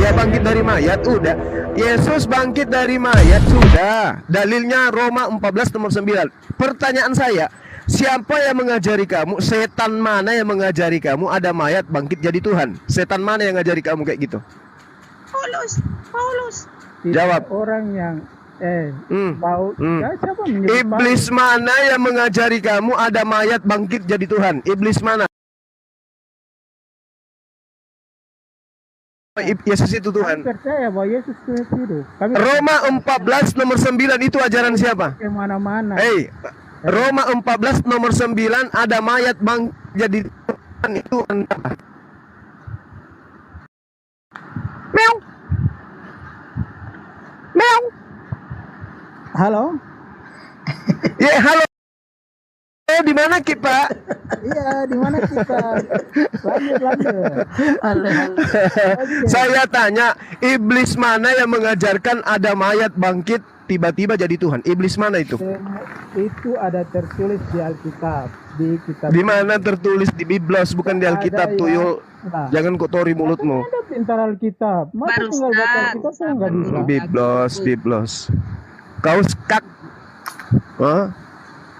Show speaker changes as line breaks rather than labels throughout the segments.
Ya bangkit dari mayat, udah. Yesus bangkit dari mayat, sudah. Dalilnya Roma 14 nomor 9. Pertanyaan saya, siapa yang mengajari kamu? Setan mana yang mengajari kamu ada mayat bangkit jadi Tuhan? Setan mana yang ngajari kamu kayak gitu?
Paulus.
Jawab.
Orang yang Paulus. Ya, siapa
Iblis mana yang mengajari kamu ada mayat bangkit jadi Tuhan? Iblis mana? Yesus itu Tuhan.
Kami percaya bahwa Yesus itu.
Roma 14 nomor 9 itu ajaran siapa?
Kemana-mana.
Roma 14 nomor 9 ada mayat bang jadi Tuhan itu apa? Meow. Meow.
Halo.
Ya, halo. Di mana Ki, Pak?
Iya, di mana kita? Lanjut. Halo.
Saya tanya, iblis mana yang mengajarkan ada mayat bangkit tiba-tiba jadi Tuhan? Iblis mana itu?
Itu ada tertulis di Alkitab, di kitab.
Di mana tertulis? Di Biblos, bukan di Alkitab, tuyul. Nah, jangan kotori mulutmu.
Ada pintar Alkitab. Masa tinggal baca Alkitab saya nggak bisa.
Biblos. Kau skak. Huh?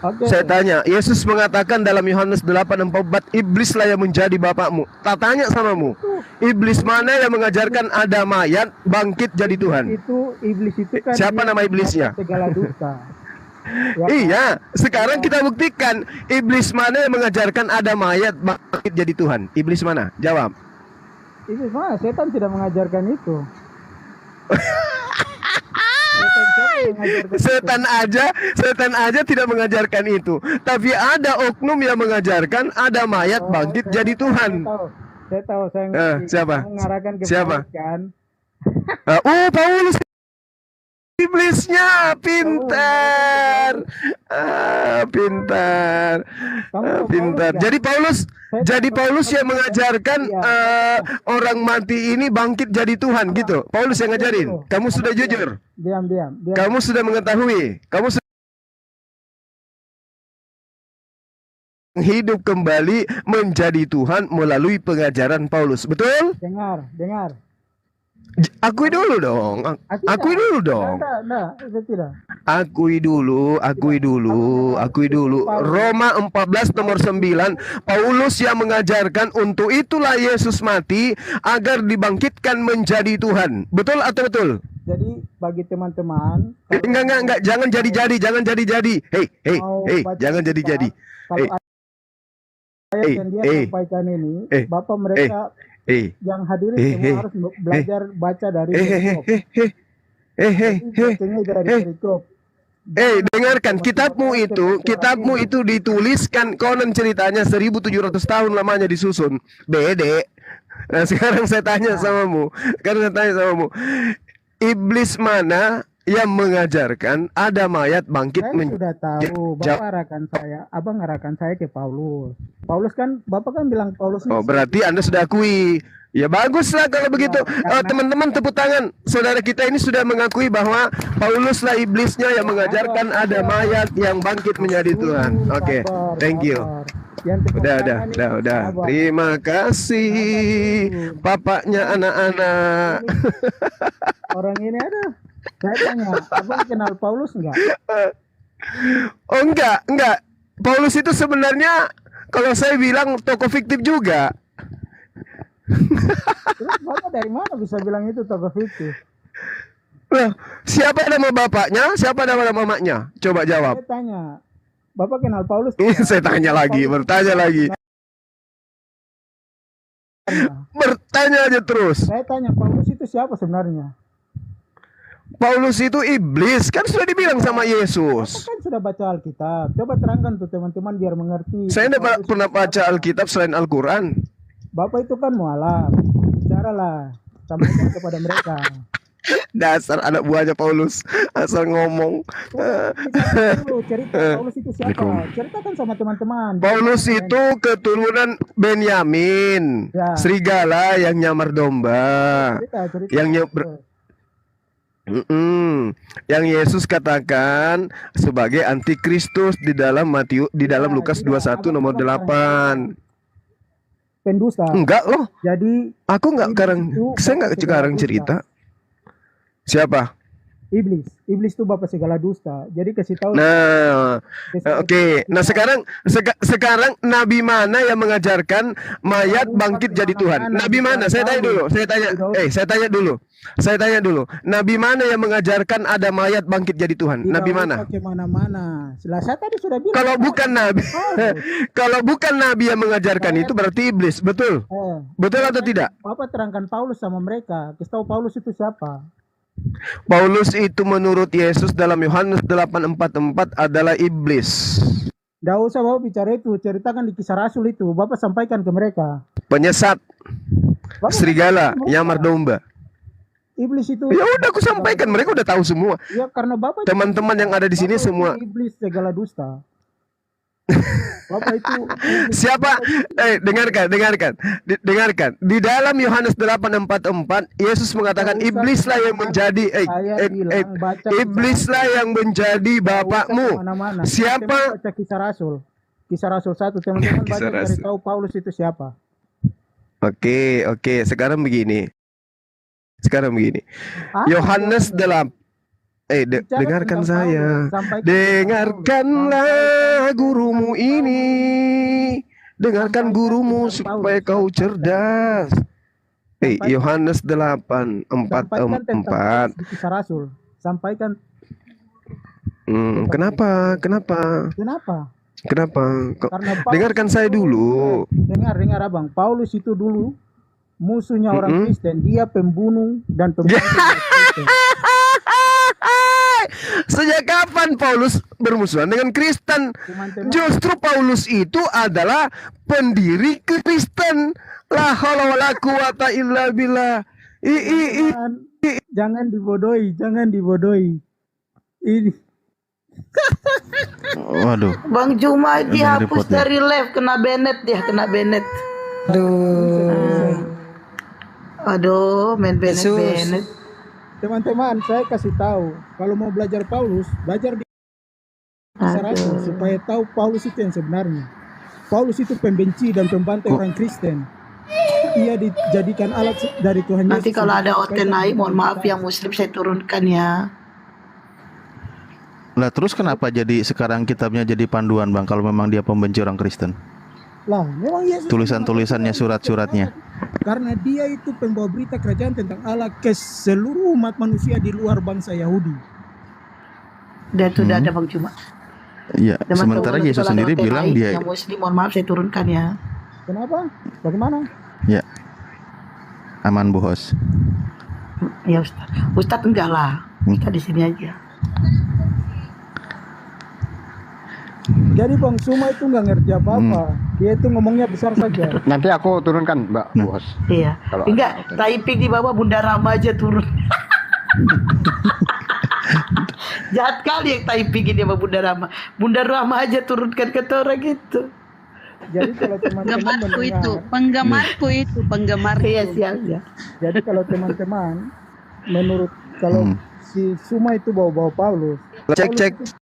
Okay.
Saya tanya, Yesus mengatakan dalam Yohanes 8:4, iblislah yang menjadi bapakmu. Tak tanya samamu, iblis mana yang mengajarkan ada mayat bangkit jadi Tuhan?
Itu iblis itu kan.
Siapa nama iblisnya?
Segala dusta. Ya,
iya, sekarang kita buktikan iblis mana yang mengajarkan ada mayat bangkit jadi Tuhan. Iblis mana? Jawab.
Iblis mana? Setan tidak mengajarkan itu.
Setan aja tidak mengajarkan itu. Tapi ada oknum yang mengajarkan ada mayat bangkit jadi Tuhan.
Saya tahu.
Siapa?
Mengarahkan ke
siapa?
Paulus kan.
Paulus. Iblisnya pintar. Pintar. Jadi Paulus yang mengajarkan orang mati ini bangkit jadi Tuhan gitu. Paulus yang ngajarin. Kamu sudah jujur.
Diam.
Kamu sudah mengetahui. Kamu sudah hidup kembali menjadi Tuhan melalui pengajaran Paulus. Betul?
Dengar.
Akui dulu dong. Akui dulu dong. Akui dulu. Roma 14 nomor 9, Paulus yang mengajarkan untuk itulah Yesus mati agar dibangkitkan menjadi Tuhan. Betul atau betul?
Jadi bagi teman-teman,
enggak, jangan jadi. Hei, jangan jadi.
Ayat yang dia sampaikan ini, Bapak mereka yang hadirin semua harus belajar baca dari
dengarkan, kitabmu itu dituliskan konon ceritanya 1700 tahun lamanya disusun. Bede. Nah, sekarang saya tanya samamu. Iblis mana yang mengajarkan ada mayat bangkit?
Saya sudah tahu. Abang arahkan saya ke Paulus. Paulus kan, Bapak kan bilang Paulus.
Berarti Anda sudah akui. Ya baguslah kalau begitu. Teman-teman tepuk tangan. Saudara kita ini sudah mengakui bahwa Pauluslah iblisnya yang mengajarkan ada mayat yang bangkit menjadi Tuhan. Oke, thank you. Udah. Terima kasih, papanya anak-anak.
Orang ini ada. Saya tanya, Abang kenal Paulus enggak?
Oh enggak. Paulus itu sebenarnya kalau saya bilang tokoh fiktif juga.
Terus Bapak dari mana bisa bilang itu tokoh fiktif?
Loh, siapa nama bapaknya? Siapa nama mamanya? Coba jawab.
Saya tanya, Bapak kenal Paulus?
Saya tanya lagi, bertanya lagi. Bertanya aja terus.
Saya tanya, Paulus itu siapa sebenarnya?
Paulus itu iblis, kan sudah dibilang sama Yesus.
Bapak kan sudah baca Alkitab. Coba terangkan tuh teman-teman biar mengerti.
Saya tidak pernah baca Alkitab selain Al-Quran.
Bapak itu kan mualaf. Bicaralah, sampaikan kepada mereka.
Dasar anak buahnya Paulus, asal ngomong.
Cerita Paulus itu siapa? Ceritakan sama teman-teman.
Paulus itu keturunan Benyamin, serigala yang nyamar domba.
Cerita.
Yang Yesus katakan sebagai antikristus di dalam Lukas 21 nomor 8.
pendusta.
Enggak loh.
Jadi
Aku enggak saya enggak sekarang cerita. Siapa?
Iblis itu bapak segala dusta. Jadi kasih tahu.
Nah, oke. Nah sekarang nabi mana yang mengajarkan mayat bangkit jadi Tuhan? Nabi mana? Saya tanya dulu. Saya tanya dulu. Nabi mana yang mengajarkan ada mayat bangkit jadi Tuhan? Nabi mana?
Kemana-mana. Saya tadi sudah bilang.
Kalau bukan nabi, kalau bukan nabi yang mengajarkan itu berarti iblis, betul? Betul atau tidak?
Bapak terangkan Paulus sama mereka. Kasih tahu Paulus itu siapa?
Paulus itu menurut Yesus dalam Yohanes 8:44 adalah iblis.
Nggak usah Bapak bicara itu, ceritakan di Kisah Rasul itu. Bapak sampaikan ke mereka.
Penyesat, serigala, nyamar domba.
Iblis itu.
Ya udah aku sampaikan, mereka udah tahu semua.
Ya karena Bapak
teman-teman yang ada di sini semua.
Iblis segala dusta. Bapak itu
siapa? Dengarkan. Di dalam Yohanes 8:44 Yesus mengatakan iblislah yang menjadi iblislah yang menjadi bapakmu. Siapa?
Kisah Rasul 1 teman-teman baca cari tahu Paulus itu siapa.
Oke, sekarang begini. Yohanes 8 dengarkan saya. Dengarkanlah gurumu ini. Dengarkan gurumu supaya kau cerdas. Yohanes 8:44.
Kisah Rasul. Sampaikan.
Kenapa? Dengarkan saya dulu.
Dengar Abang. Paulus itu dulu musuhnya orang Kristen. Dia pembunuh dan pembunuh Kristen.
Sejak kapan Paulus bermusuhan dengan Kristen? Justru Paulus itu adalah pendiri Kristen. La haula wala quwata illa billah.
Jangan dibodohi. Ini.
Waduh.
Bang Juma dihapus dari live, kena Bennett. Aduh, main Bennett.
Teman-teman, saya kasih tahu, kalau mau belajar Paulus, belajar di Kisah Rasul supaya tahu Paulus itu yang sebenarnya. Paulus itu pembenci dan pembantai orang Kristen. Ia dijadikan alat dari Tuhan Yesus.
Nanti kalau ada OT naik, mohon maaf yang Muslim saya turunkan ya.
Lah terus kenapa jadi sekarang kitabnya jadi panduan Bang kalau memang dia pembenci orang Kristen?
Lah, memang Yesus
tulisan-tulisannya, surat-suratnya.
Karena dia itu pembawa berita kerajaan tentang Allah ke seluruh umat manusia di luar bangsa Yahudi.
Dan sudah ada Bang Juma.
Iya, sementara Yesus sendiri bilang dia
yang Muslim, mohon maaf saya turunkan ya.
Kenapa? Bagaimana?
Ya. Aman Bos.
Ya Ustaz enggak lah. Kita di sini aja.
Jadi Bang Suma itu nggak ngerti apa-apa. Dia itu ngomongnya besar saja.
Nanti aku turunkan Mbak Bos.
Iya. Enggak, typing di bawah Bunda Rama aja turun. Jahat kali yang typing ini sama Bunda Rama. Bunda Rama aja turunkan ke orang gitu.
Jadi kalau teman-teman
penggemarku itu
Iya, siap ya.
Jadi kalau teman-teman menurut si Suma itu bawa-bawa Paulus.
Cek.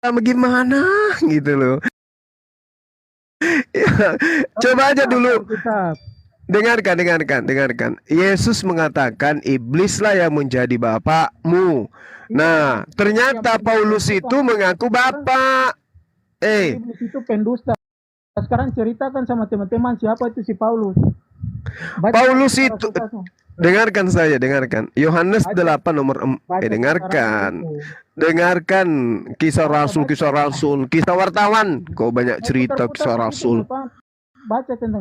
Bagaimana gitu loh. Ya, coba aja dulu. Dengarkan. Yesus mengatakan iblislah yang menjadi bapakmu. Nah, ternyata Paulus itu mengaku bapak.
Iblis itu pendusta. Sekarang ceritakan sama teman-teman siapa itu si Paulus.
Paulus itu dengarkan. Yohanes 8 nomor dengarkan kisah rasul, kisah wartawan. Kau banyak cerita kisah rasul.
Baca tentang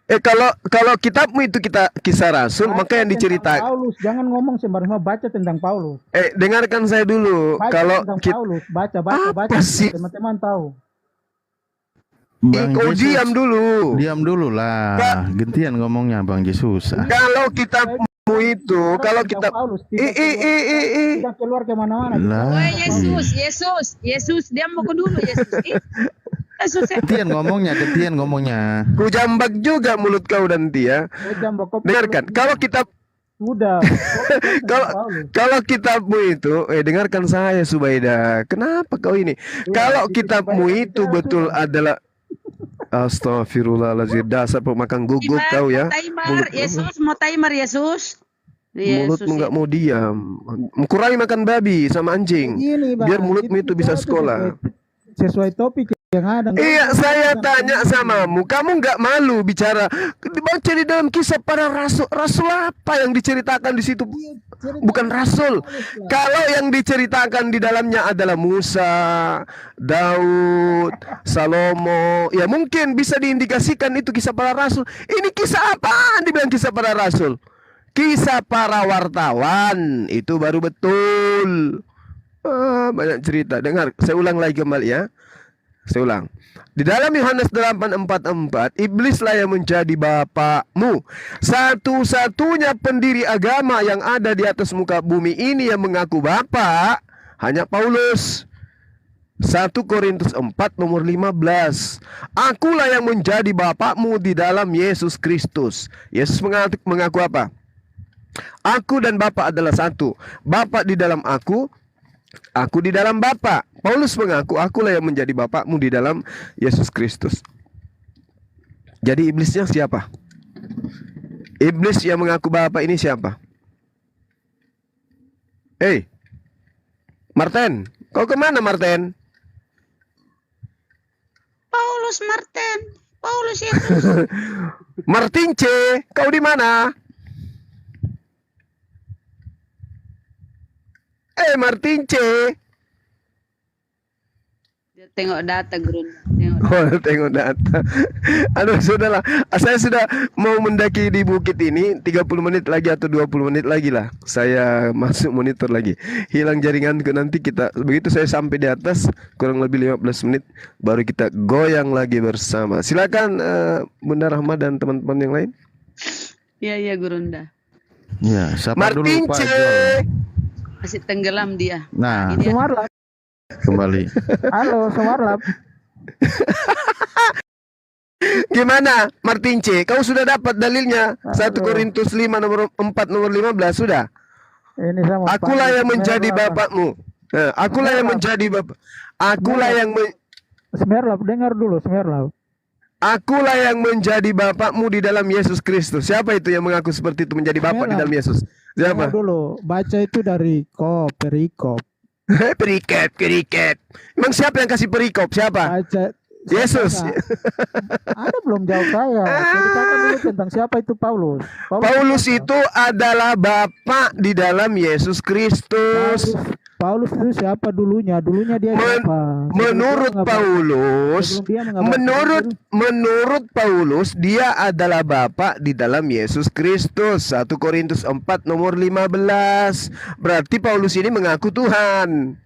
Kalau kitabmu itu kita kisah Rasul, maka yang
Tentang
diceritakan.
Paulus, jangan ngomong sembarangan, baca tentang Paulus.
Dengarkan saya dulu.
Baca
Kalau
tentang
kita
Paulus, baca
Apa sih?
teman-teman tahu.
Bang
kau
Jesus,
diam dulu.
diam dulu lah. Gantian ngomongnya Bang Jesus.
Kalau kitabmu itu, kalau kitab
Paulus tidak keluar kemana-mana.
Lah,
Oh Yesus, dia mau ke dulu Yesus. Yesus ya.
gantian ngomongnya.
ku jambak juga mulut kau nanti ya. Dengarkan, kalau kitab
Sudah.
kalau kitabmu itu, dengarkan saya Subaida. Kenapa kau ini? Kalau kitabmu itu betul adalah Astagfirullahaladzim, dasar pemakan guguk kau ya.
Taimar, Yesus mau taimar Yesus.
Mulutmu nggak mau diam. Kurangi makan babi sama anjing. Biar mulutmu itu bisa sekolah.
Sesuai topik yang ada.
Iya, saya tanya samamu, kamu nggak malu bicara dibaca di dalam kisah para rasul? Rasul apa yang diceritakan di situ? Bukan rasul. Kalau yang diceritakan di dalamnya adalah Musa, Daud, Salomo, ya mungkin bisa diindikasikan itu kisah para rasul. Ini kisah apa? Dibilang kisah para rasul. Kisah para wartawan itu baru betul. Banyak cerita. Dengar, saya ulang lagi kembali ya. Saya ulang. Di dalam Yohanes 8:44, iblislah yang menjadi bapakmu. Satu-satunya pendiri agama yang ada di atas muka bumi ini yang mengaku bapak hanya Paulus. 1 Korintus 4 nomor 15. Akulah yang menjadi bapakmu di dalam Yesus Kristus. Yesus mengaku apa? Aku dan Bapa adalah satu. Bapa di dalam aku di dalam Bapa. Paulus mengaku, akulah yang menjadi bapakmu di dalam Yesus Kristus. Jadi iblisnya siapa? Iblis yang mengaku Bapa ini siapa? Martin, kau kemana Martin?
Paulus Martin, Paulus Yesus.
Martin C, kau di mana? Martin C.
Dia tengok data Grun.
Tengok data. Aduh, sudahlah. Saya sudah mau mendaki di bukit ini 30 menit lagi atau 20 menit lagi lah. Saya masuk monitor lagi. Hilang jaringanku, nanti kita begitu saya sampai di atas kurang lebih 15 menit baru kita goyang lagi bersama. Silakan Bunda Rahma dan teman-teman yang lain.
Iya Gurunda.
Ya, siapa
Martin
dulu Pak
C.
Jol?
Masih tenggelam dia.
Nah,
Sumarlap.
kembali.
Halo, Sumarlap.
Gimana Martin C? Kau sudah dapat dalilnya? 1 Korintus 5 nomor 4 nomor 15 sudah?
Ini sama.
Akulah yang menjadi bapakmu. Akulah yang menjadi bapak. Akulah yang
Semerlap, dengar dulu Semerlap.
Akulah yang menjadi bapakmu di dalam Yesus Kristus. Siapa itu yang mengaku seperti itu menjadi bapak di dalam Yesus? Siapa?
Dengar dulu, baca itu dari perikop.
Perikop. Emang siapa yang kasih perikop? Siapa?
Baca
Yesus.
Ada belum jauh saya. Ceritakan dulu tentang siapa itu Paulus.
Paulus itu adalah bapak di dalam Yesus Kristus.
Paulus itu siapa dulunya? Dulunya dia siapa?
Menurut Paulus dia adalah bapak di dalam Yesus Kristus. 1 Korintus 4 nomor 15. Berarti Paulus ini mengaku Tuhan.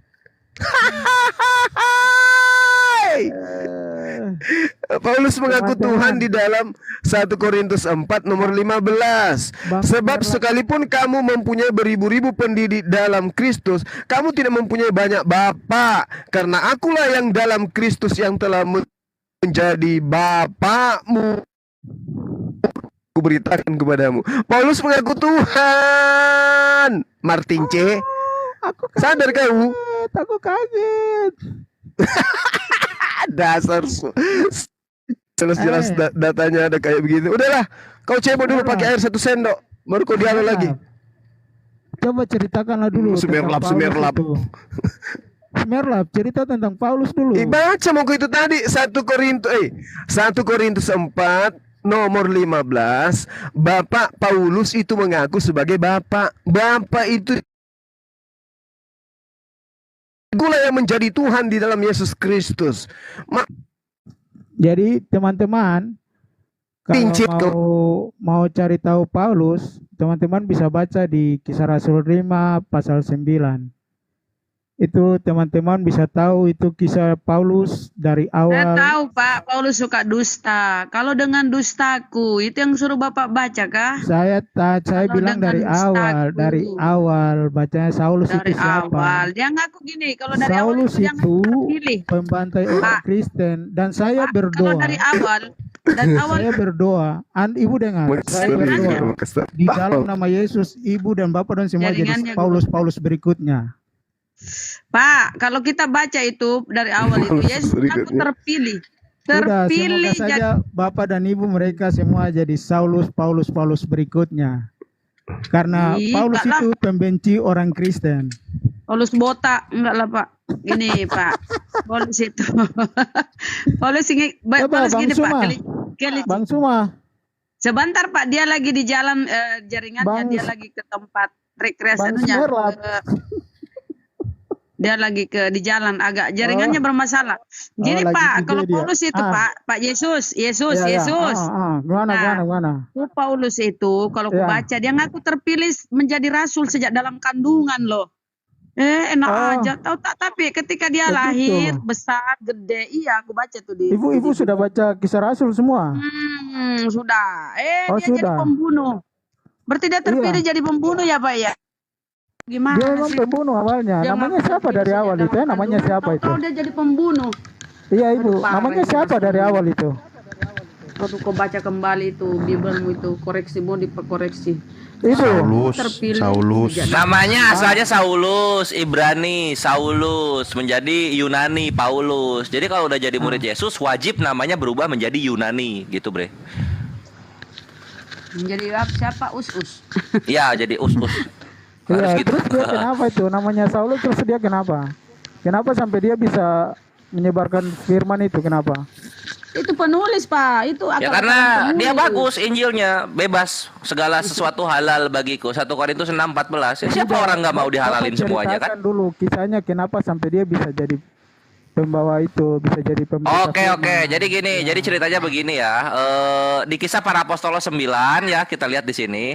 Paulus mengaku Tuhan di dalam 1 Korintus 4 nomor 15. Sebab sekalipun kamu mempunyai beribu-ribu pendiri dalam Kristus, kamu tidak mempunyai banyak bapa, karena akulah yang dalam Kristus yang telah menjadi bapakmu. Kuberitakan kepadamu, Paulus mengaku Tuhan. Martin C, sadar kau?
Aku kaget.
Dasar jelas datanya ada kayak begitu. Udahlah, kau cebok dulu pakai air 1 sendok, baru kau dialog lagi.
Coba ceritakanlah dulu.
Semerlap.
Semerlap, cerita tentang Paulus dulu.
Baca mau itu tadi 1 Korintus 4 nomor 15. Bapak Paulus itu mengaku sebagai bapak. Bapak itu Akulah yang menjadi Tuhan di dalam Yesus Kristus.
Jadi teman-teman,
Pincit
Kalau mau cari tahu Paulus, teman-teman bisa baca di Kisah Rasul 5 pasal 9. Itu teman-teman bisa tahu itu kisah Paulus dari
Saya
awal.
tahu Pak, Paulus suka dusta. Kalau dengan dustaku, itu yang suruh Bapak baca kah?
Saya
Kalau
bilang
dengan
dari
dustaku.
awal bacanya Saulus
Dari
itu siapa?
awal. Dia ngaku gini, kalau dari awal
Saulus
itu dia ngaku
itu
terpilih.
pembantai orang
Pak,
Kristen dan saya
Pak, kalau
berdoa.
dari awal,
Saya berdoa. Ibu dengar, saya berdoa di dalam nama Yesus, Ibu dan Bapak dan semua jadi
Jaringannya
Paulus berikutnya.
Pak, kalau kita baca itu dari awal itu, Yesus aku terpilih.
Sudah,
Terpilih
semoga saja Bapak dan Ibu mereka semua jadi Paulus berikutnya. Karena
Ih,
Paulus
enggak lah.
itu pembenci orang Kristen.
Paulus botak, enggak lah Pak. Gini Pak, Paulus itu. Paulus ini,
Coba,
Paulus
Bang
gini Pak.
Suma. Bang Suma,
Sebentar Pak, dia lagi di jalan jaringannya, dia lagi ke tempat rekreasi
Bang
anunya.
Sumerlap.
Dia lagi di jalan agak jaringannya bermasalah. Gini
lagi
Pak,
gede
kalau
dia.
Paulus itu Pak Yesus.
Ya, ya. Gimana?
Itu Paulus itu kalau aku
Ya.
baca dia ngaku terpilih menjadi rasul sejak dalam kandungan loh. Enak aja. Tahu tak, tapi ketika dia
Begitu.
lahir besar gede, iya aku baca tuh di.
Ibu sudah baca Kisah Rasul semua?
Sudah.
Oh,
Dia jadi
sudah.
pembunuh. Berarti dia terpilih jadi pembunuh ya Pak ya? Gimana
Dia memang
sih?
pembunuh awalnya.
Dia
Namanya
ngaku
siapa
terpilih
dari
sejak
awal
dalam
itu? Namanya
kandungan,
siapa itu?
tahu-tahu dia jadi pembunuh.
Iya, Ibu.
Aduh, parah
Namanya
ini
siapa
Mas
dari
Budi.
awal itu?
Waktu kau baca kembali itu Bibelmu itu koreksimu diperkoreksi.
Ibu.
Saulus.
Namanya asalnya Saulus, Ibrani, Saulus, menjadi Yunani, Paulus. Jadi kalau udah jadi murid Yesus, wajib namanya berubah menjadi Yunani, gitu bre.
Menjadi siapa? Us-us.
Ya, jadi us-us. Harus
Iya,
gitu.
terus dia kenapa itu? Namanya Saulus, terus dia kenapa? Kenapa sampai dia bisa menyebarkan firman itu? Kenapa?
Itu penulis Pak. Itu
Ya
akal
karena
penulis.
dia bagus Injilnya, bebas segala sesuatu halal bagiku. 1 Korintus 6:14. Ya, siapa orang nggak mau dihalalin
Bapak
semuanya
ceritakan
kan?
dulu kisahnya kenapa sampai dia bisa jadi pembawa itu, bisa jadi pembawa.
Oke. Jadi gini, jadi ceritanya begini ya. Di kisah para apostol 9 ya, kita lihat di sini.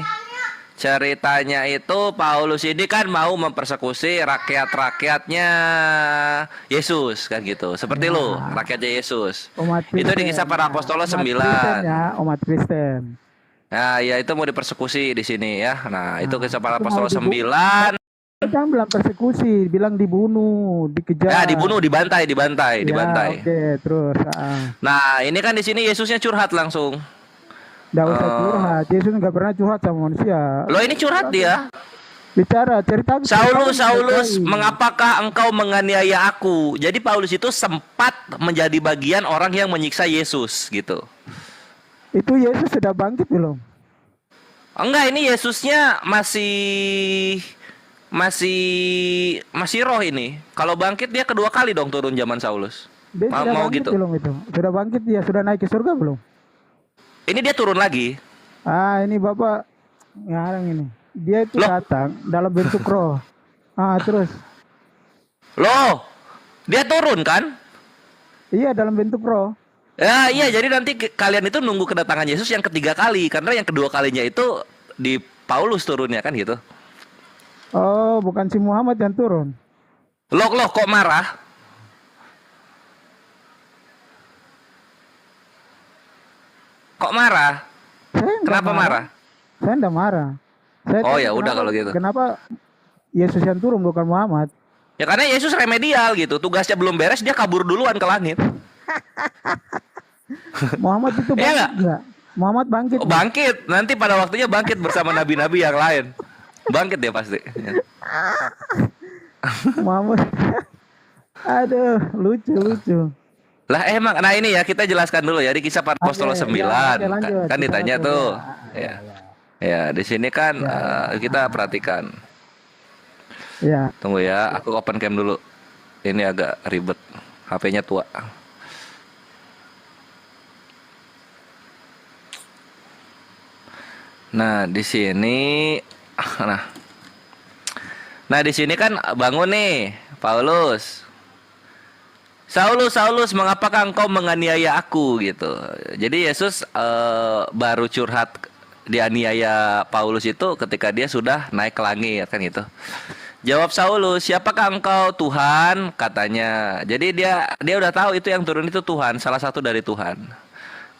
Ceritanya itu Paulus ini kan mau mempersekusi rakyat-rakyatnya Yesus kan gitu. Seperti lu, rakyatnya Yesus. Itu di kisah para apostol 9.
Umat Kristen.
Nah, ya itu mau dipersekusi di sini ya. Nah, itu kisah para
itu
apostol
mau
9.
Jangan bilang persekusi, bilang dibunuh, dikejar.
Ya, dibunuh, dibantai.
Ya, oke, terus.
Nah, ini kan di sini Yesusnya curhat langsung.
Nggak usah curhat. Yesus nggak pernah curhat sama manusia.
Loh, ini curhat dia.
Bicara, cerita.
Saulus, mengapakah engkau menganiaya aku? Jadi Paulus itu sempat menjadi bagian orang yang menyiksa Yesus gitu.
Itu Yesus sudah bangkit belum?
Enggak, ini Yesusnya masih roh ini. Kalau bangkit dia kedua kali dong turun zaman Saulus.
Dia sudah
Mau
bangkit
gitu.
belum itu? Sudah bangkit dia, sudah naik ke surga belum?
Ini dia turun lagi.
Ini Bapak ngarang ini. Dia itu
Loh?
datang dalam bentuk roh. Terus.
Loh, dia turun kan?
Iya, dalam bentuk roh.
Ya, iya, jadi nanti kalian itu nunggu kedatangan Yesus yang ketiga kali. Karena yang kedua kalinya itu di Paulus turunnya kan gitu.
Oh, bukan si Muhammad yang turun.
Loh, kok marah? Kok marah?
Saya nggak
Kenapa marah?
Saya enggak marah.
Oh, ya udah kalau gitu.
Kenapa Yesus yang turun bukan Muhammad?
Ya karena Yesus remedial gitu. Tugasnya belum beres, dia kabur duluan ke langit.
Muhammad itu
Iya
bangkit
nggak?
enggak? Muhammad bangkit.
Oh, bangkit. Nanti pada waktunya bangkit bersama nabi-nabi yang lain. Bangkit dia pasti.
Muhammad. Aduh, lucu.
Lah emang, nah ini ya kita jelaskan dulu ya di kisah para apostol 9.
lanjut.
Kan ditanya
Kita
tuh.
ya.
Ya, di sini kan kita perhatikan.
Ya.
Tunggu ya, aku open cam dulu. Ini agak ribet. HP-nya tua. Nah, di sini Nah, di sini kan bangun nih Paulus. Saulus, Saulus, mengapakah engkau menganiaya aku gitu. Jadi Yesus baru curhat dianiaya Paulus itu ketika dia sudah naik ke langit kan gitu. Jawab Saulus, siapakah engkau Tuhan? Katanya. Jadi dia udah tahu itu yang turun itu Tuhan, salah satu dari Tuhan.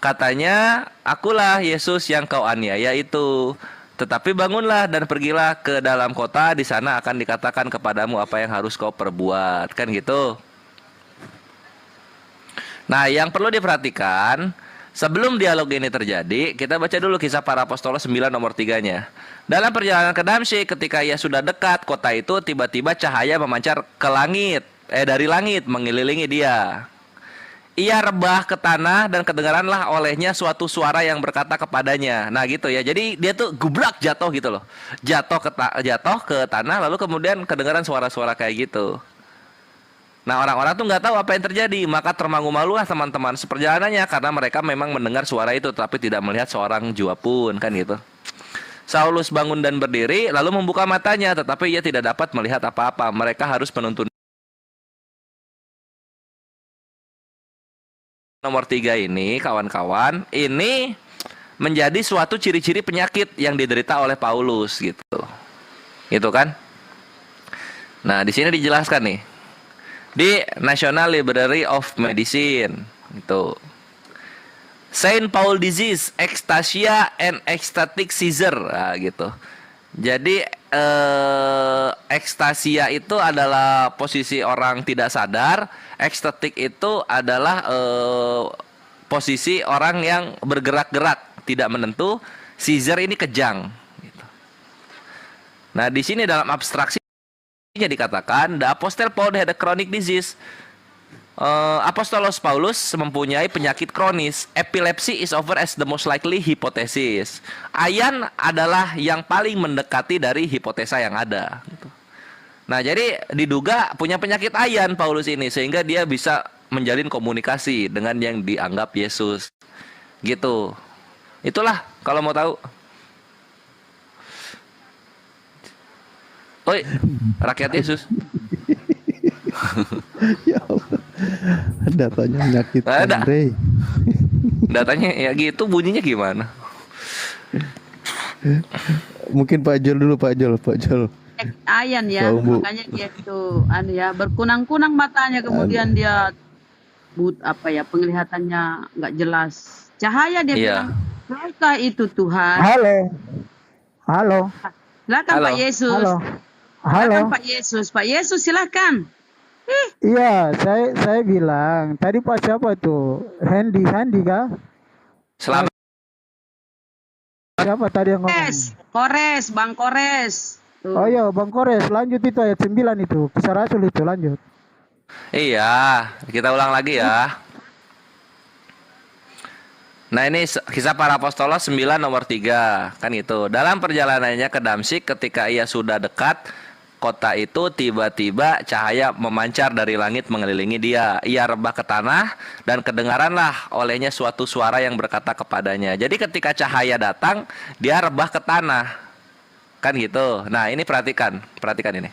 Katanya, akulah Yesus yang kau aniaya itu. Tetapi bangunlah dan pergilah ke dalam kota, di sana akan dikatakan kepadamu apa yang harus kau perbuat, kan gitu. Nah, yang perlu diperhatikan, sebelum dialog ini terjadi, kita baca dulu kisah para apostol 9 nomor 3-nya. Dalam perjalanan ke Damsyik, ketika ia sudah dekat kota itu, tiba-tiba cahaya memancar ke langit, dari langit mengelilingi dia. Ia rebah ke tanah dan kedengaranlah olehnya suatu suara yang berkata kepadanya. Nah gitu ya, jadi dia tuh gublak jatuh gitu loh. Jatuh ke tanah, lalu kemudian kedengaran suara-suara kayak gitu. Nah orang-orang tuh nggak tahu apa yang terjadi, maka termangu-malulah teman-teman seperjalanannya karena mereka memang mendengar suara itu tapi tidak melihat seorang jua pun, kan gitu. Saulus bangun dan berdiri lalu membuka matanya, tetapi ia tidak dapat melihat apa-apa. Mereka harus menuntun. Nomor 3 ini kawan-kawan, ini menjadi suatu ciri-ciri penyakit yang diderita oleh Paulus gitu. Gitu kan? Nah di sini dijelaskan nih. Di National Library of Medicine itu Saint Paul disease, ectasia and ecstatic seizure, nah, gitu. Jadi ekstasia itu adalah posisi orang tidak sadar, ecstatic itu adalah posisi orang yang bergerak-gerak tidak menentu, seizure ini kejang. Gitu. Nah di sini dalam abstraksi dikatakan the Apostle Paul had a chronic disease. Apostolos Paulus mempunyai penyakit kronis. Epilepsy is over as the most likely hypothesis. Ayan adalah yang paling mendekati dari hipotesa yang ada. Nah jadi diduga punya penyakit ayan Paulus ini sehingga dia bisa menjalin komunikasi dengan yang dianggap Yesus. Gitu. Itulah kalau mau tahu. Oi, rakyat Yesus.
Ya Allah. Datanya menyakitkan,
Ada.
Rey.
Datanya ya gitu, bunyinya gimana?
Mungkin Pak Jol dulu, Pak Jol.
Ayan ya,
Bau, Bu.
makanya dia itu ya berkunang-kunang matanya, kemudian dia penglihatannya nggak jelas. Cahaya dia
Iya.
bilang, "Apakah itu Tuhan?"
Halo.
Silakan
Halo.
Pak Yesus. Silakan Pak Yesus. Pak Yesus silakan.
Iya, saya bilang tadi Pak siapa tuh? Handy kah?
Selamat.
Siapa tadi yang ngomong?
Bang Kores. Tuh.
Oh iya, Bang Kores, lanjut itu ayat 9 itu, Kisah Rasul itu, lanjut.
Iya, kita ulang lagi ya. Nah ini kisah para apostolos 9 nomor 3 kan itu. Dalam perjalanannya ke Damsyik ketika ia sudah dekat kota itu, tiba-tiba cahaya memancar dari langit mengelilingi dia. Ia rebah ke tanah dan kedengaranlah olehnya suatu suara yang berkata kepadanya. Jadi ketika cahaya datang, dia rebah ke tanah. Kan gitu. Nah ini perhatikan ini.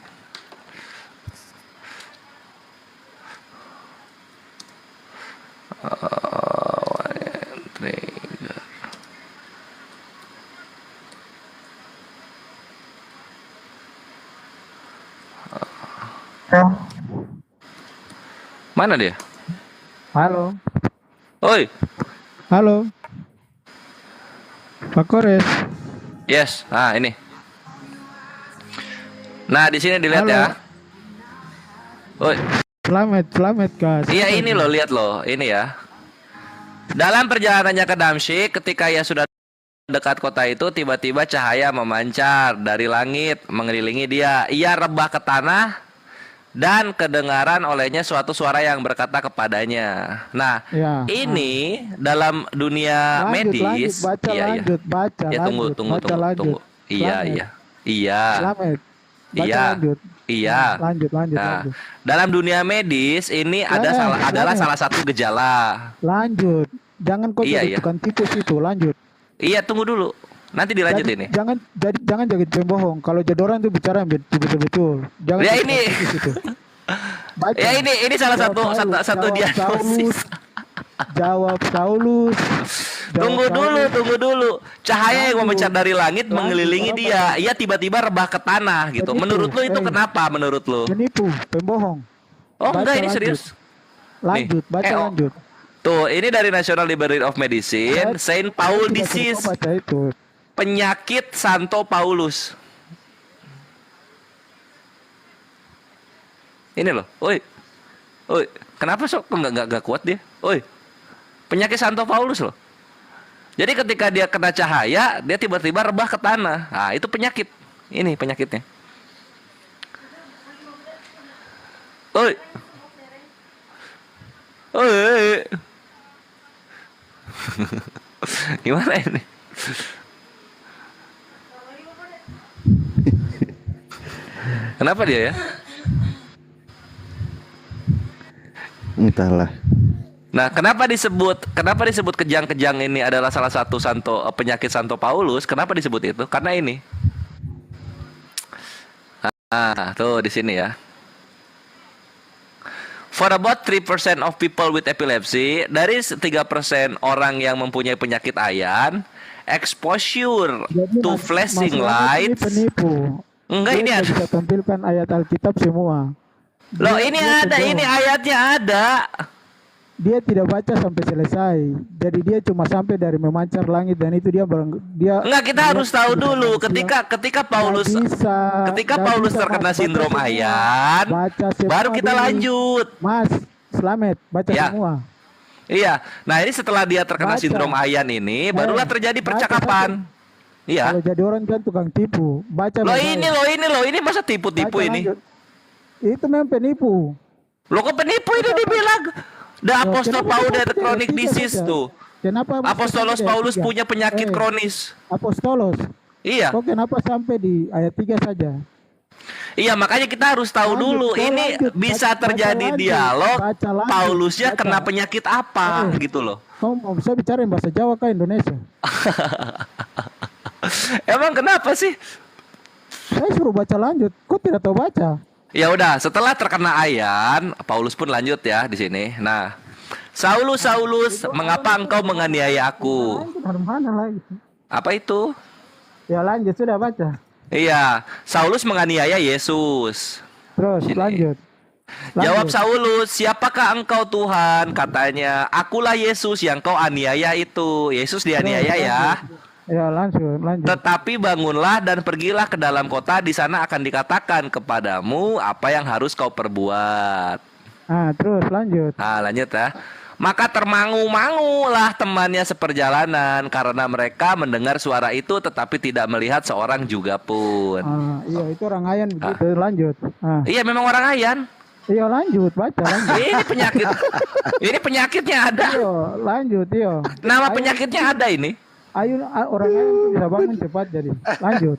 Mana dia?
Halo.
Oi.
Halo. Pak Kores.
Yes. Nah, ini. Nah, di sini dilihat
Halo.
ya. Oi.
Selamat Kak.
Iya, ini loh, lihat loh. Ini ya. Dalam perjalanannya ke Damsyik, ketika ia sudah dekat kota itu, tiba-tiba cahaya memancar dari langit mengelilingi dia. Ia rebah ke tanah dan kedengaran olehnya suatu suara yang berkata kepadanya. Nah,
Ya.
ini dalam dunia medis.
Baca.
Ya, tunggu.
Selamat.
Iya.
Selamat. Baca
Iya.
lanjut.
Iya.
Lanjut.
Nah, dalam dunia medis ini adalah salah satu gejala.
Lanjut. Jangan kau
Iya,
jadi tukang tikus itu, lanjut.
Iya, tunggu dulu. Nanti dilanjut ini.
Jangan jadi pembohong. Kalau jadi orang tuh bicara yang betul-betul. Jangan
Ya,
jadi
ini.
tukang tikus itu. Baca.
Ya ini salah satu diagnosis.
Jawab Saulus.
Tunggu dulu. Cahaya yang memancar dari langit mengelilingi dia. Ia tiba-tiba rebah ke tanah gitu. Menurut lu itu kenapa menurut lu?
Penipu, pembohong.
Oh
Baca,
enggak, ini
lanjut.
serius.
Lanjut,
Nih.
baca lanjut.
Tuh, ini dari National Library of Medicine, Saint Paul
Tidak
disease,
perlu baca itu.
penyakit Santo Paulus. Ini loh, oi, kenapa sok nggak kuat dia? Oi, penyakit Santo Paulus loh. Jadi ketika dia kena cahaya, dia tiba-tiba rebah ke tanah. Nah, itu penyakit. Ini penyakitnya. Oi, oi. Gimana ini? Kenapa dia ya?
Entahlah.
Nah, kenapa disebut kejang-kejang ini adalah salah satu penyakit Santo Paulus? Kenapa disebut itu? Karena ini. Tuh di sini ya. For about 3% of people with epilepsy, dari 3% orang yang mempunyai penyakit ayan, exposure
Jadi
to flashing
masalahnya
lights.
ini penipu.
Enggak,
Dia
ini
tidak
ada.
bisa tampilkan ayat Alkitab semua.
Loh, ini ada,
pembohong.
ini ayatnya ada.
Dia tidak baca sampai selesai. Jadi dia cuma sampai dari memancar langit dan itu dia
Enggak, kita harus tahu dulu ketika Paulus terkena sindrom ayan, baru kita lanjut.
Mas, selamat, baca
Ya.
semua.
Iya. Nah, ini setelah dia terkena
Baca.
sindrom ayan ini, barulah terjadi
baca
percakapan. Iya.
Kalau jadi orang kan tukang tipu. Baca
Loh
baik-baik.
ini masa tipu-tipu
Baca
ini?
lanjut. Itu memang penipu.
Loh, kok penipu ini dibilang? The Apostle
kenapa
Paul
baca
had
ayat
chronic
tiga
disease
saja?
tuh.
Kenapa baca
Apostolos
sampai ayat
Paulus
3?
punya penyakit kronis.
Apostolos.
Iya.
Kok kenapa sampai di ayat 3 saja?
Iya, makanya kita harus tahu
Lanjut,
dulu
kau
ini
lanjut,
bisa
baca
terjadi
lanjut,
dialog
baca lanjut,
Paulusnya
baca.
kena penyakit apa gitu loh.
Kamu mau bisa bicara yang bahasa Jawa kah Indonesia?
Emang kenapa sih?
Saya suruh baca lanjut. Kok tidak tahu baca?
Ya udah, setelah terkena ayan, Paulus pun lanjut ya di sini. Nah, Saulus, mengapa engkau menganiaya aku?
Dari mana lagi?
Apa itu?
Ya lanjut, sudah baca.
Iya, Saulus menganiaya Yesus.
Terus
Sini.
lanjut.
Jawab Saulus, siapakah engkau Tuhan? Katanya, akulah Yesus yang kau aniaya itu. Yesus dianiaya ya.
Ya lanjut.
Tetapi bangunlah dan pergilah ke dalam kota, di sana akan dikatakan kepadamu apa yang harus kau perbuat.
Terus lanjut.
Nah, lanjut ya. Maka termangu-mangulah temannya seperjalanan karena mereka mendengar suara itu tetapi tidak melihat seorang juga pun.
Iya itu orang ayan begitu. Lanjut.
Iya, memang orang ayan.
Iya lanjut, baca lanjut.
Ini penyakit. Ini penyakitnya ada.
Iya, lanjut, iya.
Nama penyakitnya ada ini.
Ayo orang ayan itu bisa bangun cepat jadi. Lanjut.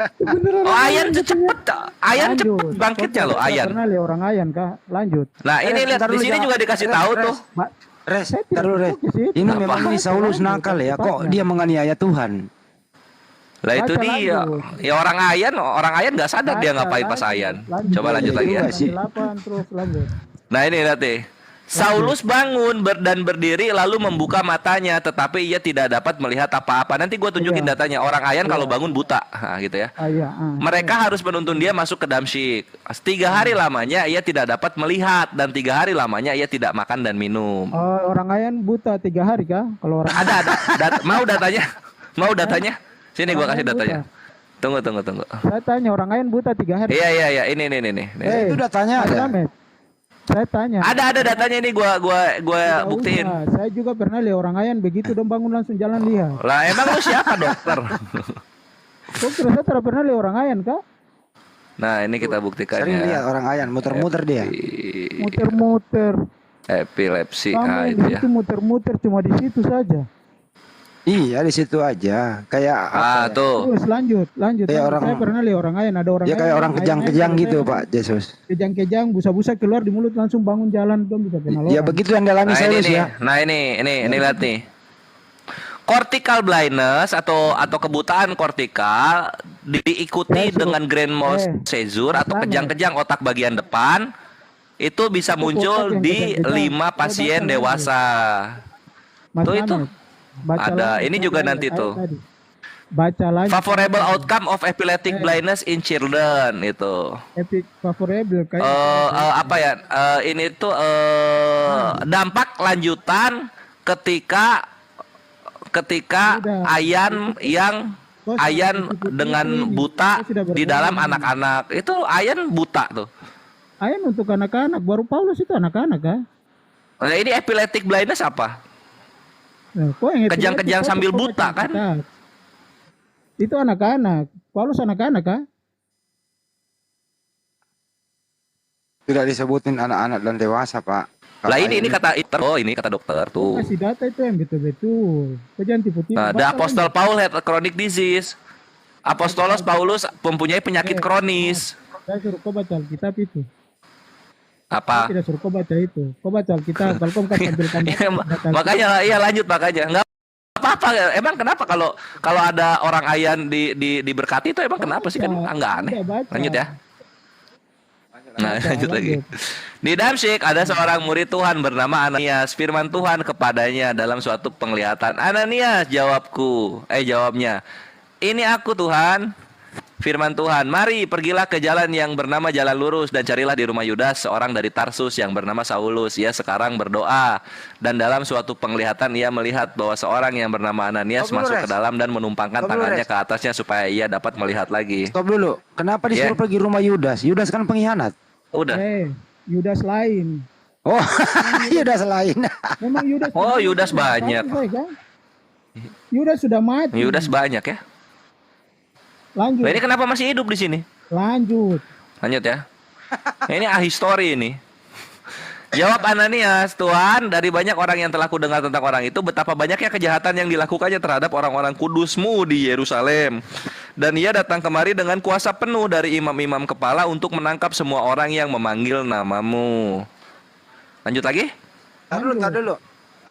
Oh, ayan cepet. Ayan cepet
Lanjut.
bangkitnya loh,
Kau
ayan.
pernah lihat orang ayan kah? Lanjut.
Nah, ini lihat di sini juga dikasih tahu tuh.
Res,
Saya tidak
taruh Res.
masuk ke situ.
Ini
Apa?
memang ini Saulus
Lanjut,
nakal ya. Kok
cepatnya.
dia menganiaya Tuhan?
Lah itu
Baca
dia.
lanjut.
Ya orang ayan nggak sadar dia ngapain pas ayan. Coba lanjut lagi ya.
juga sih.
8 terus lanjut.
Nah, ini lihat nih. Saulus bangun dan berdiri lalu membuka matanya tetapi ia tidak dapat melihat apa-apa. Nanti gue tunjukin
Iya.
datanya. Orang ayan kalau bangun buta. Nah, gitu ya.
Iya.
Mereka harus menuntun dia masuk ke Damsyik. 3 hari lamanya ia tidak dapat melihat dan 3 hari lamanya ia tidak makan dan minum.
Oh, orang ayan buta 3 hari kah? Kalau orang
Ada. Mau datanya? Mau datanya? Sini gua
Orang
kasih
ayan
datanya. Tunggu.
saya tanya orang ayan buta 3 hari.
Iya. Ini.
Eh,
Itu datanya
Mas
ada.
Slamet, saya tanya.
Ada datanya ini gua
Tidak
buktiin.
usah, saya juga pernah lihat orang ayan begitu dong bangun langsung jalan lihat.
Lah emang lu siapa dokter?
Kok kira saya tidak pernah lihat orang ayan kah?
Nah, ini kita buktikan
Sering lihat
ya.
orang ayan muter-muter dia.
Muter-muter.
Epilepsi.
Kamu
Ah,
di
itu ya.
situ muter-muter cuma di situ saja.
Iya di situ aja. Kayak apa ya?
Tuh.
Terus lanjut.
Kayak orang-
Saya pernah lihat orang ayan, ada orang
Ya kayak
ayan,
orang kejang-kejang
ayan,
gitu
saya-
Pak Yesus.
Kejang-kejang, busa-busa keluar di mulut langsung bangun jalan dong bisa kenal
Ya
orang.
begitu yang dialami
Nah, ini
Saulus
nih.
ya.
Nah, ini lihat nih. Cortical blindness atau kebutaan kortikal diikuti
Ya,
dengan grand mal
Eh,
seizure atau
Slamet.
kejang-kejang otak bagian depan itu bisa muncul di 5 pasien dewasa.
Mas
Tuh itu.
Ahmed, baca
Ada.
lagi
Ini juga
ayat
nanti tuh.
tadi. Baca lagi.
Favorable outcome of epileptic blindness in children itu.
Favorable kayak
Apa ya? Ini tuh dampak lanjutan ketika
Udah.
ayan dengan buta di dalam anak-anak. Itu ayan buta tuh.
Ayan untuk anak-anak, baru Paulus itu anak-anak kan?
Nah, ini epileptic blindness apa?
Nah, kok yang
Kejang-kejang
itu,
sambil
kok
buta,
baca
kan?
kitab? Itu anak-anak. Paulus anak-anak kan?
Tidak disebutin anak-anak dan dewasa, Pak.
Lah ini kata dokter tuh.
Kasih data itu yang betul-betul. Kau jangan tipu-tipu.
Nah, the Apostle Paul had a chronic disease. Apostolos Paulus mempunyai penyakit kronis.
Saya suruh kau baca Alkitab itu.
Apa?
Saya tidak suruh kau baca itu. Kau baca Alkitab. Kalau kau tampilkan
Makanya iya lanjut makanya. Enggak apa-apa. Emang kenapa kalau ada orang ayan diberkati itu emang kenapa sih kan enggak aneh. Lanjut ya. Nah, lanjut lagi. Di Damsyik ada seorang murid Tuhan bernama Ananias. Firman Tuhan kepadanya dalam suatu penglihatan. Ananias, jawabnya. Ini aku Tuhan. Firman Tuhan, mari pergilah ke jalan yang bernama Jalan Lurus dan carilah di rumah Yudas seorang dari Tarsus yang bernama Saulus. Ia sekarang berdoa dan dalam suatu penglihatan ia melihat bahwa seorang yang bernama Ananias masuk ke dalam dan menumpangkan tangannya ke atasnya supaya ia dapat melihat lagi.
Stop dulu. Kenapa disuruh pergi rumah Yudas? Yudas kan pengkhianat.
Udah.
Yudas lain.
Oh, Yudas lain.
Memang Yudas.
Oh, Yudas banyak.
Yudas sudah mati.
Yudas banyak ya.
Lanjut.
Nah, ini kenapa masih hidup di sini?
Lanjut
ya. Ini ahistori ini. Jawab Ananias, Tuhan, dari banyak orang yang telah kudengar tentang orang itu, betapa banyaknya kejahatan yang dilakukannya terhadap orang-orang kudusmu di Yerusalem. Dan ia datang kemari dengan kuasa penuh dari imam-imam kepala untuk menangkap semua orang yang memanggil namamu. Lanjut lagi?
Tar dulu.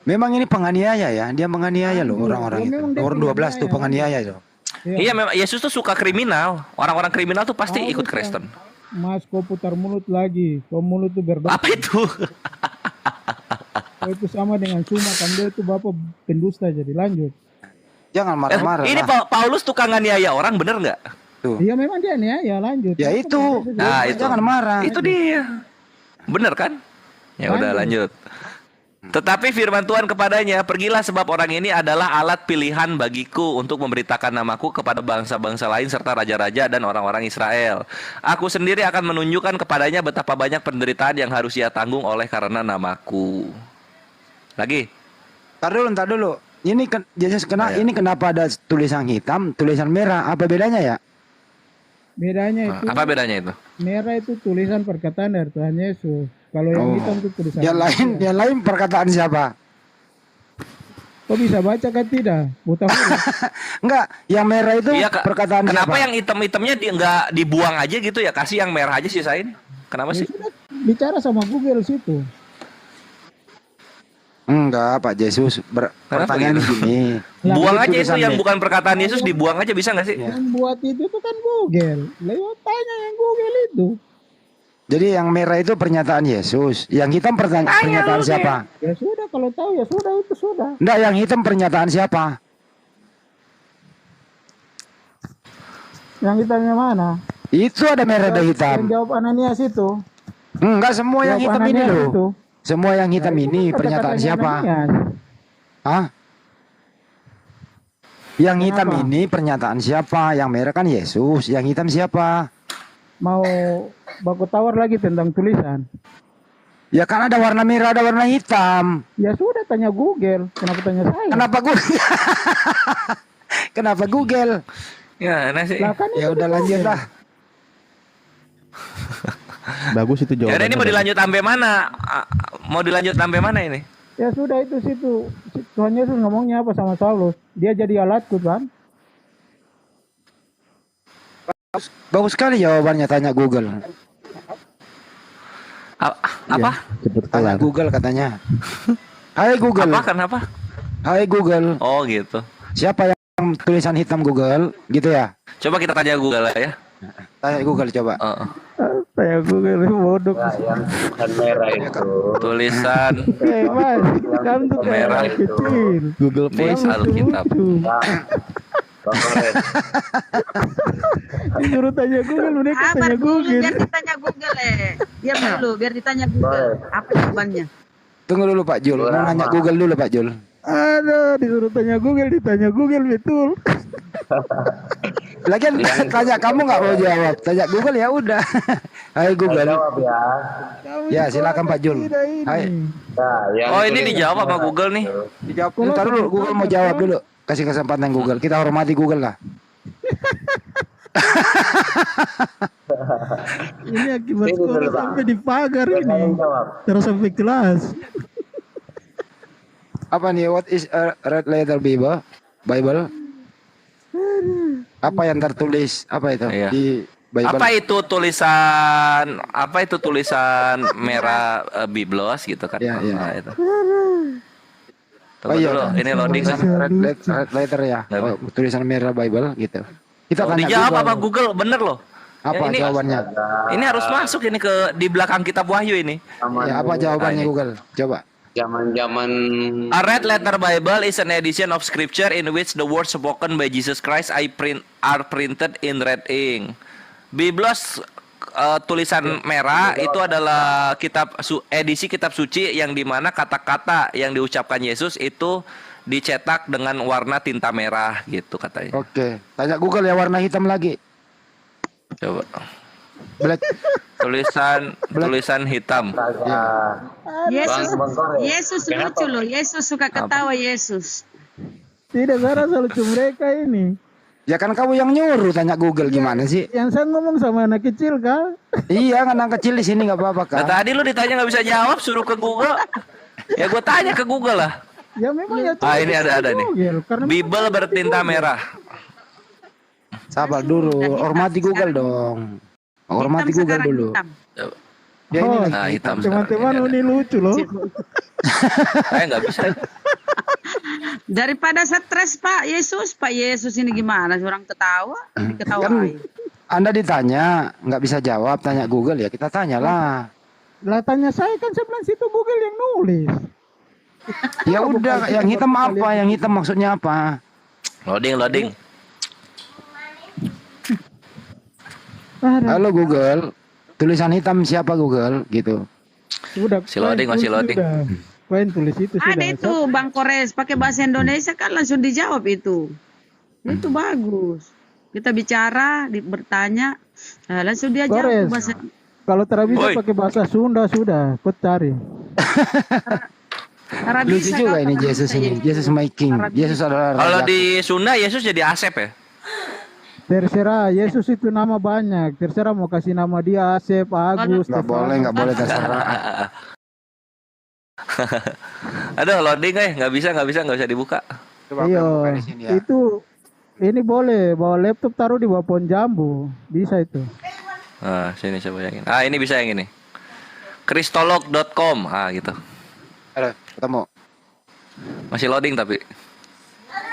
Memang ini penganiaya ya, dia menganiaya loh orang-orang itu. Nomor 12 tuh penganiaya itu.
Iya, memang Yesus tuh suka kriminal. Orang-orang kriminal tuh pasti ikut Kristen.
Mas, kau putar mulut lagi. Kau mulut tuh berdosa.
Apa itu?
Kau itu sama dengan Suma, kan dia itu bapak pendusta. Jadi lanjut.
Jangan marah-marah.
Ini Paulus tukang nganiaya orang, bener nggak?
Iya memang dia nih ya, lanjut.
Ya itu.
Nah, itu.
Jangan marah.
Itu dia. Bener kan? Ya udah lanjut. Tetapi firman Tuhan kepadanya, pergilah sebab orang ini adalah alat pilihan bagiku untuk memberitakan namaku kepada bangsa-bangsa lain serta raja-raja dan orang-orang Israel. Aku sendiri akan menunjukkan kepadanya betapa banyak penderitaan yang harus ia tanggung oleh karena namaku. Lagi.
Tar dulu. Ini Yesus ini kenapa ada tulisan hitam, tulisan merah? Apa bedanya ya?
Bedanya itu.
Apa bedanya itu?
Merah itu tulisan perkataan dari Tuhan Yesus. Kalau yang hitam itu tulisan.
Yang lain perkataan siapa?
Kok bisa baca kan tidak? Buta huruf.
Enggak, yang merah itu perkataan
kenapa
siapa?
yang hitam-hitamnya nggak dibuang aja gitu ya? Kasih yang merah aja sisain. Kenapa sih?
Sudah bicara sama Google situ.
Enggak, Pak Yesus pertanyaan gini.
Buang aja itu yang bukan perkataan Yesus, dibuang aja bisa nggak sih?
Yang buat itu kan Google. Lewat tanya yang Google itu.
Jadi yang merah itu pernyataan Yesus, yang hitam pernyataan siapa?
Ya sudah, kalau tahu ya sudah, itu sudah.
Enggak, yang hitam pernyataan siapa?
Yang hitamnya mana?
Itu ada merah ada hitam.
Yang jawab Ananias itu.
Enggak, semua yang
Jawab
hitam ini
Ananias
loh.
itu.
Semua yang hitam ini pernyataan siapa?
Ananias.
Hah? Yang hitam ini pernyataan siapa? Yang merah kan Yesus, yang hitam siapa?
Mau baku tawar lagi tentang tulisan.
Ya kan ada warna merah, ada warna hitam.
Ya sudah, tanya Google. Kenapa tanya saya?
Kenapa Google? Kenapa Google?
Ya, nasi.
Ya udah lanjut lah.
Bagus itu jawabannya.
Ya ini mau dilanjut sampai mana? Mau dilanjut sampai mana ini?
Ya sudah, itu situ. Tuhan Yesus ngomongnya apa sama Saulus? Dia jadi alatku kan?
Bagus sekali jawabannya, tanya Google.
Apa?
Tanya Google katanya. Hai Google.
Apa? Kenapa?
Hai Google.
Oh gitu.
Siapa yang tulisan hitam Google? Gitu ya?
Coba kita tanya Google lah ya.
Tanya Google coba.
Tanya Google bodoh.
Yang bukan merah itu.
Tulisan
Mas, kamu tuh kayak
merah
anak kecil.
Google
di
Play.
Alkitab.
Bang Koret.
Disuruh tanya Google, mereka
Sabar
tanya
dulu,
Google.
biar ditanya Google Diam dulu, biar ditanya Google. Apa jawabannya?
Tunggu dulu Pak Jul, mau nanya Google dulu Pak Jul.
Aduh, disuruh tanya Google, ditanya Google betul.
Lagian tanya kamu nggak mau jawab, tanya Google ya udah. Hai Google.
Jawab ya.
Ya silakan Pak Jul. Hai.
Nah, yang
Oh, ini
tulisan
dijawab sama
merah
Google nih.
itu.
Dijawab. Ntar dulu Google mau jawab dulu. Kasih kesempatan Google. Kita hormati Google lah.
Ini akibat
Ini
sekolah
dulu, Bang.
sampai di pagar
Siapa
ini.
yang jawab?
Terus sampai kelas.
Apa nih? What is a red letter Bible? Bible? Apa yang tertulis? Apa itu
Iya.
di Bible?
Apa itu tulisan merah biblos gitu kan?
Iya, iya.
Nah, itu.
Oh
Tunggu
iya,
dulu, ini loading kan.
red letter ya. Oh, tulisan merah Bible gitu. Kita
Oh,
tanya
dijawab
Google.
sama Google, bener loh.
Apa
Ya, ini-
jawabannya?
Ini harus masuk ini ke di belakang kitab Wahyu ini.
Zaman
Ya apa jawabannya
Nah, ini.
Google? Coba.
Zaman
A red letter Bible is an edition of scripture in which the words spoken by Jesus Christ are printed in red ink. Biblos tulisan merah itu adalah edisi kitab suci yang dimana kata-kata yang diucapkan Yesus itu dicetak dengan warna tinta merah gitu katanya.
Oke. Tanya Google ya warna hitam lagi.
Coba
Black.
tulisan hitam.
Yesus,
Bang Koret.
Yesus
Kenapa?
lucu loh. Yesus suka ketawa Yesus.
Tidak, saya rasa lucu mereka ini.
Ya kan kamu yang nyuruh tanya Google gimana sih?
Yang saya ngomong sama anak kecil kan.
Iya kan anak kecil di sini nggak apa-apa
Nah,
kan?
tadi lu ditanya nggak bisa jawab, suruh ke Google. Ya gue tanya ke Google lah.
Ya memang ya.
Ah, ini ada nih.
Google, karena
Bible bertinta merah.
Sabar dulu, hormati Google dong. Hormati
Hitam
Google
sekarang,
dulu.
hitam.
Ya ini
Oh,
lagi.
Nah, hitam
teman-teman
sekarang.
ini lucu loh.
Saya nggak bisa.
Daripada stres Pak Yesus ini gimana? Orang ketawa,
Kan
diketawain.
Anda ditanya nggak bisa jawab, tanya Google ya kita tanyalah.
Lah tanya saya kan saya bilang situ Google yang nulis.
Ya udah, yang hitam apa? Yang hitam maksudnya apa?
Loading.
Halo Google, tulisan hitam siapa Google gitu.
Sudah.
Si loading, masih loading.
Poin tulis itu sudah.
Ada itu Bang Kores pakai bahasa Indonesia kan langsung dijawab itu. Itu bagus. Kita bicara, bertanya, langsung dia
Kores.
jawab bahasa.
Kalau tidak bisa
Woi.
pakai bahasa Sunda sudah, kau cari.
Karena
Lucu
bisa
juga
kau
ini
pakai
Yesus
bahasa
ini. Yesus my King. Yesus adalah
Kalau
raja.
di Sunda Yesus jadi Asep ya?
Terserah, Yesus itu nama banyak. Terserah mau kasih nama dia Asep, Agus,
Nggak boleh terserah.
Aduh, loading nggak bisa dibuka.
Coba
Iya,
buka di sini ya.
itu ini boleh bawa laptop taruh di bawah pohon jambu, bisa itu.
Nah, sini coba yang ini. Ah, ini bisa yang ini. Kristolog.com. Ah, gitu.
Halo, ketemu.
Masih loading tapi.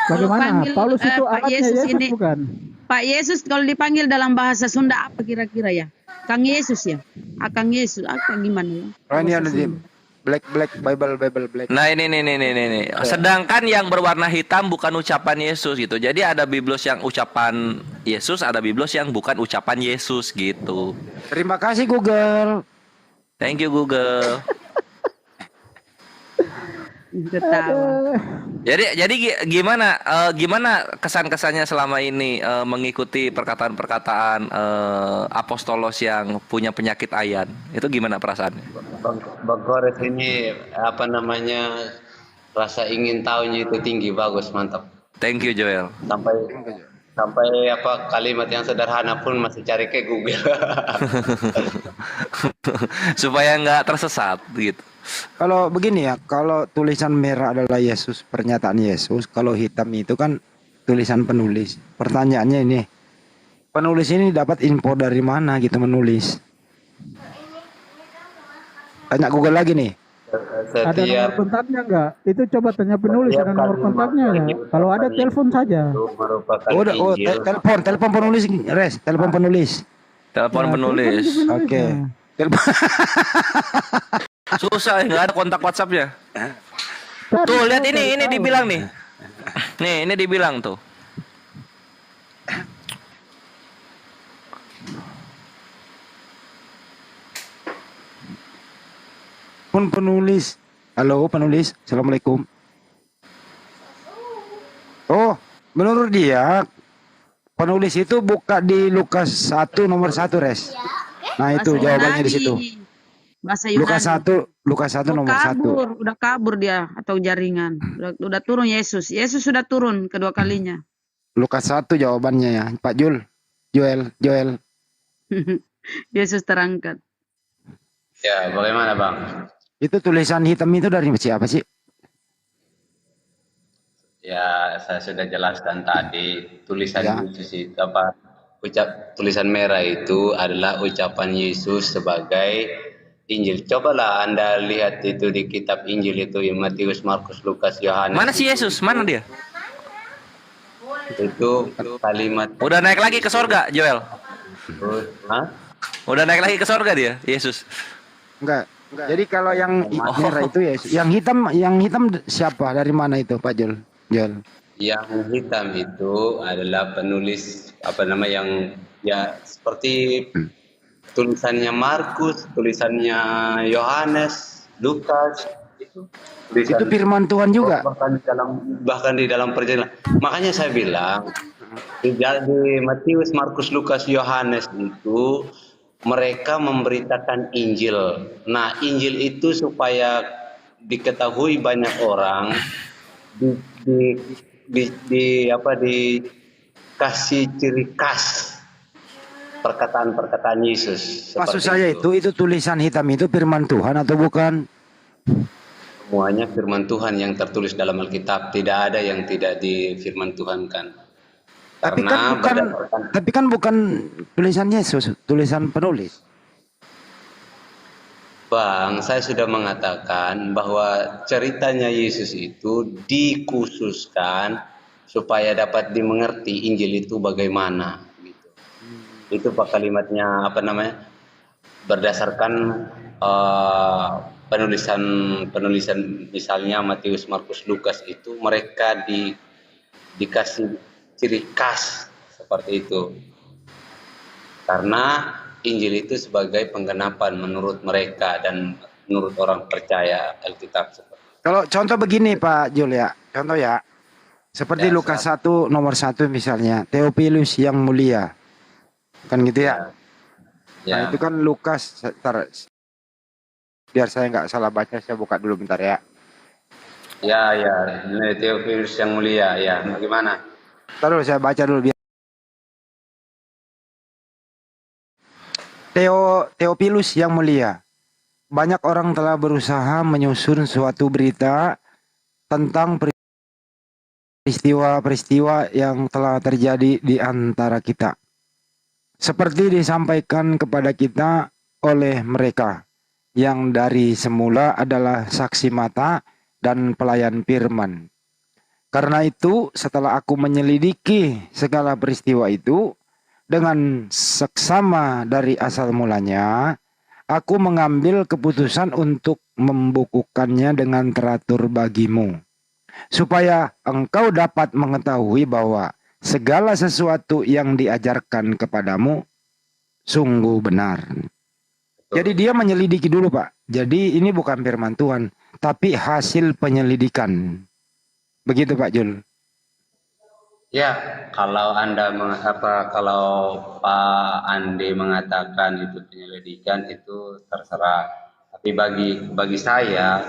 Bagaimana?
panggil,
Paulus itu
Pak
alatnya
Yesus
Yesus
ini.
bukan?
Pak Yesus kalau dipanggil dalam bahasa Sunda apa kira-kira ya? Kang Yesus ya? Akang Yesus, apa gimana ya?
Oh ini
Bahasa
ada di
Sunda.
Black Bible Black.
Nah, ini. Sedangkan yang berwarna hitam bukan ucapan Yesus gitu. Jadi ada biblos yang ucapan Yesus, ada biblos yang bukan ucapan Yesus gitu.
Terima kasih Google.
Thank you Google.
Ketawa.
Jadi gimana kesan-kesannya selama ini mengikuti perkataan-perkataan apostolos yang punya penyakit ayan? Itu gimana perasaannya?
Bang Koret ini apa namanya, rasa ingin tahunya itu tinggi, bagus, mantap.
Thank you Joel.
Sampai apa kalimat yang sederhana pun masih cari ke Google.
Supaya nggak tersesat gitu.
Kalau begini ya, kalau tulisan merah adalah Yesus, pernyataan Yesus, kalau hitam itu kan tulisan penulis. Pertanyaannya ini, penulis ini dapat info dari mana gitu menulis? Tanya Google lagi nih.
Ada nomor
Setiap
kontaknya enggak? Itu coba tanya penulis
Setiap
ada nomor
kalimat
kontaknya
yang
ya.
diucapkan
Kalau ada
Yesus
telepon saja.
itu merupakan
Oh,
Injil.
telepon penulis, telepon penulis.
Telepon penulis.
Oke.
Susah, nggak ada kontak WhatsApp-nya. Tuh, lihat ini dibilang nih. Nih, ini dibilang tuh.
Pun penulis. Halo penulis, assalamualaikum. Oh, menurut dia penulis itu buka di Lukas 1 nomor 1 res. Nah itu
Bahasa
jawabannya di
Yunani.
situ.
Bahasa
Lukas
Yunani.
1 Lukas 1 nomor 1.
Udah kabur dia atau jaringan. Udah turun Yesus. Yesus sudah turun kedua kalinya.
Lukas 1 jawabannya ya, Pak Joel.
Yesus terangkat.
Ya, bagaimana Bang?
Itu tulisan hitam itu dari siapa sih?
Ya, saya sudah jelaskan tadi, tulisan
Ya.
Yesus itu apa? Tulisan merah itu adalah ucapan Yesus sebagai Injil. Cobalah Anda lihat itu di kitab Injil itu Matius, Markus, Lukas, Yohanes.
Mana si Yesus? Mana dia?
Itu kalimat.
Udah naik lagi ke sorga, Joel.
Hah?
Udah naik lagi ke sorga dia, Yesus.
Enggak. Jadi kalau yang merah itu ya, yang hitam siapa? Dari mana itu, Pak Joel?
Yang hitam itu adalah penulis apa nama yang ya seperti tulisannya Markus, tulisannya Yohanes, Lukas itu
Itu firman Tuhan juga.
bahkan di dalam perjalanan. Makanya saya bilang di Matius, Markus, Lukas, Yohanes itu mereka memberitakan Injil. Nah, Injil itu supaya diketahui banyak orang dikasih ciri khas perkataan-perkataan Yesus.
Maksud saya itu tulisan hitam itu firman Tuhan atau bukan?
Semuanya firman Tuhan yang tertulis dalam Alkitab, tidak ada yang tidak difirman Tuhan kan.
Tapi kan bukan tulisan Yesus, tulisan penulis.
Bang, saya sudah mengatakan bahwa ceritanya Yesus itu dikhususkan supaya dapat dimengerti Injil itu bagaimana. Gitu. Itu pak kalimatnya apa namanya? Berdasarkan penulisan misalnya Matius, Markus, Lukas itu mereka dikasih ciri khas seperti itu. Karena Injil itu sebagai penggenapan menurut mereka dan menurut orang percaya Alkitab.
Kalau contoh begini Pak Jul ya, contoh ya. Seperti
Ya,
Lukas 1 nomor 1 misalnya, Theophilus yang mulia. Kan gitu ya.
Ya.
Nah, itu kan Lukas, biar saya nggak salah baca, saya buka dulu bentar ya.
Ya, ini Theophilus yang mulia, ya. Bagaimana?
Taruh saya baca dulu biar. Theophilus yang mulia. Banyak orang telah berusaha menyusun suatu berita tentang peristiwa-peristiwa yang telah terjadi di antara kita. Seperti disampaikan kepada kita oleh mereka yang dari semula adalah saksi mata dan pelayan firman. Karena itu, setelah aku menyelidiki segala peristiwa itu dengan seksama dari asal mulanya, aku mengambil keputusan untuk membukukannya dengan teratur bagimu, supaya engkau dapat mengetahui bahwa segala sesuatu yang diajarkan kepadamu sungguh benar. Jadi dia menyelidiki dulu, Pak. Jadi ini bukan firman Tuhan, tapi hasil penyelidikan. Begitu Pak Jul.
Ya, kalau kalau Pak Andi mengatakan itu penyelidikan itu terserah. Tapi bagi saya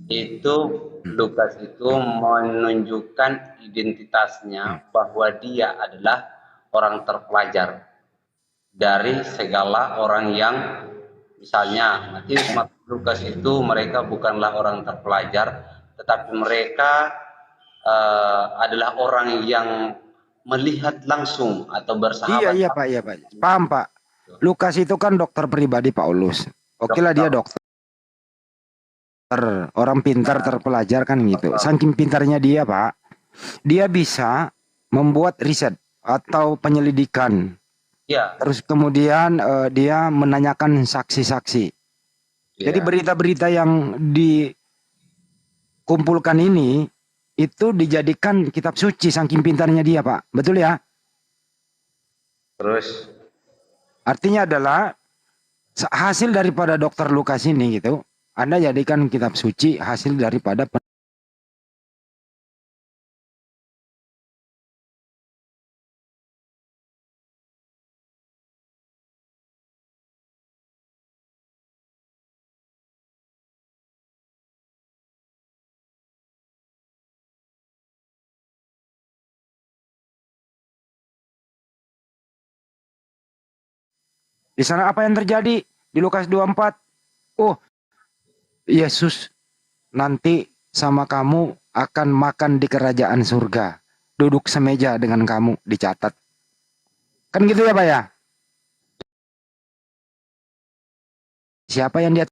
itu Lukas itu menunjukkan identitasnya bahwa dia adalah orang terpelajar dari segala orang yang misalnya Matius, Markus, Lukas itu mereka bukanlah orang terpelajar, tetapi mereka adalah orang yang melihat langsung atau bersahabat.
Iya Pak. Paham Pak. Lukas itu kan dokter pribadi Paulus. Oke lah dia dokter. Orang pintar terpelajar kan gitu. Saking pintarnya dia Pak, dia bisa membuat riset atau penyelidikan
Ya,
Terus kemudian dia menanyakan saksi-saksi. Jadi
ya.
berita-berita yang dikumpulkan ini itu dijadikan kitab suci saking pintarnya dia, Pak. Betul ya?
Terus
Artinya adalah hasil daripada Dokter Lukas ini gitu. Anda jadikan kitab suci hasil daripada di sana apa yang terjadi di Lukas 24? Oh, Yesus nanti sama kamu akan makan di kerajaan surga. Duduk semeja dengan kamu, dicatat. Kan gitu ya, Pak ya? Siapa yang dia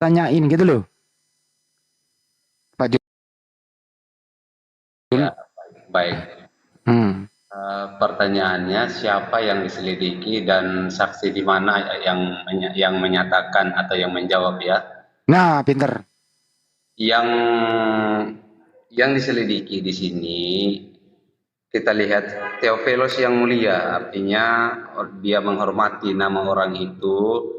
tanyain gitu loh. Pak Jul.
ya, baik.
Hmm.
Pertanyaannya siapa yang diselidiki dan saksi di mana yang menyatakan atau yang menjawab ya?
Nah, pinter.
Yang diselidiki di sini kita lihat Theophilus yang mulia, artinya dia menghormati nama orang itu,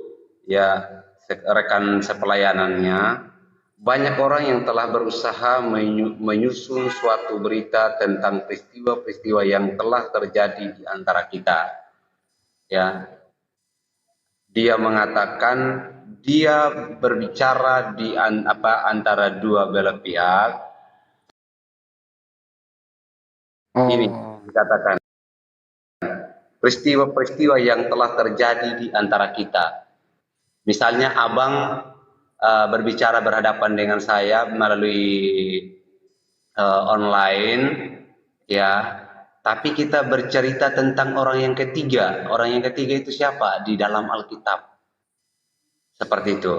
ya rekan sepelayanannya. Banyak orang yang telah berusaha menyusun suatu berita tentang peristiwa-peristiwa yang telah terjadi di antara kita. Ya, dia mengatakan dia berbicara di antara dua belah pihak.
Oh.
Ini dikatakan peristiwa-peristiwa yang telah terjadi di antara kita. Misalnya abang berbicara berhadapan dengan saya melalui online, ya. Tapi kita bercerita tentang orang yang ketiga. Orang yang ketiga itu siapa? Di dalam Alkitab. Seperti itu.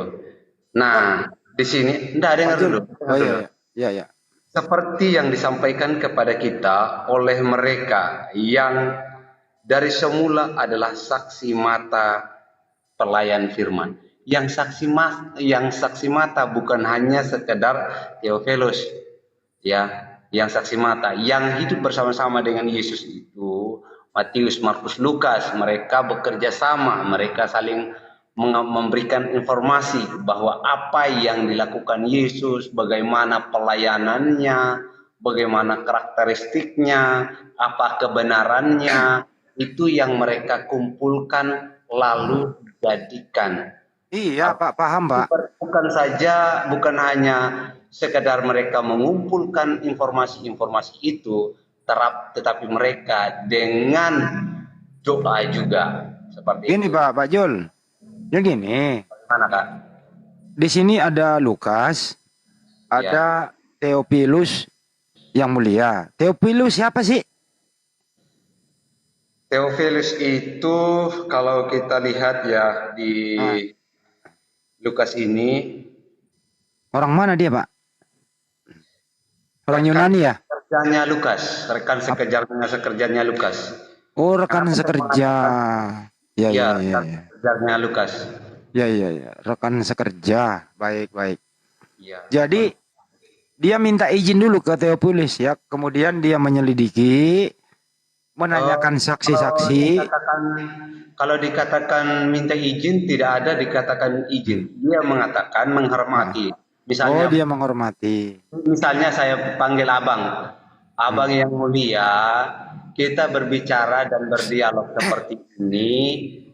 Nah, di sini, enggak dengar dulu.
Oh iya, iya, iya.
Seperti yang disampaikan kepada kita oleh mereka yang dari semula adalah saksi mata pelayan firman. Yang saksi mata bukan hanya sekedar Theophilus, ya, yang saksi mata, yang hidup bersama-sama dengan Yesus itu Matius, Markus, Lukas. Mereka bekerja sama, mereka saling memberikan informasi bahwa apa yang dilakukan Yesus, bagaimana pelayanannya, bagaimana karakteristiknya, apa kebenarannya, itu yang mereka kumpulkan lalu dijadikan.
Iya, Pak, paham, Pak.
Bukan hanya sekedar mereka mengumpulkan informasi-informasi itu, tetapi mereka dengan doa juga seperti
Gini,
itu.
Pak Jul. Ya gini.
Mana, Kak?
Di sini ada Lukas, ada Theophilus yang mulia. Theophilus siapa sih?
Theophilus itu kalau kita lihat ya di Lukas ini,
orang mana dia, Pak? Orang Yunani ya?
Kerjanya Lukas, rekan sekerjanya Lukas.
Oh, rekan sekerja. Ya, ya, ya, ya.
Kerjanya Lukas.
Ya, ya, ya. Rekan sekerja. Baik, baik.
Ya.
Jadi dia minta izin dulu ke Theophilus ya. Kemudian dia menyelidiki, menanyakan saksi-saksi.
Kalau dikatakan minta izin, tidak ada dikatakan izin. Dia mengatakan menghormati. Misalnya,
dia menghormati.
Misalnya saya panggil abang, abang yang mulia, kita berbicara dan berdialog seperti ini,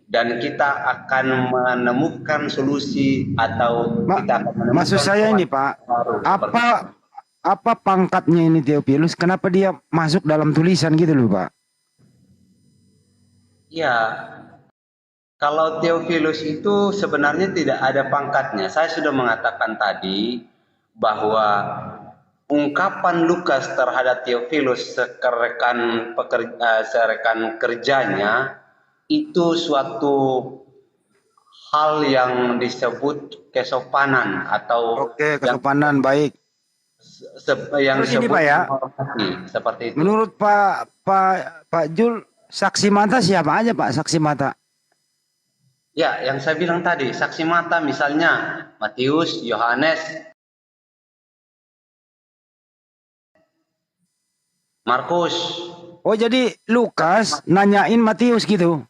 dan kita akan menemukan solusi atau kita akan menemukan.
Maksud saya ini, Pak, apa pangkatnya ini Theophilus? Kenapa dia masuk dalam tulisan gitu loh, Pak?
Ya, kalau Theophilus itu sebenarnya tidak ada pangkatnya. Saya sudah mengatakan tadi bahwa ungkapan Lukas terhadap Theophilus serekan kerjanya itu suatu hal yang disebut kesopanan atau
kesopanan baik.
yang
Terus ini,
disebut
Pak, ya.
menghormati, seperti itu.
Menurut Pak Jul, saksi mata siapa aja Pak saksi mata?
Ya, yang saya bilang tadi, saksi mata misalnya Matius, Yohanes, Markus.
Oh, jadi Lukas nanyain Matius gitu.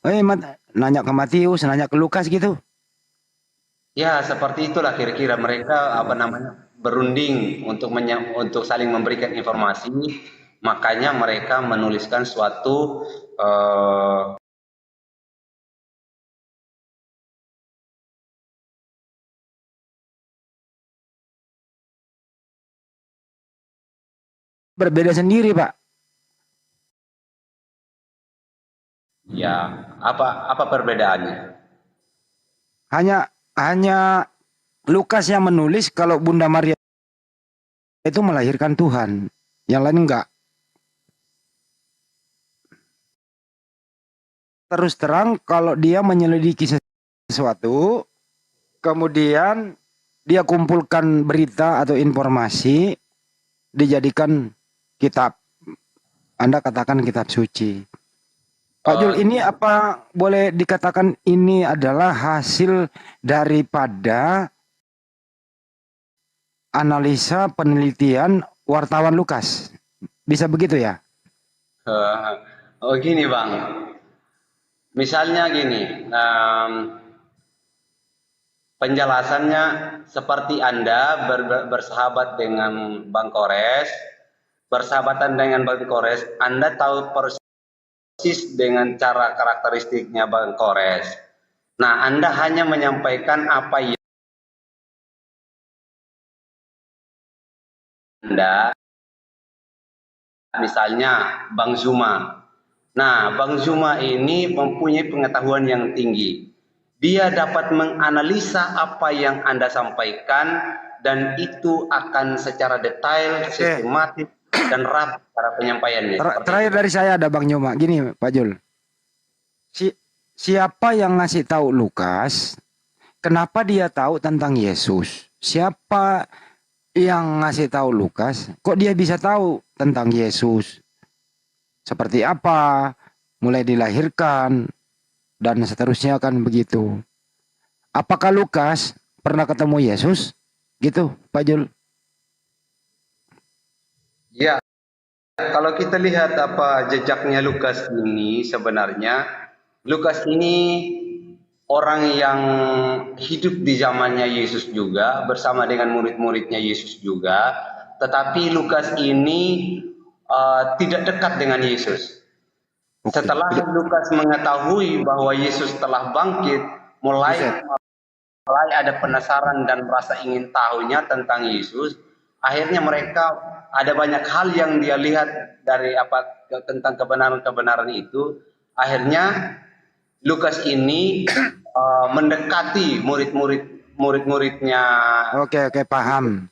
Nanya ke Matius, nanya ke Lukas gitu.
Ya, seperti itulah kira-kira mereka apa namanya berunding untuk saling memberikan informasi. Makanya mereka menuliskan suatu
Berbeda sendiri, Pak.
ya, apa perbedaannya?
Hanya Lukas yang menulis kalau Bunda Maria itu melahirkan Tuhan. Yang lain enggak. Terus terang kalau dia menyelidiki sesuatu, kemudian dia kumpulkan berita atau informasi, dijadikan kitab. Anda katakan kitab suci. Pak Jul, ini apa boleh dikatakan ini adalah hasil daripada analisa penelitian wartawan Lukas? Bisa begitu ya?
Oh gini Bang, misalnya gini, penjelasannya seperti Anda bersahabat dengan Bang Kores, bersahabatan dengan Bang Kores, Anda tahu persis dengan cara karakteristiknya Bang Kores. Nah, Anda hanya menyampaikan apa yang Anda, misalnya Bang Zuma. Nah, Bang Zuma ini mempunyai pengetahuan yang tinggi. Dia dapat menganalisa apa yang Anda sampaikan dan itu akan secara detail, sistematis dan rapi cara penyampaiannya.
Terakhir dari saya ada Bang Nyoma. Gini Pak Jul. Siapa yang ngasih tahu Lukas? Kenapa dia tahu tentang Yesus? Siapa yang ngasih tahu Lukas? Kok dia bisa tahu tentang Yesus? Seperti apa? Mulai dilahirkan dan seterusnya kan begitu. Apakah Lukas pernah ketemu Yesus? Gitu, Pak Jul.
Ya, kalau kita lihat apa jejaknya Lukas ini sebenarnya, Lukas ini orang yang hidup di zamannya Yesus juga, bersama dengan murid-muridnya Yesus juga, tetapi Lukas ini tidak dekat dengan Yesus. Setelah Lukas mengetahui bahwa Yesus telah bangkit, mulai ada penasaran dan rasa ingin tahunya tentang Yesus. Akhirnya mereka ada banyak hal yang dia lihat dari tentang kebenaran-kebenaran itu. Akhirnya Lukas ini mendekati murid-muridnya.
Oke, paham.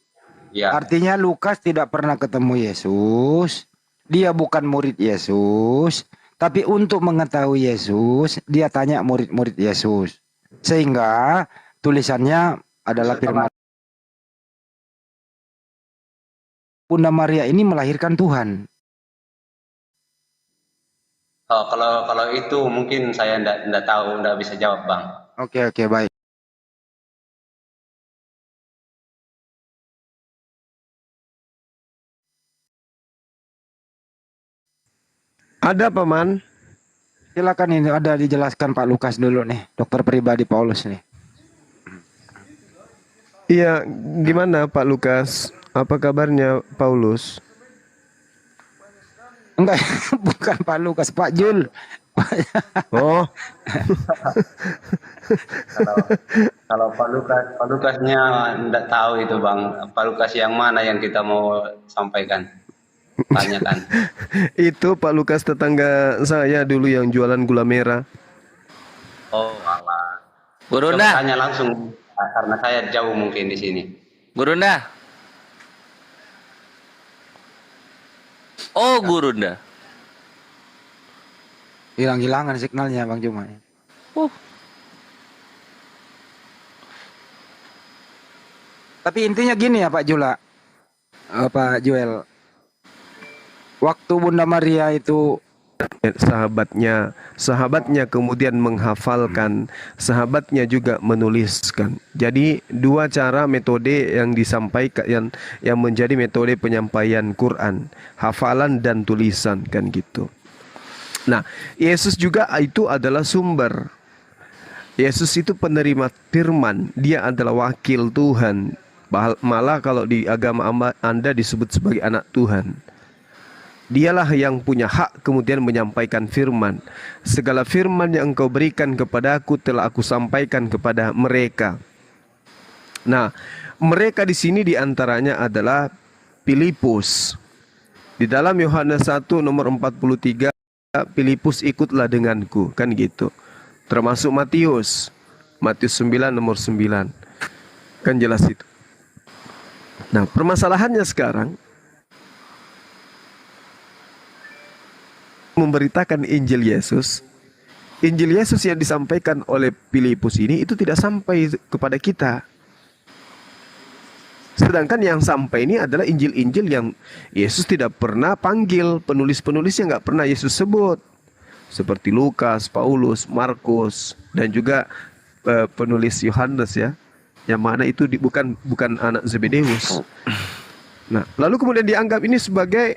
Ya.
Artinya Lukas tidak pernah ketemu Yesus. Dia bukan murid Yesus. Tapi untuk mengetahui Yesus, dia tanya murid-murid Yesus. Sehingga tulisannya adalah firman. Bunda Maria ini melahirkan Tuhan.
Oh, kalau itu mungkin saya enggak tahu, enggak bisa jawab, Bang.
Oke, baik.
Ada Paman?
Silakan, ini ada dijelaskan Pak Lukas dulu nih, dokter pribadi Paulus nih.
Iya, gimana Pak Lukas? Apa kabarnya Paulus?
Enggak, bukan Pak Lukas, Pak Jul.
Oh.
Kalau Pak Lukasnya enggak tahu itu, Bang. Pak Lukas yang mana yang kita mau sampaikan? Tanyakan.
Itu Pak Lukas tetangga saya dulu yang jualan gula merah.
Oh, alah.
Gurunda.
Tanya langsung karena saya jauh mungkin di sini.
Gurunda. Oh, Gurunda.
Hilang-hilangan signalnya Bang Juma. Tapi intinya gini ya Pak Jula. Pak Joel, waktu Bunda Maria itu
sahabatnya kemudian menghafalkan, sahabatnya juga menuliskan. Jadi dua cara metode yang disampaikan yang menjadi metode penyampaian Quran, hafalan dan tulisan kan gitu. Nah, Yesus juga itu adalah sumber. Yesus itu penerima firman, dia adalah wakil Tuhan. Malah kalau di agama Anda disebut sebagai anak Tuhan. Dialah yang punya hak kemudian menyampaikan firman. Segala firman yang engkau berikan kepadaku telah aku sampaikan kepada mereka. Nah, mereka di sini diantaranya adalah Filipus. Di dalam Yohanes 1 nomor 43, Filipus ikutlah denganku, kan gitu. Termasuk Matius 9 nomor 9. Kan jelas itu. Nah, permasalahannya sekarang memberitakan Injil Yesus yang disampaikan oleh Filipus ini itu tidak sampai kepada kita. Sedangkan yang sampai ini adalah Injil-Injil yang Yesus tidak pernah panggil, penulis-penulisnya nggak pernah Yesus sebut, seperti Lukas, Paulus, Markus, dan juga penulis Yohanes ya, yang mana itu bukan anak Zebedeus. Nah, lalu kemudian dianggap ini sebagai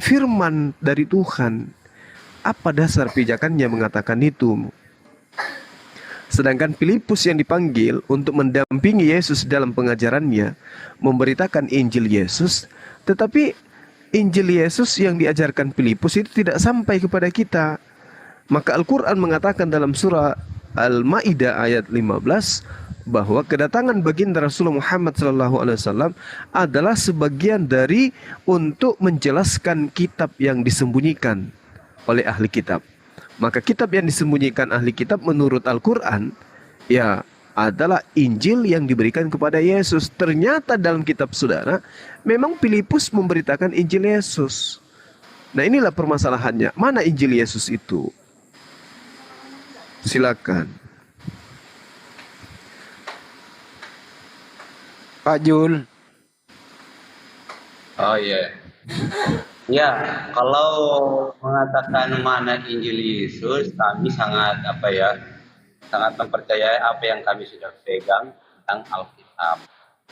firman dari Tuhan. Apa dasar pijakannya mengatakan itu? Sedangkan Filipus yang dipanggil untuk mendampingi Yesus dalam pengajarannya, memberitakan Injil Yesus, tetapi Injil Yesus yang diajarkan Filipus itu tidak sampai kepada kita. Maka Al-Quran mengatakan dalam surah Al-Ma'idah ayat 15 bahwa kedatangan baginda Rasulullah Muhammad SAW adalah sebagian dari untuk menjelaskan kitab yang disembunyikan oleh ahli kitab. Maka kitab yang disembunyikan ahli kitab menurut Al-Quran ya adalah Injil yang diberikan kepada Yesus. Ternyata dalam kitab saudara memang Filipus memberitakan Injil Yesus. Nah, inilah permasalahannya. Mana Injil Yesus itu? Silakan
Pak Jul.
Oh iya. Ya, kalau mengatakan mana Injil Yesus, kami sangat sangat mempercayai apa yang kami sudah pegang tentang Alkitab.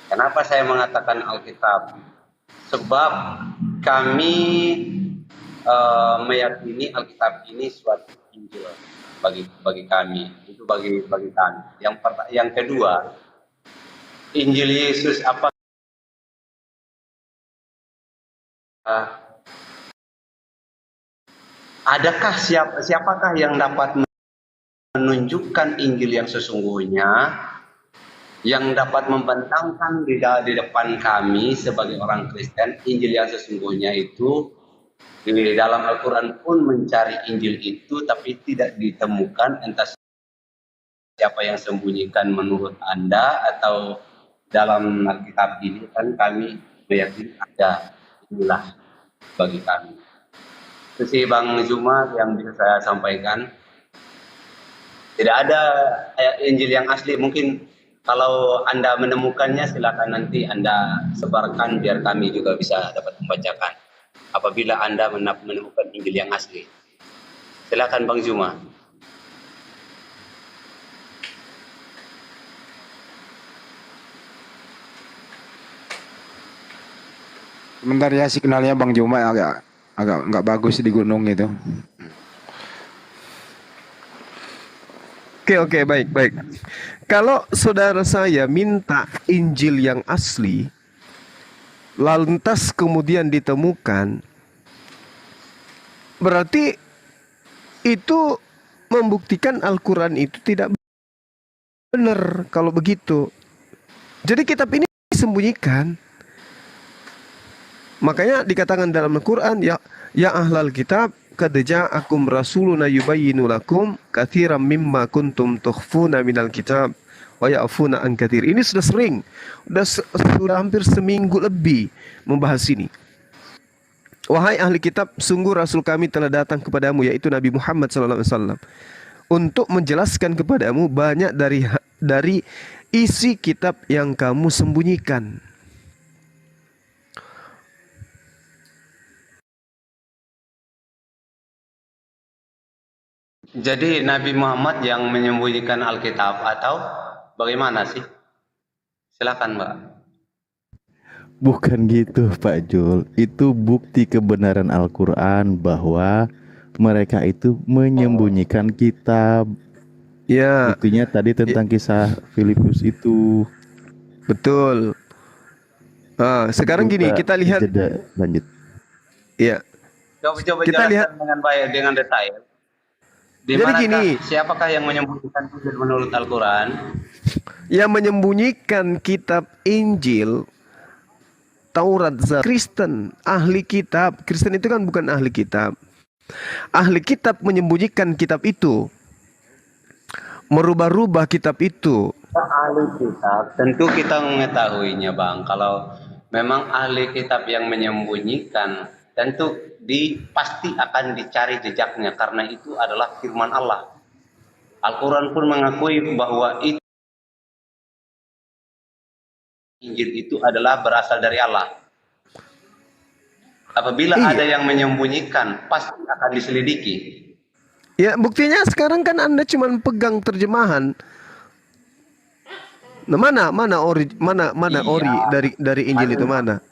Kenapa saya mengatakan Alkitab? Sebab kami meyakini Alkitab ini suatu Injil bagi kami. Itu bagi kami. Yang kedua, Injil Yesus apa? Adakah siapakah yang dapat menunjukkan Injil yang sesungguhnya, yang dapat membentangkan di depan kami sebagai orang Kristen Injil yang sesungguhnya itu? Di dalam Al-Quran pun mencari Injil itu, tapi tidak ditemukan. Entah siapa yang sembunyikan menurut Anda, atau dalam Alkitab ini kan kami meyakini ada. Inilah bagi kami. Itu sih Bang Zuma yang bisa saya sampaikan. Tidak ada Injil yang asli. Mungkin kalau Anda menemukannya silakan nanti Anda sebarkan biar kami juga bisa dapat membacakan. Apabila Anda menemukan Injil yang asli. Silakan Bang Zuma.
Sebentar ya, signalnya Bang Juma agak nggak bagus di gunung itu.
Oke, baik. Kalau saudara saya minta Injil yang asli, lantas kemudian ditemukan, berarti itu membuktikan Al-Quran itu tidak benar kalau begitu. Jadi kitab ini disembunyikan. Makanya dikatakan dalam Al-Quran, ya ahlal kitab, qad ja'akum rasuluna yubayyinu lakum katsiran mimma kuntum tukhfuna minal kitab wa ya'funa an katsir. Ini sudah sering, sudah hampir seminggu lebih membahas ini. Wahai ahli kitab, sungguh rasul kami telah datang kepadamu, yaitu Nabi Muhammad SAW, untuk menjelaskan kepadamu banyak dari isi kitab yang kamu sembunyikan.
Jadi Nabi Muhammad yang menyembunyikan Alkitab atau bagaimana sih? Silakan, Mbak.
Bukan gitu Pak Jul. Itu bukti kebenaran Al-Quran bahwa mereka itu menyembunyikan kitab.
Ya,
Buktinya tadi tentang kisah Filipus itu.
betul. Sekarang
Itu,
gini,
Kak,
kita lihat.
jeda, lanjut.
Ya,
Coba
kita
jelaskan
lihat.
dengan baik, dengan detail. Di
Jadi
manakah,
gini,
siapakah yang menyembunyikan Injil menurut Al-Quran?
yang menyembunyikan kitab Injil, Taurat, Kristen, ahli kitab. Kristen itu kan bukan ahli kitab. Ahli kitab menyembunyikan kitab itu, merubah-rubah kitab itu.
Ahli kitab, tentu kita mengetahuinya, Bang. Kalau memang ahli kitab yang menyembunyikan, tentu pasti akan dicari jejaknya, karena itu adalah firman Allah. Al-Quran pun mengakui bahwa Injil itu adalah berasal dari Allah. Apabila ada yang menyembunyikan, pasti akan diselidiki.
Ya, buktinya sekarang kan Anda cuma pegang terjemahan. Nah, mana ori dari Injil itu mana?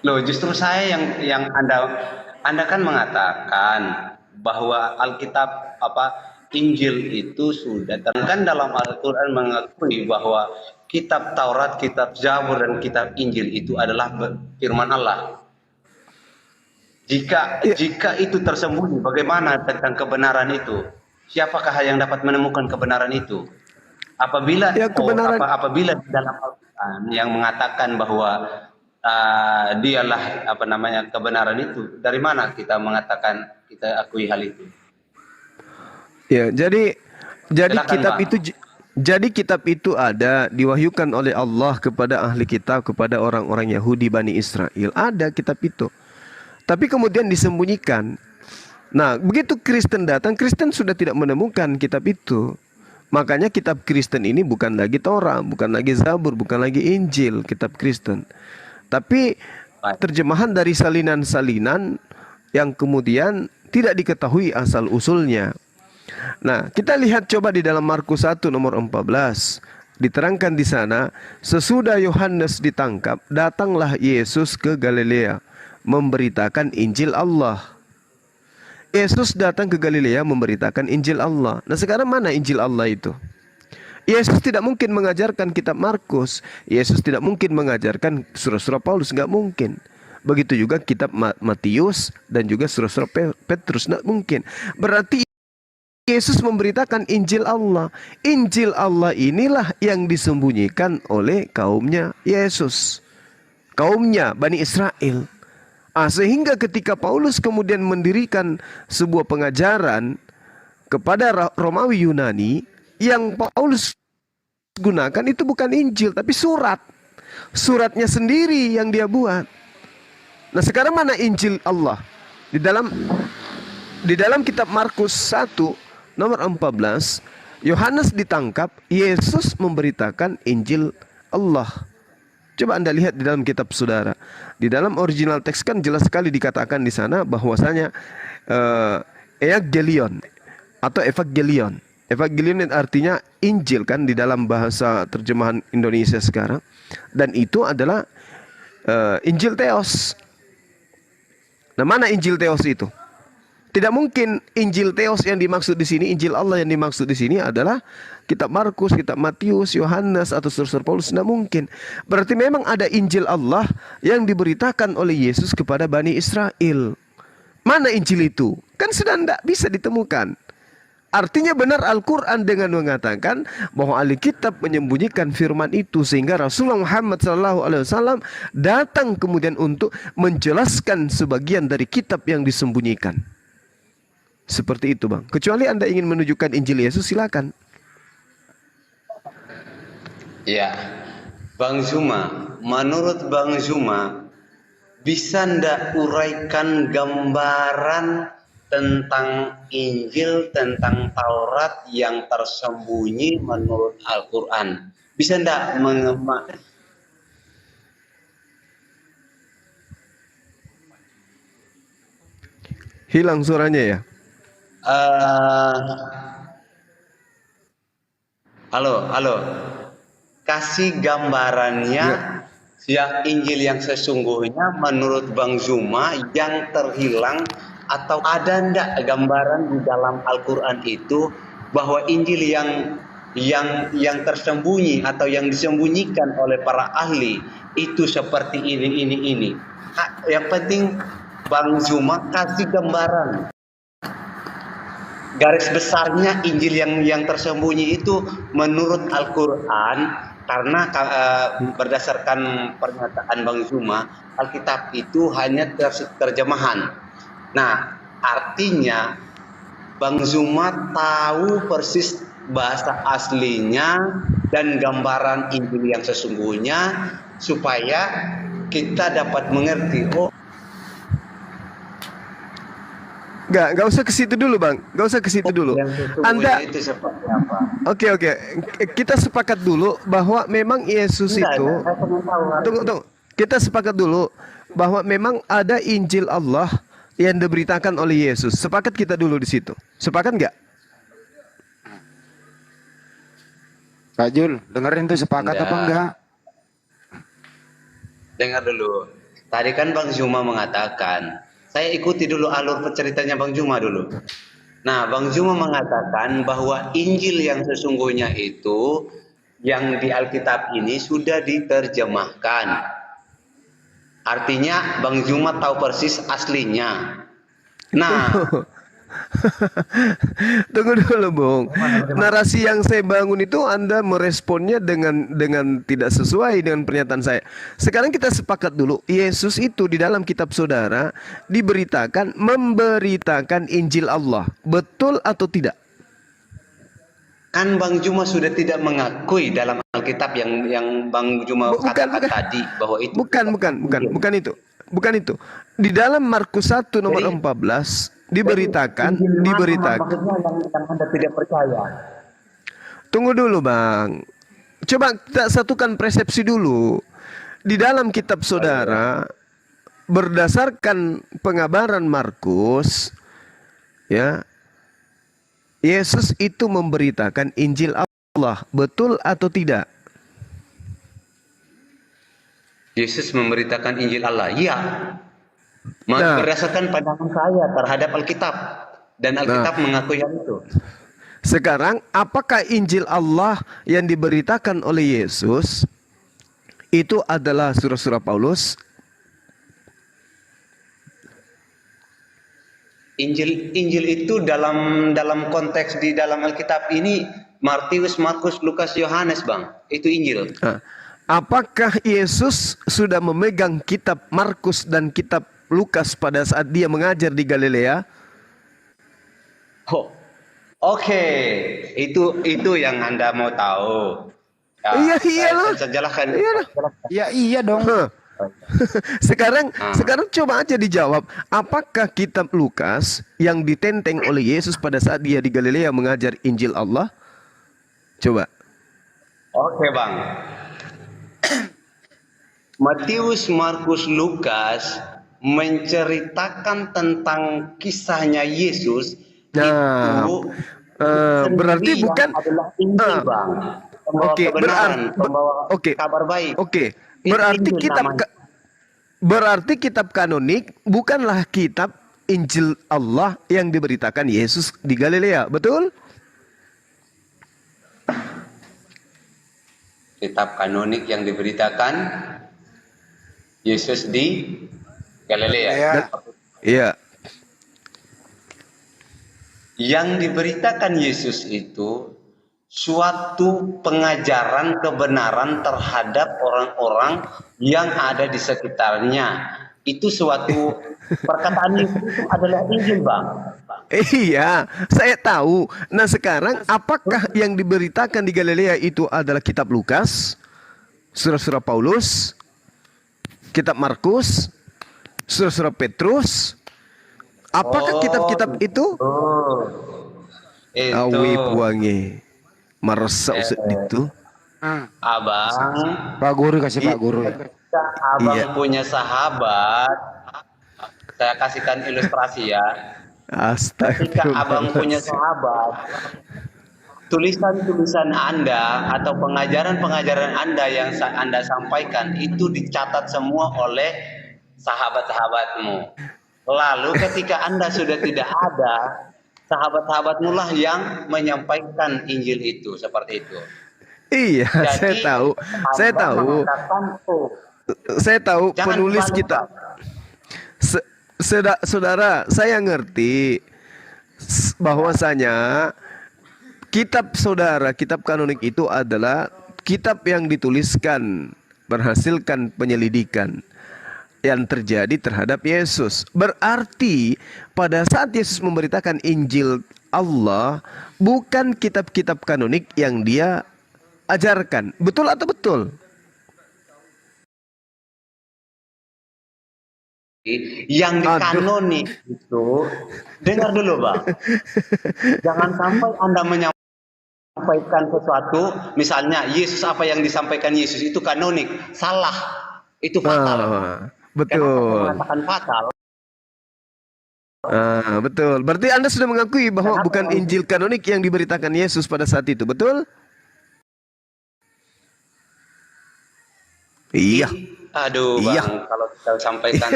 Loh, justru saya yang Anda kan mengatakan bahwa Alkitab Injil itu sudah kan dalam Al-Quran mengakui bahwa kitab Taurat, kitab Zabur, dan kitab Injil itu adalah firman Allah. Jika itu tersembunyi, bagaimana tentang kebenaran itu? Siapakah yang dapat menemukan kebenaran itu? Apabila apabila di dalam Al-Quran yang mengatakan bahwa dialah kebenaran itu, dari mana kita mengatakan kita akui hal itu?
Ya, jadi
Silakan,
kitab
Pak.
itu jadi kitab itu ada diwahyukan oleh Allah kepada ahli kitab, kepada orang-orang Yahudi Bani Israel. Ada kitab itu. Tapi kemudian disembunyikan. Nah, begitu Kristen datang, Kristen sudah tidak menemukan kitab itu. Makanya kitab Kristen ini bukan lagi Torah, bukan lagi Zabur, bukan lagi Injil, kitab Kristen. Tapi terjemahan dari salinan-salinan yang kemudian tidak diketahui asal-usulnya. Nah, kita lihat coba di dalam Markus 1 nomor 14. Diterangkan di sana, sesudah Yohanes ditangkap, datanglah Yesus ke Galilea memberitakan Injil Allah. Yesus datang ke Galilea memberitakan Injil Allah. Nah, sekarang mana Injil Allah itu? Yesus tidak mungkin mengajarkan kitab Markus. Yesus tidak mungkin mengajarkan surah-surah Paulus, nggak mungkin. Begitu juga kitab Matius dan juga surah-surah Petrus, nggak mungkin. Berarti Yesus memberitakan Injil Allah. Injil Allah inilah yang disembunyikan oleh kaumnya Yesus. Kaumnya Bani Israel. Sehingga ketika Paulus kemudian mendirikan sebuah pengajaran kepada Romawi Yunani, yang Paulus gunakan itu bukan Injil tapi surat. Suratnya sendiri yang dia buat. Nah, sekarang mana Injil Allah? Di dalam kitab Markus 1 nomor 14, Yohanes ditangkap, Yesus memberitakan Injil Allah. Coba Anda lihat di dalam kitab saudara. Di dalam original teks kan jelas sekali dikatakan di sana bahwasanya Evangelion atau Evangelion. Evangelion artinya Injil kan di dalam bahasa terjemahan Indonesia sekarang. Dan itu adalah Injil Theos. Nah, mana Injil Theos itu? Tidak mungkin Injil Theos yang dimaksud di sini, Injil Allah yang dimaksud di sini adalah kitab Markus, kitab Matius, Yohanes atau surah Paulus. Tidak mungkin. Berarti memang ada Injil Allah yang diberitakan oleh Yesus kepada Bani Israel. Mana Injil itu? Kan sudah tidak bisa ditemukan. Artinya benar Al-Quran dengan mengatakan bahwa ahli kitab menyembunyikan firman itu, sehingga Rasulullah Muhammad SAW datang kemudian untuk menjelaskan sebagian dari kitab yang disembunyikan. Seperti itu, Bang. Kecuali Anda ingin menunjukkan Injil Yesus, silakan.
Ya, Bang Zuma, menurut Bang Zuma, bisa ndak uraikan gambaran tentang Injil, tentang Taurat yang tersembunyi menurut Al-Quran? Bisa ndak
Hilang suaranya ya?
eh halo. Kasih gambarannya yang Injil yang sesungguhnya menurut Bang Zuma yang terhilang, atau ada ndak gambaran di dalam Al-Quran itu bahwa Injil yang tersembunyi atau yang disembunyikan oleh para ahli itu seperti ini. Yang penting Bang Zuma kasih gambaran garis besarnya Injil yang tersembunyi itu menurut Al-Quran, karena berdasarkan pernyataan Bang Zuma, Alkitab itu hanya terjemahan. Nah, artinya Bang Zuma tahu persis bahasa aslinya dan gambaran Injil yang sesungguhnya supaya kita dapat mengerti.
Nggak usah ke situ dulu, Bang. Nggak usah ke situ dulu. Anda
itu seperti apa?
Oke. Kita sepakat dulu bahwa memang Yesus itu Tunggu. Kita sepakat dulu bahwa memang ada Injil Allah yang diberitakan oleh Yesus. Sepakat kita dulu di situ. Sepakat nggak?
Kak Jul, dengerin tuh sepakat apa enggak?
Dengar dulu. Tadi kan Bang Zuma mengatakan, saya ikuti dulu alur ceritanya Bang Zuma dulu. Nah, Bang Zuma mengatakan bahwa Injil yang sesungguhnya itu yang di Alkitab ini sudah diterjemahkan. Artinya Bang Zuma tahu persis aslinya. Nah,
tunggu dulu, Bung. Narasi yang saya bangun itu Anda meresponnya dengan tidak sesuai dengan pernyataan saya. Sekarang kita sepakat dulu, Yesus itu di dalam kitab saudara memberitakan Injil Allah. Betul atau tidak?
kan Bang Zuma sudah tidak mengakui dalam Alkitab yang Bang Zuma katakan tadi bahwa itu
bukan itu. Di dalam Markus 1 nomor 14 diberitakan
maksudnya yang Anda tidak percaya.
Tunggu dulu, Bang. Coba kita satukan persepsi dulu. Di dalam kitab saudara berdasarkan pengabaran Markus, ya, Yesus itu memberitakan Injil Allah, betul atau tidak?
Yesus memberitakan Injil Allah, iya.
Nah,
berdasarkan pandangan saya terhadap Alkitab, dan Alkitab mengakui hal itu.
Sekarang, apakah Injil Allah yang diberitakan oleh Yesus itu adalah surah-surah Paulus?
Injil itu dalam konteks di dalam Alkitab ini Matius, Markus, Lukas, Yohanes, Bang. Itu Injil.
Apakah Yesus sudah memegang kitab Markus dan kitab Lukas pada saat dia mengajar di Galilea?
Oke. Itu yang Anda mau tahu. Ya,
Iyalah.
Iya dong.
Sekarang coba aja dijawab, apakah kitab Lukas yang ditenteng oleh Yesus pada saat dia di Galilea mengajar Injil Allah? Coba.
Oke, Bang. Matius, Markus, Lukas menceritakan tentang kisahnya Yesus. Itu
berarti bukan
adalah Injil, Bang. Pembawa kabar baik.
Oke. Berarti kitab kanonik bukanlah kitab Injil Allah yang diberitakan Yesus di Galilea, betul?
Kitab kanonik yang diberitakan Yesus di Galilea.
Iya.
Yang diberitakan Yesus itu suatu pengajaran kebenaran terhadap orang-orang yang ada di sekitarnya. Itu suatu perkataan Yesus itu adalah Injil, Bang.
Iya, saya tahu. Nah, sekarang apakah yang diberitakan di Galilea itu adalah kitab Lukas, surah-surah Paulus, kitab Markus, surah-surah Petrus? Apakah kitab-kitab itu? Awi puangi. Marasa usut itu.
Abang,
Pak Guru kasih Pak Guru.
Abang punya sahabat. Saya kasihkan ilustrasi ya. Ketika abang punya
Astagfirullahaladzim.
sahabat, tulisan-tulisan Anda atau pengajaran-pengajaran Anda yang Anda sampaikan itu dicatat semua oleh sahabat-sahabatmu. Lalu ketika Anda sudah tidak ada, sahabat-sahabatmu lah yang menyampaikan Injil itu, seperti itu.
Iya, saya
Jadi
tahu. Saya
Abang
tahu.
mengatakan, oh,
Saya tahu
jangan
penulis
terlalu
kita.
Bang.
Saudara, saya ngerti bahwasanya kitab saudara, kitab kanonik itu adalah kitab yang dituliskan berhasilkan penyelidikan yang terjadi terhadap Yesus. Berarti pada saat Yesus memberitakan Injil Allah, bukan kitab-kitab kanonik yang dia ajarkan. Betul atau betul?
Yang dikanonik itu, dengar dulu Bang, jangan sampai Anda menyampaikan sesuatu, misalnya Yesus, apa yang disampaikan Yesus itu kanonik, salah, itu fatal.
Betul.
Kenapa mengatakan fatal?
Betul. Berarti Anda sudah mengakui bahwa bukan Injil kanonik yang diberitakan Yesus pada saat itu, betul? Iya.
Aduh
Iya.
Bang, kalau kita sampaikan,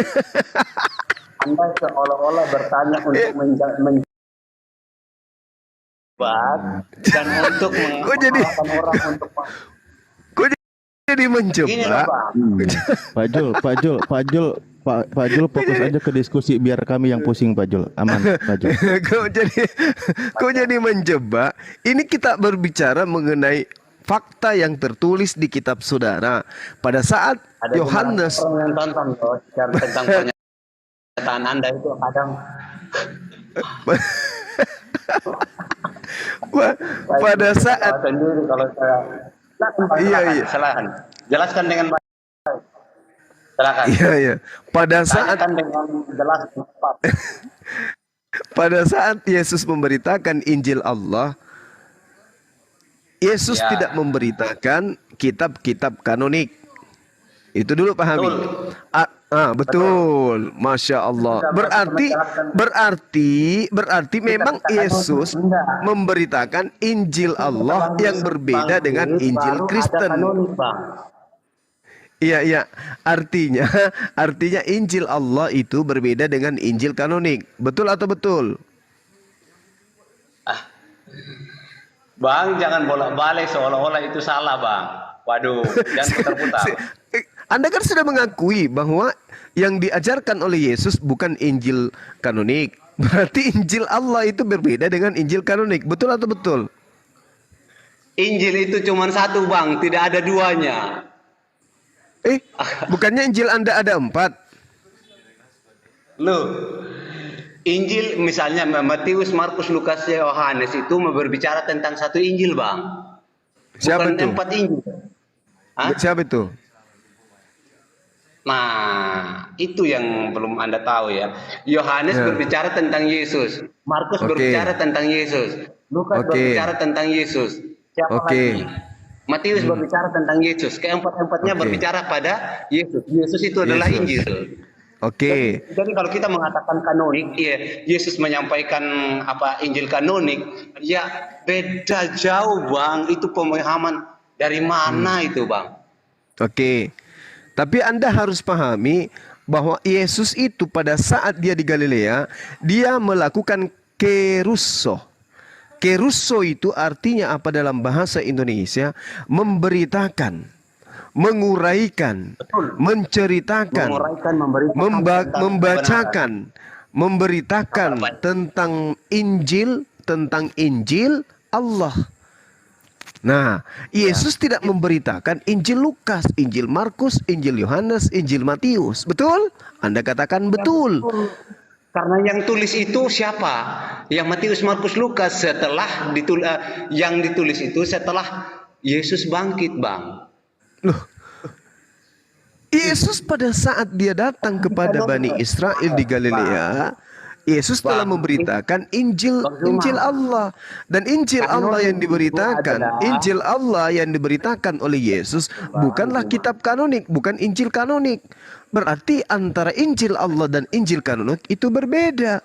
Anda seolah-olah bertanya untuk menjawab dan untuk mengarahkan orang untuk
Kok jadi
gini loh
menjebak?
Bang.
Pak Jul fokus aja ke diskusi biar kami yang pusing Pak Jul. Aman Pak Jul.
Kok jadi menjebak? Ini kita berbicara mengenai fakta yang tertulis di kitab saudara. Pada saat
Ada
Yohanes
orang yang tonton loh, tentang pernyataan Anda itu kadang
pada saat
sendiri kalau saya
Iya.
silakan jelaskan dengan baik. Silakan.
Iya. Pada saat
Tanyakan dengan jelas dan tepat.
pada saat Yesus memberitakan Injil Allah, Yesus
Ya.
tidak memberitakan kitab-kitab kanonik. Itu dulu pahami. Betul. Masya Allah. Berarti memang Yesus memberitakan Injil Allah yang berbeda dengan Injil Kristen. Iya. Artinya Injil Allah itu berbeda dengan Injil kanonik. Betul atau betul?
Bang, jangan bolak-balik seolah-olah itu salah, Bang. Waduh, jangan putar-putar.
Anda kan sudah mengakui bahwa yang diajarkan oleh Yesus bukan Injil kanonik. Berarti Injil Allah itu berbeda dengan Injil kanonik. Betul atau betul?
Injil itu cuma satu, Bang. Tidak ada duanya.
Bukannya Injil Anda ada 4?
Loh, Injil misalnya Matius, Markus, Lukas, Yohanes itu berbicara tentang satu Injil, Bang.
Siapa
Bukan
itu?
4 Injil. Hah?
Siapa itu?
Nah, itu yang belum Anda tahu ya. Yohanes berbicara tentang Yesus. Markus berbicara tentang Yesus. Lukas berbicara tentang Yesus. Siapa lagi? Matius berbicara tentang Yesus. Keempat-empatnya berbicara pada Yesus. Yesus itu adalah Injil. Jadi kalau kita mengatakan kanonik, ya Yesus menyampaikan Injil kanonik, ya beda jauh, Bang. Itu pemahaman dari mana itu, Bang?
Tapi Anda harus pahami bahwa Yesus itu pada saat dia di Galilea, dia melakukan kerusso. Kerusso itu artinya apa dalam bahasa Indonesia? Memberitakan, menguraikan, menceritakan, memberitakan tentang Injil Allah. Nah, Yesus tidak memberitakan Injil Lukas, Injil Markus, Injil Yohanes, Injil Matius. Betul? Anda katakan betul.
Karena yang tulis itu siapa? Yang Matius, Markus, Lukas setelah yang ditulis itu setelah Yesus bangkit, Bang.
Loh. Yesus pada saat dia datang kepada Bani Israel di Galilea, Yesus telah memberitakan Injil Allah, dan Injil Allah yang diberitakan oleh Yesus bukanlah kitab kanonik, bukan Injil kanonik. Berarti antara Injil Allah dan Injil kanonik itu berbeda.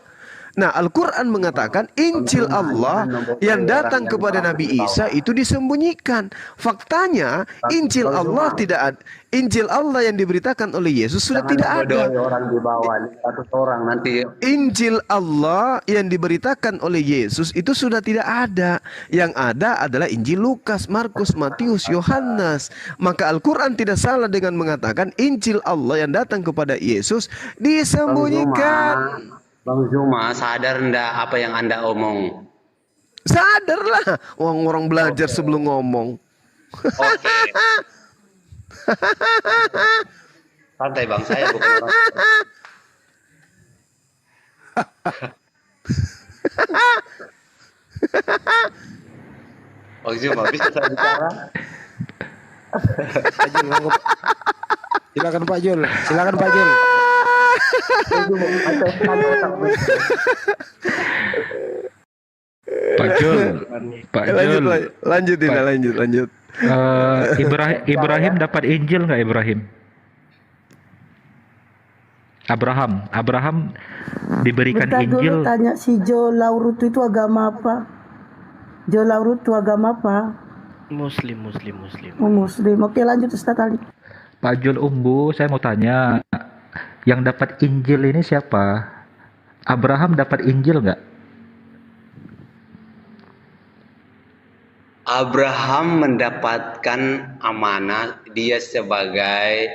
Nah, Al-Quran mengatakan Injil Allah yang datang kepada Nabi Isa itu disembunyikan. Faktanya Injil Allah tidak ada. Injil Allah yang diberitakan oleh Yesus sudah tidak ada.
Orang di bawah 100 orang nanti.
Injil Allah yang diberitakan oleh Yesus itu sudah tidak ada. Yang ada adalah Injil Lukas, Markus, Matius, Yohanes. Maka Al-Quran tidak salah dengan mengatakan Injil Allah yang datang kepada Yesus disembunyikan.
Bang Zuma, sadar ndak apa yang Anda omong?
Sadarlah, orang-orang belajar sebelum ngomong.
Oke. Santai Bang, saya bukan orang. Bang Zuma, bisa saya bicara?
Silakan Pak Jul. Silakan Pak Jul.
Pak Jul,
Lanjut.
Ibrahim dapat Injil nggak Ibrahim? Abraham diberikan
Bentar
Injil.
dulu tanya si Jo Laurut itu agama apa? Jo Laurut itu agama apa?
Muslim.
Oh, Muslim. Oke, lanjut Ustaz Ali.
Pak Jul Umbu, saya mau tanya, yang dapat Injil ini siapa? Abraham dapat Injil nggak?
Abraham mendapatkan amanah, dia sebagai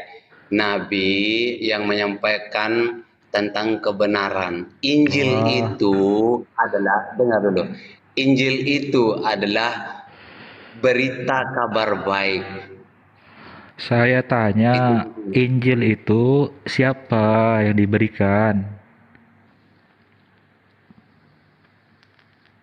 nabi yang menyampaikan tentang kebenaran. Injil itu adalah, dengar dulu, Injil itu adalah berita kabar baik.
Saya tanya, Injil itu siapa yang diberikan?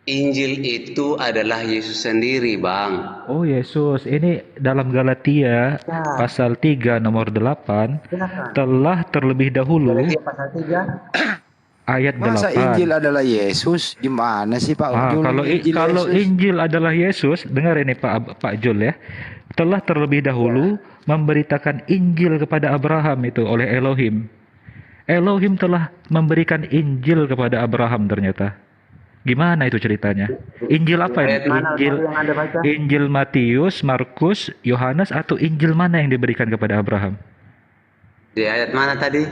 Injil itu adalah Yesus sendiri, Bang.
Oh, Yesus. Ini dalam Galatia pasal 3 nomor 8 telah terlebih dahulu
Pasal 3
ayat 8.
Masa Injil adalah Yesus? Gimana sih Pak Jul?
Kalau Injil adalah Yesus, dengar ini Pak Jul ya. Telah terlebih dahulu memberitakan Injil kepada Abraham itu oleh Elohim. Elohim telah memberikan Injil kepada Abraham ternyata. Gimana itu ceritanya? Injil apa ini? Injil Matius, Markus, Yohanes, atau Injil mana yang diberikan kepada Abraham?
Di ayat mana tadi?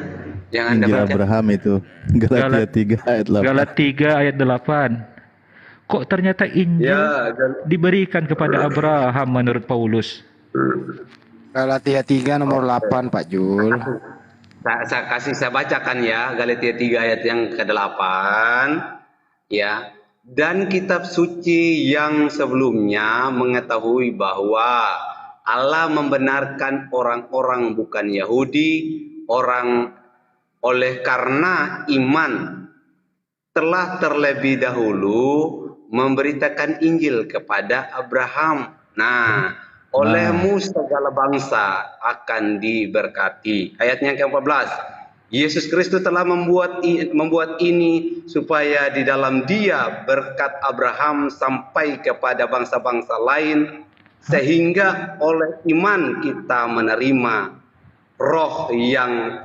Yang Anda
Injil
baca?
Abraham itu Galatia 3 ayat 8.
Galatia ayat 8. Kok ternyata Injil diberikan kepada Abraham menurut Paulus?
Galatia 3 nomor 8 Pak Jul.
Saya bacakan ya, Galatia 3 ayat yang ke-8 ya. Dan kitab suci yang sebelumnya mengetahui bahwa Allah membenarkan orang-orang bukan Yahudi, orang oleh karena iman telah terlebih dahulu memberitakan Injil kepada Abraham. Nah, olehmu segala bangsa akan diberkati. Ayatnya ke-14. Yesus Kristus telah membuat ini supaya di dalam Dia berkat Abraham sampai kepada bangsa-bangsa lain, sehingga oleh iman kita menerima roh yang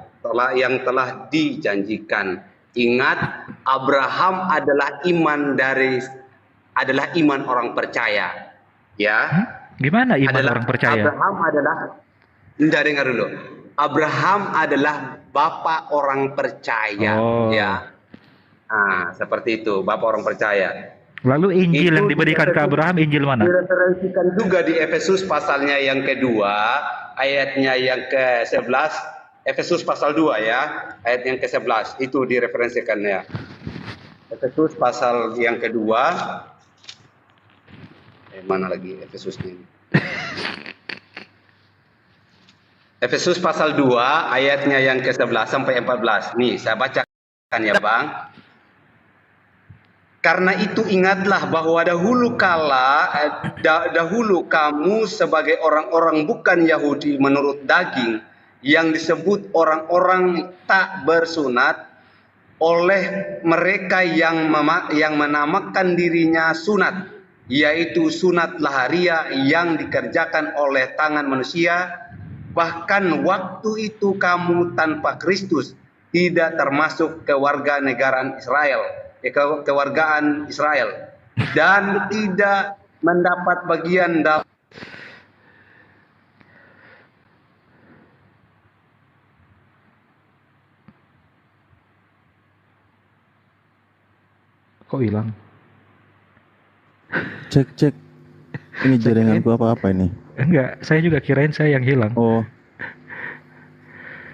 telah dijanjikan. Ingat, Abraham adalah iman orang percaya. Ya.
Gimana iman orang percaya?
Dengar dulu. Abraham adalah bapak orang percaya. Ya. Nah, seperti itu, bapak orang percaya.
Lalu Injil yang diberikan ke Abraham, Injil mana?
Direferensikan juga di Efesus pasalnya yang kedua, ayatnya yang ke-11. Efesus pasal 2 ya, ayat yang ke-11. Itu direferensikan ya. Efesus pasal yang kedua. Mana lagi Efesusnya ini? Efesus pasal 2 ayatnya yang ke-11 sampai 14. Nih, saya bacakan ya, Bang. Karena itu ingatlah bahwa dahulu kamu sebagai orang-orang bukan Yahudi menurut daging yang disebut orang-orang tak bersunat oleh mereka yang menamakan dirinya sunat, yaitu sunat lahiriah yang dikerjakan oleh tangan manusia. Bahkan waktu itu kamu tanpa Kristus, tidak termasuk kewarganegaraan Israel, kewargaan Israel dan tidak mendapat bagian dalam
Kok hilang?
Cek. Ini jaringanku apa ini?
Enggak, saya juga kirain saya yang hilang.
Oh,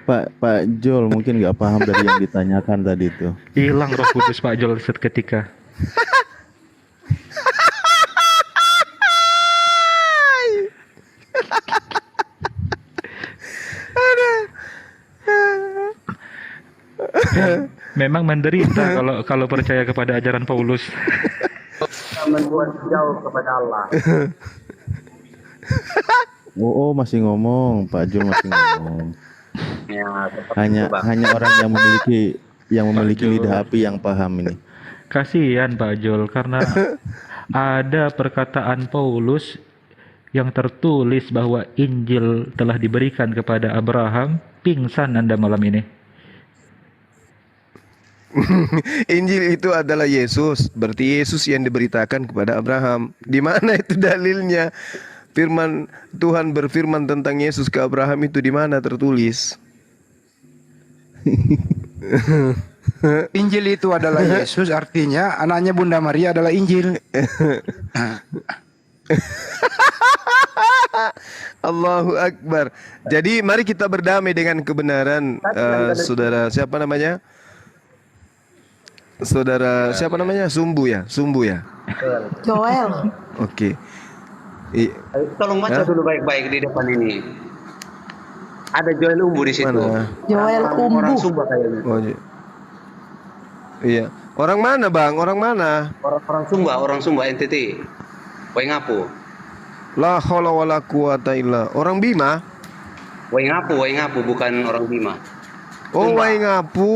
Pak Jol mungkin nggak paham dari yang ditanyakan tadi itu.
Hilang Roh Kudus Pak Jol seketika. Memang menderita kalau percaya kepada ajaran Paulus.
membuat jauh kepada Allah.
Oh, masih ngomong, Pak Jul masih ngomong.
Ya,
Hanya orang yang memiliki lidah api yang paham ini.
Kasihan Pak Jol karena ada perkataan Paulus yang tertulis bahwa Injil telah diberikan kepada Abraham. Pingsan Anda malam ini.
Injil itu adalah Yesus, berarti Yesus yang diberitakan kepada Abraham. Di mana itu dalilnya? Firman Tuhan berfirman tentang Yesus ke Abraham itu di mana tertulis?
Injil itu adalah Yesus, artinya anaknya Bunda Maria adalah Injil.
Allahu Akbar. Jadi mari kita berdamai dengan kebenaran, saudara. Siapa namanya? Saudara siapa namanya? Sumbu ya.
Joel.
Oke.
Tolong baca dulu baik-baik di depan ini. Ada Joel Umbu di situ.
Mana?
Joel
Orang
Umbu.
Sumba kayaknya.
Oh, iya. Orang mana, Bang? Orang mana?
Orang Sumba NTT. Waingapu.
La haula wala quwata illa. Orang Bima?
Waingapu bukan orang Bima.
Oh,
Sumba.
Waingapu.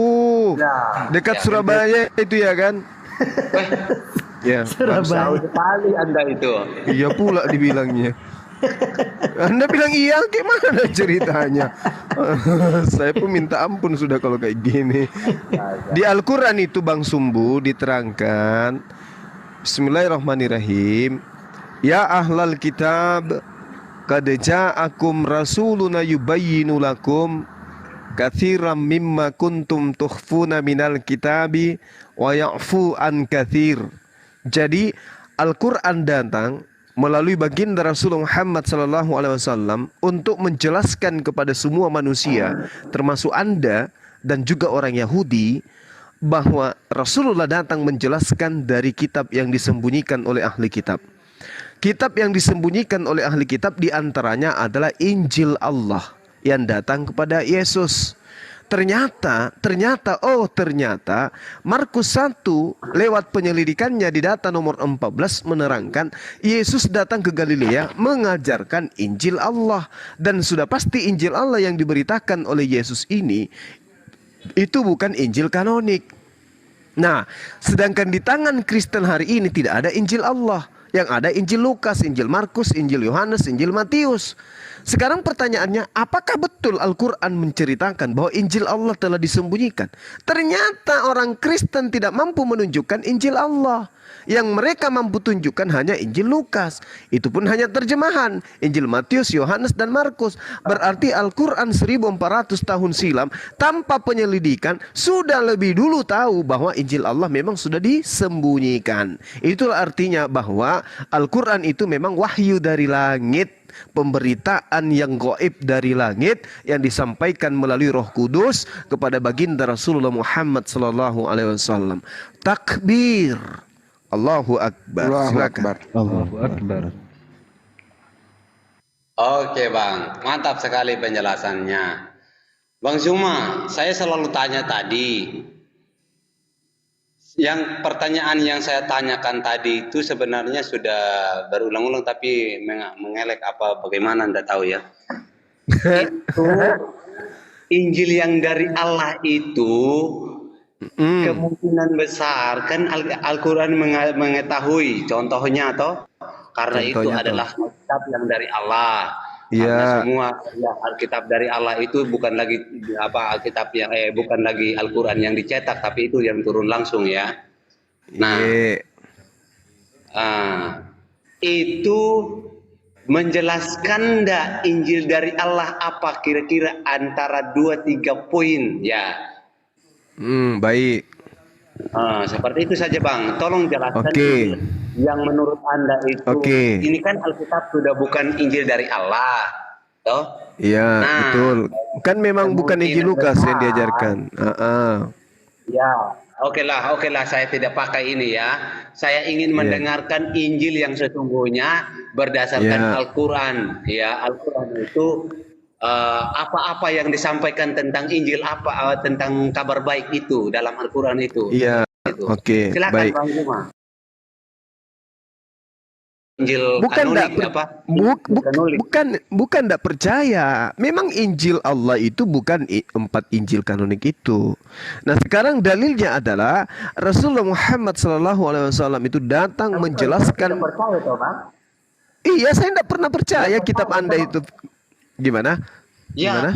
Ya,
Dekat
ya,
Surabaya itu ya kan? Ya.
Tahu sekali Anda itu.
Iya pula dibilangnya. Anda bilang iya, gimana ceritanya? Saya pun minta ampun sudah kalau kayak gini. Di Al-Quran itu Bang Sumbu diterangkan, Bismillahirrahmanirrahim. Ya ahlal kitab, qad ja'akum rasuluna yubayyinu lakum katsiran mimma kuntum tukhfuna minal kitabi wa ya'fu an katsir. Jadi Al-Quran datang melalui baginda Rasulullah Muhammad SAW untuk menjelaskan kepada semua manusia, termasuk Anda dan juga orang Yahudi, bahwa Rasulullah datang menjelaskan dari kitab yang disembunyikan oleh ahli kitab. Kitab yang disembunyikan oleh ahli kitab diantaranya adalah Injil Allah yang datang kepada Yesus. Ternyata Markus 1 lewat penyelidikannya di data nomor 14 menerangkan Yesus datang ke Galilea mengajarkan Injil Allah, dan sudah pasti Injil Allah yang diberitakan oleh Yesus ini itu bukan Injil kanonik. Nah, sedangkan di tangan Kristen hari ini tidak ada Injil Allah. Yang ada Injil Lukas, Injil Markus, Injil Yohanes, Injil Matius. Sekarang pertanyaannya, apakah betul Al-Quran menceritakan bahwa Injil Allah telah disembunyikan? Ternyata orang Kristen tidak mampu menunjukkan Injil Allah. Yang mereka mampu tunjukkan hanya Injil Lukas. Itu pun hanya terjemahan. Injil Matius, Yohanes, dan Markus. Berarti Al-Quran 1400 tahun silam tanpa penyelidikan sudah lebih dulu tahu bahwa Injil Allah memang sudah disembunyikan. Itulah artinya bahwa Al-Quran itu memang wahyu dari langit, pemberitaan yang gaib dari langit yang disampaikan melalui Roh Kudus kepada baginda Rasulullah Muhammad SAW. Takbir, Allahu Akbar. Silakan.
Allahu Akbar.
Oke Bang, mantap sekali penjelasannya. Bang Zuma, saya selalu tanya tadi. Yang pertanyaan yang saya tanyakan tadi itu sebenarnya sudah berulang-ulang tapi mengelek apa bagaimana Anda tahu ya. Itu Injil yang dari Allah itu kemungkinan besar kan Al-Quran mengetahui contohnya atau karena itu adalah kitab yang dari Allah. Karena semua ya, Alkitab dari Allah itu bukan lagi Alkitab yang bukan lagi Al-Quran yang dicetak, tapi itu yang turun langsung ya. Nah,
Iya.
itu menjelaskan ndak Injil dari Allah apa kira-kira antara 2-3 poin ya.
Baik.
Seperti itu saja Bang. Tolong jelaskan
Oke.
Injil yang menurut Anda itu.
Oke.
Ini kan Alkitab sudah bukan Injil dari Allah, toh?
Iya,
Nah,
betul. Kan memang bukan
kemudian
Injil Lukas yang
ada-
diajarkan.
Ya, oke lah, saya tidak pakai ini ya. Saya ingin mendengarkan Injil yang sesungguhnya berdasarkan
Ya.
Al-Quran. Ya, Al-Quran itu apa-apa yang disampaikan tentang Injil, tentang kabar baik itu dalam Al-Quran itu.
Iya.
Gitu.
Oke,
Silakan
baik.
Bang Juma. Injil
Bukan
kanonik
ndak
apa? Kanonik.
bukan ndak percaya. Memang Injil Allah itu bukan 4 Injil kanonik itu. Nah, sekarang dalilnya adalah Rasulullah Muhammad SAW itu datang menjelaskan.
Tidak percaya toh, Bang?
Iya, saya ndak pernah percaya kitab Anda itu. Gimana?
Ya,
Gimana?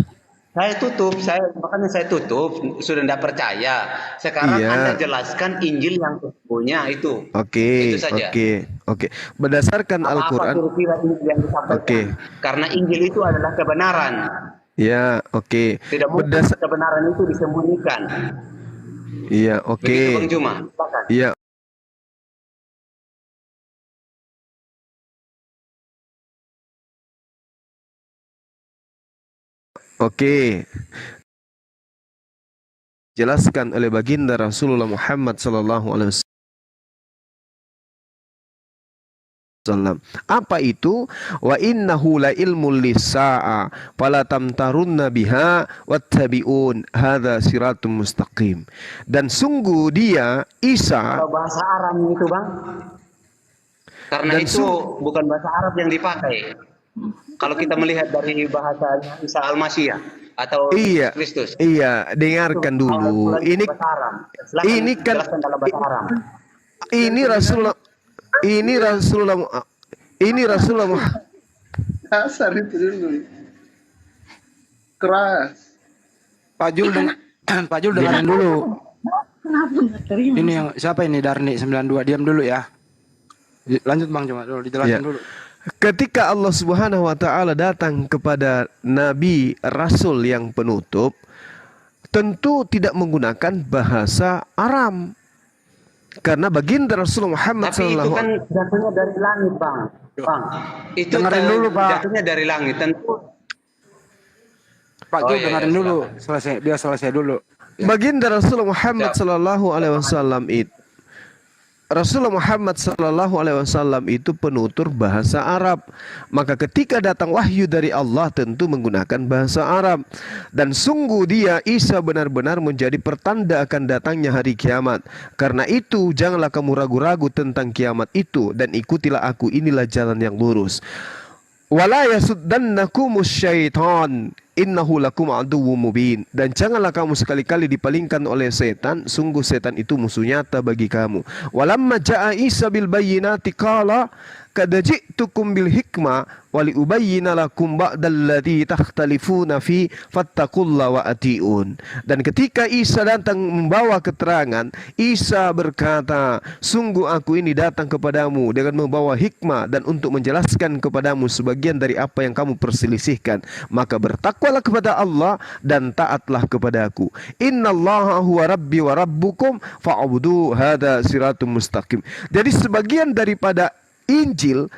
makanya saya tutup, sudah tidak percaya. Sekarang
Iya.
Anda jelaskan Injil yang sesungguhnya itu.
Oke,
Itu saja.
oke. Berdasarkan
Apa-apa
Al-Quran.
kira-kira Injil yang disampaikan.
Oke.
Karena Injil itu adalah kebenaran.
Ya, oke.
Tidak mungkin kebenaran itu disembunyikan.
Iya, oke.
Begitu Bang Juma. Silakan.
Iya. Oke. Jelaskan oleh baginda Rasulullah Muhammad sallallahu alaihi wasallam. Apa itu? Wa innahu la ilmul lisaa fala tamtarunna biha wattabi'un hadza siratum mustaqim. Dan sungguh dia Isa.
Kalau bahasa Arab itu Bang, karena
Dan
itu bukan bahasa Arab yang dipakai. Kalau kita melihat dari bahasanya Isa Al-Masih atau
Iya,
Kristus.
iya, dengarkan dulu. Ini kan
jelaskan dalam bahasa Arab.
ini Rasulullah
Dasar itu dulu. Keras.
Pak Jul dengerin dulu. Ini yang siapa ini Darni 92, diam dulu ya. Lanjut Bang, cuma dulu dijelasin
Ya.
dulu.
Ketika Allah Subhanahu wa taala datang kepada nabi rasul yang penutup, tentu tidak menggunakan bahasa Aram. Karena baginda Rasulullah Muhammad
Tapi itu
sallallahu
kan jatuhnya dari langit, Bang. Itu
Dengerin dulu, Pak.
Jatuhnya dari langit tentu.
Pak
Oh,
Jul
iya,
dengerin
iya,
dulu, selesai dulu.
Baginda Rasulullah Muhammad
Siap.
sallallahu alaihi wasallam itu Rasulullah Muhammad sallallahu alaihi wasallam itu penutur bahasa Arab. Maka ketika datang wahyu dari Allah tentu menggunakan bahasa Arab. Dan sungguh dia Isa benar-benar menjadi pertanda akan datangnya hari kiamat. Karena itu janganlah kamu ragu-ragu tentang kiamat itu dan ikutilah aku, inilah jalan yang lurus. Wala yasuddannakumus syaitan innahu lakum aduwwum mubin. Dan janganlah kamu sekali-kali dipalingkan oleh setan, sungguh setan itu musuh nyata bagi kamu. Walamma jaa Isa bil bayyinati qala qad ji'tukum bil hikmah wa li ubayyina lakum ba'dalladzi takhtalifuna fi fattaqullaha wa atiun. Dan ketika Isa datang membawa keterangan, Isa berkata, sungguh aku ini datang kepadamu dengan membawa hikmah dan untuk menjelaskan kepadamu sebagian dari apa yang kamu perselisihkan. Maka bertakwalah kepada Allah dan taatlah kepadaku. Innallaha huwa rabbi wa rabbukum fa'budu hadza siratum mustaqim. Jadi sebagian daripada Injil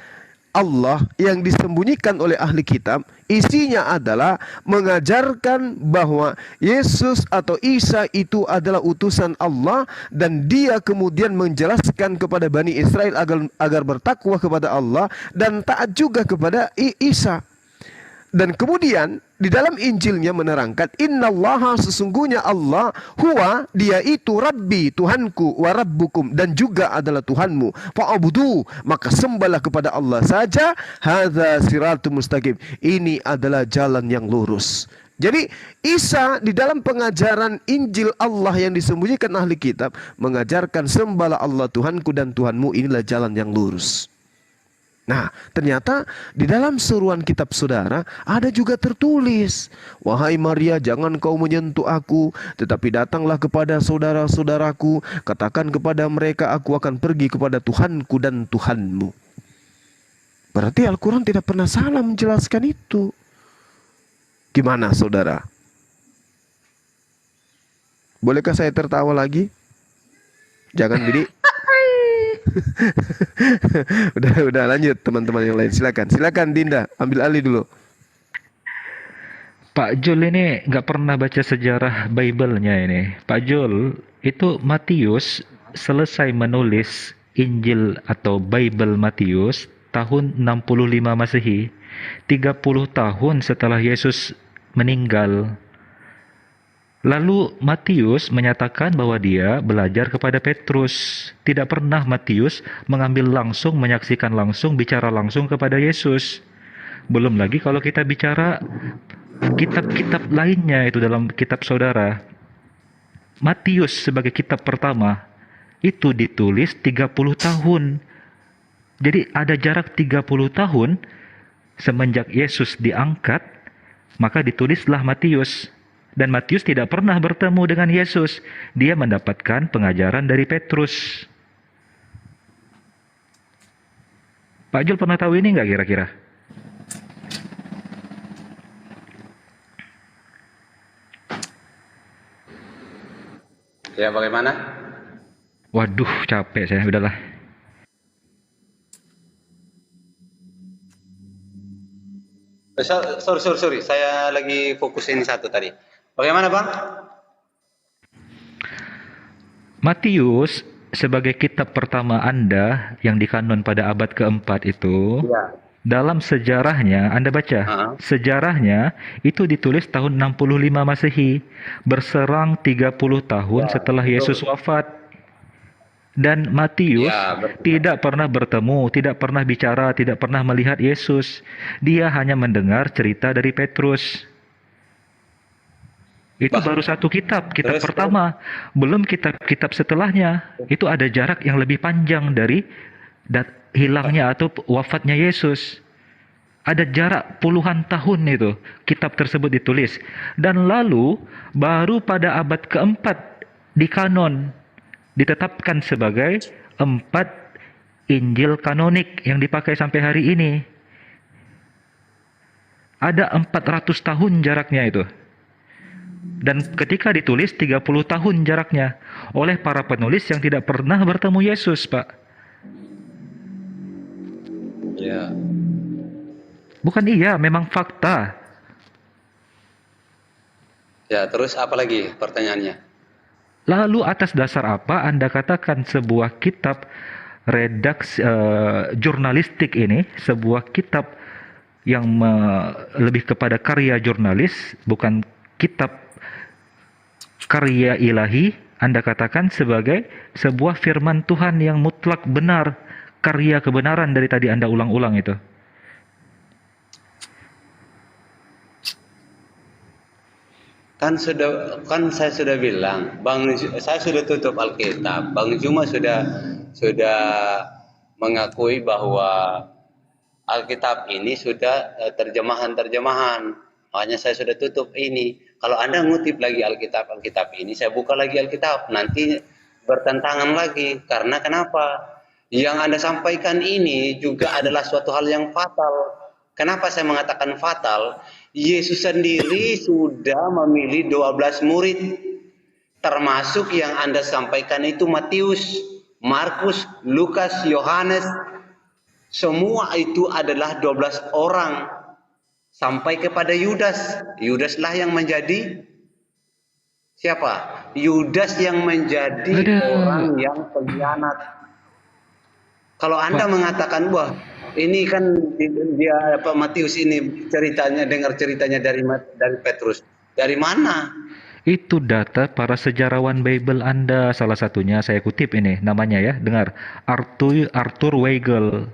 Allah yang disembunyikan oleh ahli kitab, isinya adalah mengajarkan bahwa Yesus atau Isa itu adalah utusan Allah, dan dia kemudian menjelaskan kepada Bani Israel agar bertakwa kepada Allah dan taat juga kepada Isa. Dan kemudian di dalam Injilnya menerangkan, innallaha, sesungguhnya Allah, huwa, dia itu, Rabbi, Tuhanku, wa rabbukum, dan juga adalah Tuhanmu, fa'budu, maka sembahlah kepada Allah saja, hadza siratum mustaqim, ini adalah jalan yang lurus. Jadi Isa di dalam pengajaran Injil Allah yang disembunyikan ahli kitab mengajarkan sembahlah Allah Tuhanku dan Tuhanmu, inilah jalan yang lurus. Nah, ternyata di dalam seruan kitab saudara ada juga tertulis, "Wahai Maria, jangan kau menyentuh aku, tetapi datanglah kepada saudara-saudaraku, katakan kepada mereka, aku akan pergi kepada Tuhanku dan Tuhanmu." Berarti Al-Quran tidak pernah salah menjelaskan itu. Gimana saudara? Bolehkah saya tertawa lagi? Jangan, Bidi. udah lanjut teman-teman yang lain, silakan Dinda ambil alih dulu.
Pak Jul ini nggak pernah baca sejarah Bible-nya ini. Pak Jul, itu Matius selesai menulis Injil atau Bible Matius tahun 65 Masehi, 30 tahun setelah Yesus meninggal. Lalu Matius menyatakan bahwa dia belajar kepada Petrus. Tidak pernah Matius mengambil langsung, menyaksikan langsung, bicara langsung kepada Yesus. Belum lagi kalau kita bicara kitab-kitab lainnya itu dalam kitab saudara. Matius sebagai kitab pertama itu ditulis 30 tahun. Jadi ada jarak 30 tahun semenjak Yesus diangkat, maka ditulislah Matius. Dan Matius tidak pernah bertemu dengan Yesus. Dia mendapatkan pengajaran dari Petrus. Pak Jul pernah tahu ini nggak kira-kira?
Ya, bagaimana?
Waduh, capek saya. Udahlah.
Sorry. Saya lagi fokusin satu tadi. Bagaimana, Bang?
Matius sebagai kitab pertama Anda yang dikanon pada abad keempat itu,
Ya.
dalam sejarahnya, Anda baca, sejarahnya itu ditulis tahun 65 Masehi, berserang 30 tahun setelah Yesus wafat. Dan Matius tidak pernah bertemu, tidak pernah bicara, tidak pernah melihat Yesus. Dia hanya mendengar cerita dari Petrus. Itu baru satu kitab pertama. Belum kitab-kitab setelahnya. Itu ada jarak yang lebih panjang dari hilangnya atau wafatnya Yesus. Ada jarak puluhan tahun itu kitab tersebut ditulis. Dan lalu baru pada abad keempat di kanon ditetapkan sebagai 4 Injil kanonik yang dipakai sampai hari ini. Ada 400 tahun jaraknya itu. Dan ketika ditulis 30 tahun jaraknya oleh para penulis yang tidak pernah bertemu Yesus, Pak.
Ya.
Bukan iya, memang fakta.
Ya, terus apa lagi pertanyaannya?
Lalu atas dasar apa Anda katakan sebuah kitab jurnalistik ini, sebuah kitab yang lebih kepada karya jurnalis, bukan kitab karya ilahi, Anda katakan sebagai sebuah firman Tuhan yang mutlak benar, karya kebenaran dari tadi Anda ulang-ulang itu?
Kan saya sudah bilang, saya sudah tutup Alkitab. Bang Juma sudah mengakui bahwa Alkitab ini sudah terjemahan. Makanya saya sudah tutup ini. Kalau Anda ngutip lagi Alkitab ini, saya buka lagi Alkitab, nanti bertentangan lagi. Karena kenapa? Yang Anda sampaikan ini juga adalah suatu hal yang fatal. Kenapa saya mengatakan fatal? Yesus sendiri sudah memilih 12 murid. Termasuk yang Anda sampaikan itu Matius, Markus, Lukas, Yohanes. Semua itu adalah 12 orang. Sampai kepada Yudas. Yudaslah yang menjadi siapa? Yudas yang menjadi orang yang pengkhianat. Kalau Anda mengatakan, wah ini kan dia Matius ini dengar ceritanya dari Petrus. Dari mana?
Itu data para sejarawan Bible Anda. Salah satunya saya kutip ini namanya ya, dengar. Arthur Weigel.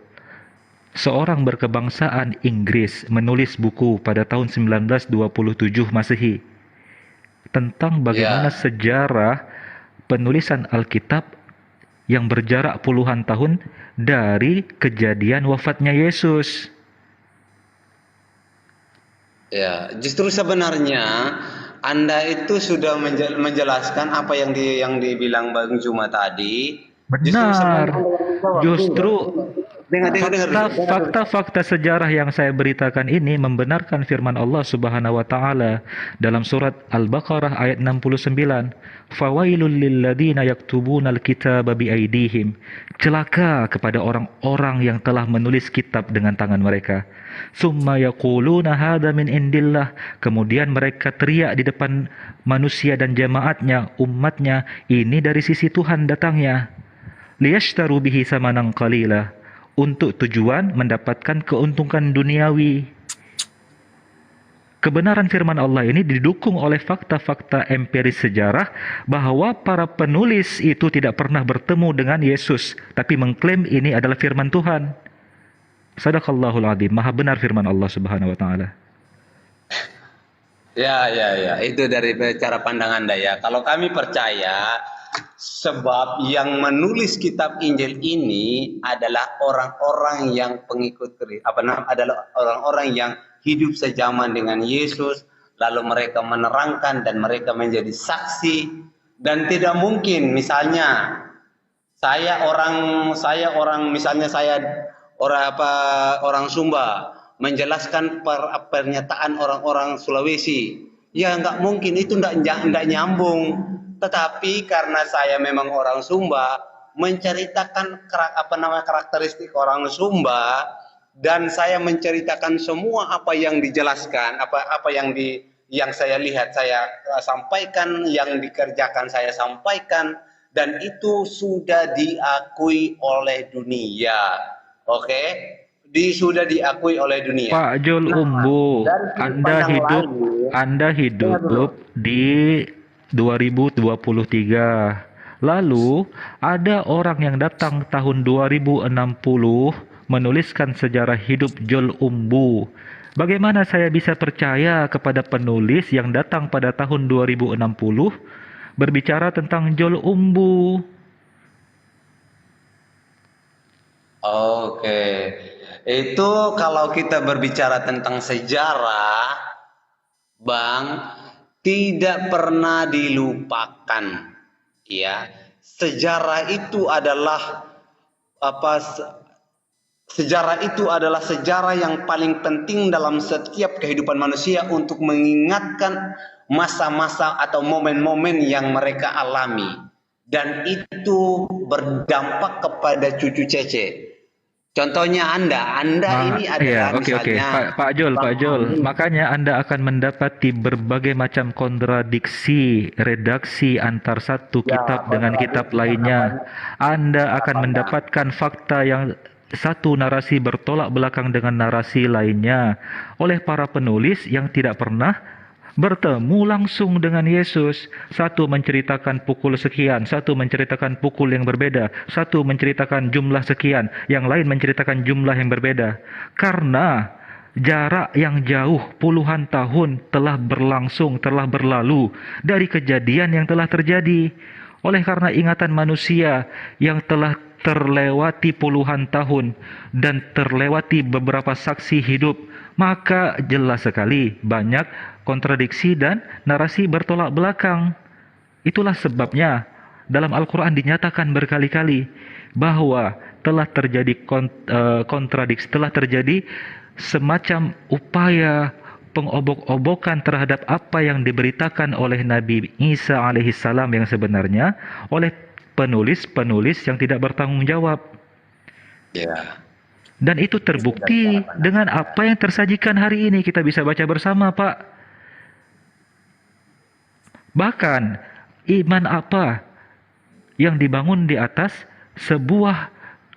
Seorang berkebangsaan Inggris menulis buku pada tahun 1927 Masehi tentang bagaimana sejarah penulisan Alkitab yang berjarak puluhan tahun dari kejadian wafatnya Yesus.
Ya, justru sebenarnya Anda itu sudah menjelaskan apa yang dibilang Bang Juma tadi.
Benar. Justru
Dengar.
fakta-fakta sejarah yang saya beritakan ini membenarkan firman Allah Subhanahu wa taala dalam surat Al-Baqarah ayat 69. Fawailul lilladzina yaktubuna al-kitaba biaidihim. Celaka kepada orang-orang yang telah menulis kitab dengan tangan mereka. Summa yaquluna hadza min indillah. Kemudian mereka teriak di depan manusia dan jemaatnya, umatnya, ini dari sisi Tuhan datangnya. Liyashtaru bihi samanan qalila, untuk tujuan mendapatkan keuntungan duniawi. Kebenaran firman Allah ini didukung oleh fakta-fakta empiris sejarah bahwa para penulis itu tidak pernah bertemu dengan Yesus, tapi mengklaim ini adalah firman Tuhan. Sadaqallahul adzim, maha benar firman Allah Subhanahu wa taala.
Ya, itu dari cara pandang Anda ya. Kalau kami percaya sebab yang menulis kitab Injil ini adalah orang-orang yang adalah orang-orang yang hidup sejaman dengan Yesus, lalu mereka menerangkan dan mereka menjadi saksi. Dan tidak mungkin misalnya saya orang Sumba menjelaskan pernyataan orang-orang Sulawesi. Ya nggak mungkin, itu nggak nyambung. Tetapi karena saya memang orang Sumba, menceritakan karakteristik orang Sumba, dan saya menceritakan semua apa yang dijelaskan, apa yang saya lihat saya sampaikan, yang dikerjakan saya sampaikan, dan itu sudah diakui oleh dunia. Oke? Sudah diakui oleh dunia.
Pak Jol Umbu, Anda hidup di 2023. Lalu ada orang yang datang tahun 2060 menuliskan sejarah hidup Jol Umbu. Bagaimana saya bisa percaya kepada penulis yang datang pada tahun 2060 berbicara tentang Jol Umbu?
Oke. Itu kalau kita berbicara tentang sejarah, Bang, tidak pernah dilupakan, ya. Sejarah itu adalah sejarah yang paling penting dalam setiap kehidupan manusia untuk mengingatkan masa-masa atau momen-momen yang mereka alami, dan itu berdampak kepada cucu Cece. Contohnya Anda ini adalah misalnya
Pak Jol, makanya Anda akan mendapati berbagai macam kontradiksi redaksi antar satu kitab dengan kitab lainnya. Anda akan mendapatkan fakta yang satu narasi bertolak belakang dengan narasi lainnya oleh para penulis yang tidak pernah bertemu langsung dengan Yesus. Satu menceritakan pukul sekian, satu menceritakan pukul yang berbeda, satu menceritakan jumlah sekian, yang lain menceritakan jumlah yang berbeda. Karena jarak yang jauh puluhan tahun telah berlalu dari kejadian yang telah terjadi. Oleh karena ingatan manusia yang telah terlewati puluhan tahun dan terlewati beberapa saksi hidup, maka jelas sekali banyak kontradiksi dan narasi bertolak belakang. Itulah sebabnya dalam Al-Quran dinyatakan berkali-kali bahwa telah terjadi kontradiksi, telah terjadi semacam upaya pengobok-obokan terhadap apa yang diberitakan oleh Nabi Isa alaihissalam yang sebenarnya oleh penulis-penulis yang tidak bertanggung jawab.
Ya.
Dan itu terbukti dengan apa yang tersajikan hari ini. Kita bisa baca bersama, Pak. Bahkan iman apa yang dibangun di atas sebuah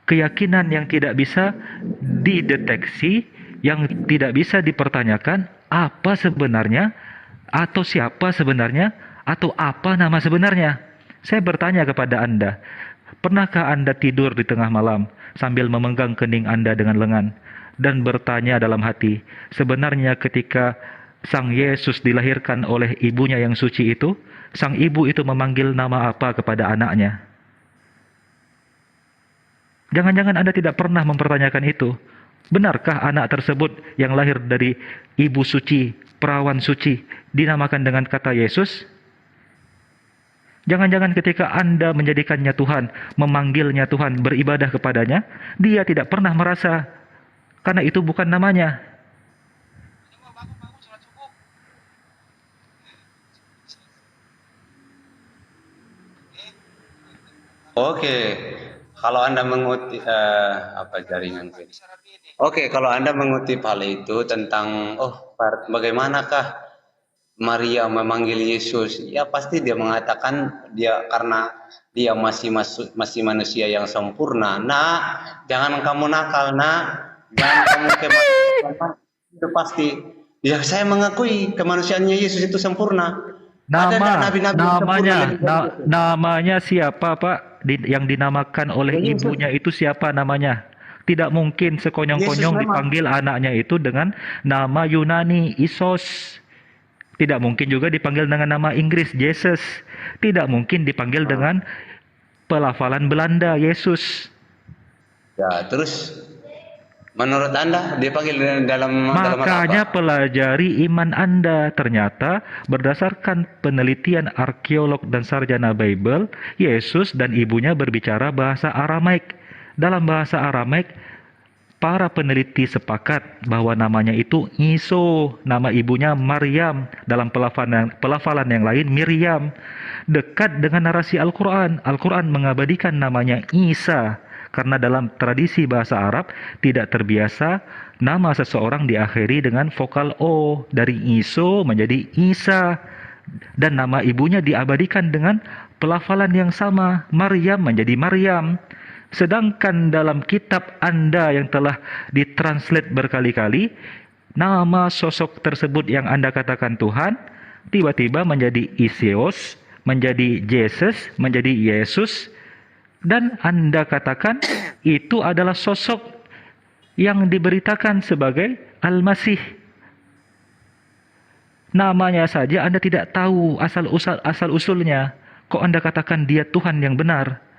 keyakinan yang tidak bisa dideteksi, yang tidak bisa dipertanyakan apa sebenarnya, atau siapa sebenarnya, atau apa nama sebenarnya. Saya bertanya kepada Anda, pernahkah Anda tidur di tengah malam sambil memegang kening Anda dengan lengan dan bertanya dalam hati, sebenarnya ketika Sang Yesus dilahirkan oleh ibunya yang suci itu, sang ibu itu memanggil nama apa kepada anaknya? Jangan-jangan Anda tidak pernah mempertanyakan itu. Benarkah anak tersebut yang lahir dari ibu suci, perawan suci, dinamakan dengan kata Yesus? Jangan-jangan ketika Anda menjadikannya Tuhan, memanggilnya Tuhan, beribadah kepadanya, dia tidak pernah merasa karena itu bukan namanya.
Oke, kalau Anda mengutip apa jaringan ini? Oke, kalau Anda mengutip hal itu tentang bagaimanakah Maria memanggil Yesus? Ya pasti dia mengatakan dia karena dia masih manusia yang sempurna. Nah, jangan kamu nakal, nak. Jangan kamu kemanusiaan. Itu pasti. Ya saya mengakui kemanusiaannya Yesus itu sempurna. Ada nggak nabi-nabi yang sempurna lebih dari Yesus?
Namanya siapa, Pak? Yang dinamakan oleh
Yesus.
ibunya itu siapa namanya? Tidak mungkin sekonyong-konyong
Yesus memang.
dipanggil anaknya itu dengan nama Yunani, Isos. Tidak mungkin juga dipanggil dengan nama Inggris, Jesus. Tidak mungkin dipanggil dengan pelafalan Belanda, Yesus.
Ya, terus menurut Anda dia panggil dalam hal
Makanya
apa?
pelajari iman Anda. Ternyata berdasarkan penelitian arkeolog dan sarjana Bible, Yesus dan ibunya berbicara bahasa Aramaik. Dalam bahasa Aramaik, para peneliti sepakat bahwa namanya itu Iso, nama ibunya Maryam, dalam pelafalan yang lain Miriam. Dekat dengan narasi Al-Quran. Al-Quran mengabadikan namanya Isa, karena dalam tradisi bahasa Arab tidak terbiasa nama seseorang diakhiri dengan vokal O. Dari Iso menjadi Isa. Dan nama ibunya diabadikan dengan pelafalan yang sama, Maryam menjadi Maryam. Sedangkan dalam kitab Anda yang telah ditranslate berkali-kali, nama sosok tersebut yang Anda katakan Tuhan, tiba-tiba menjadi Isios, menjadi Jesus, menjadi Yesus, dan Anda katakan itu adalah sosok yang diberitakan sebagai Al-Masih. Namanya saja Anda tidak tahu asal-usulnya. Kok Anda katakan dia Tuhan yang benar?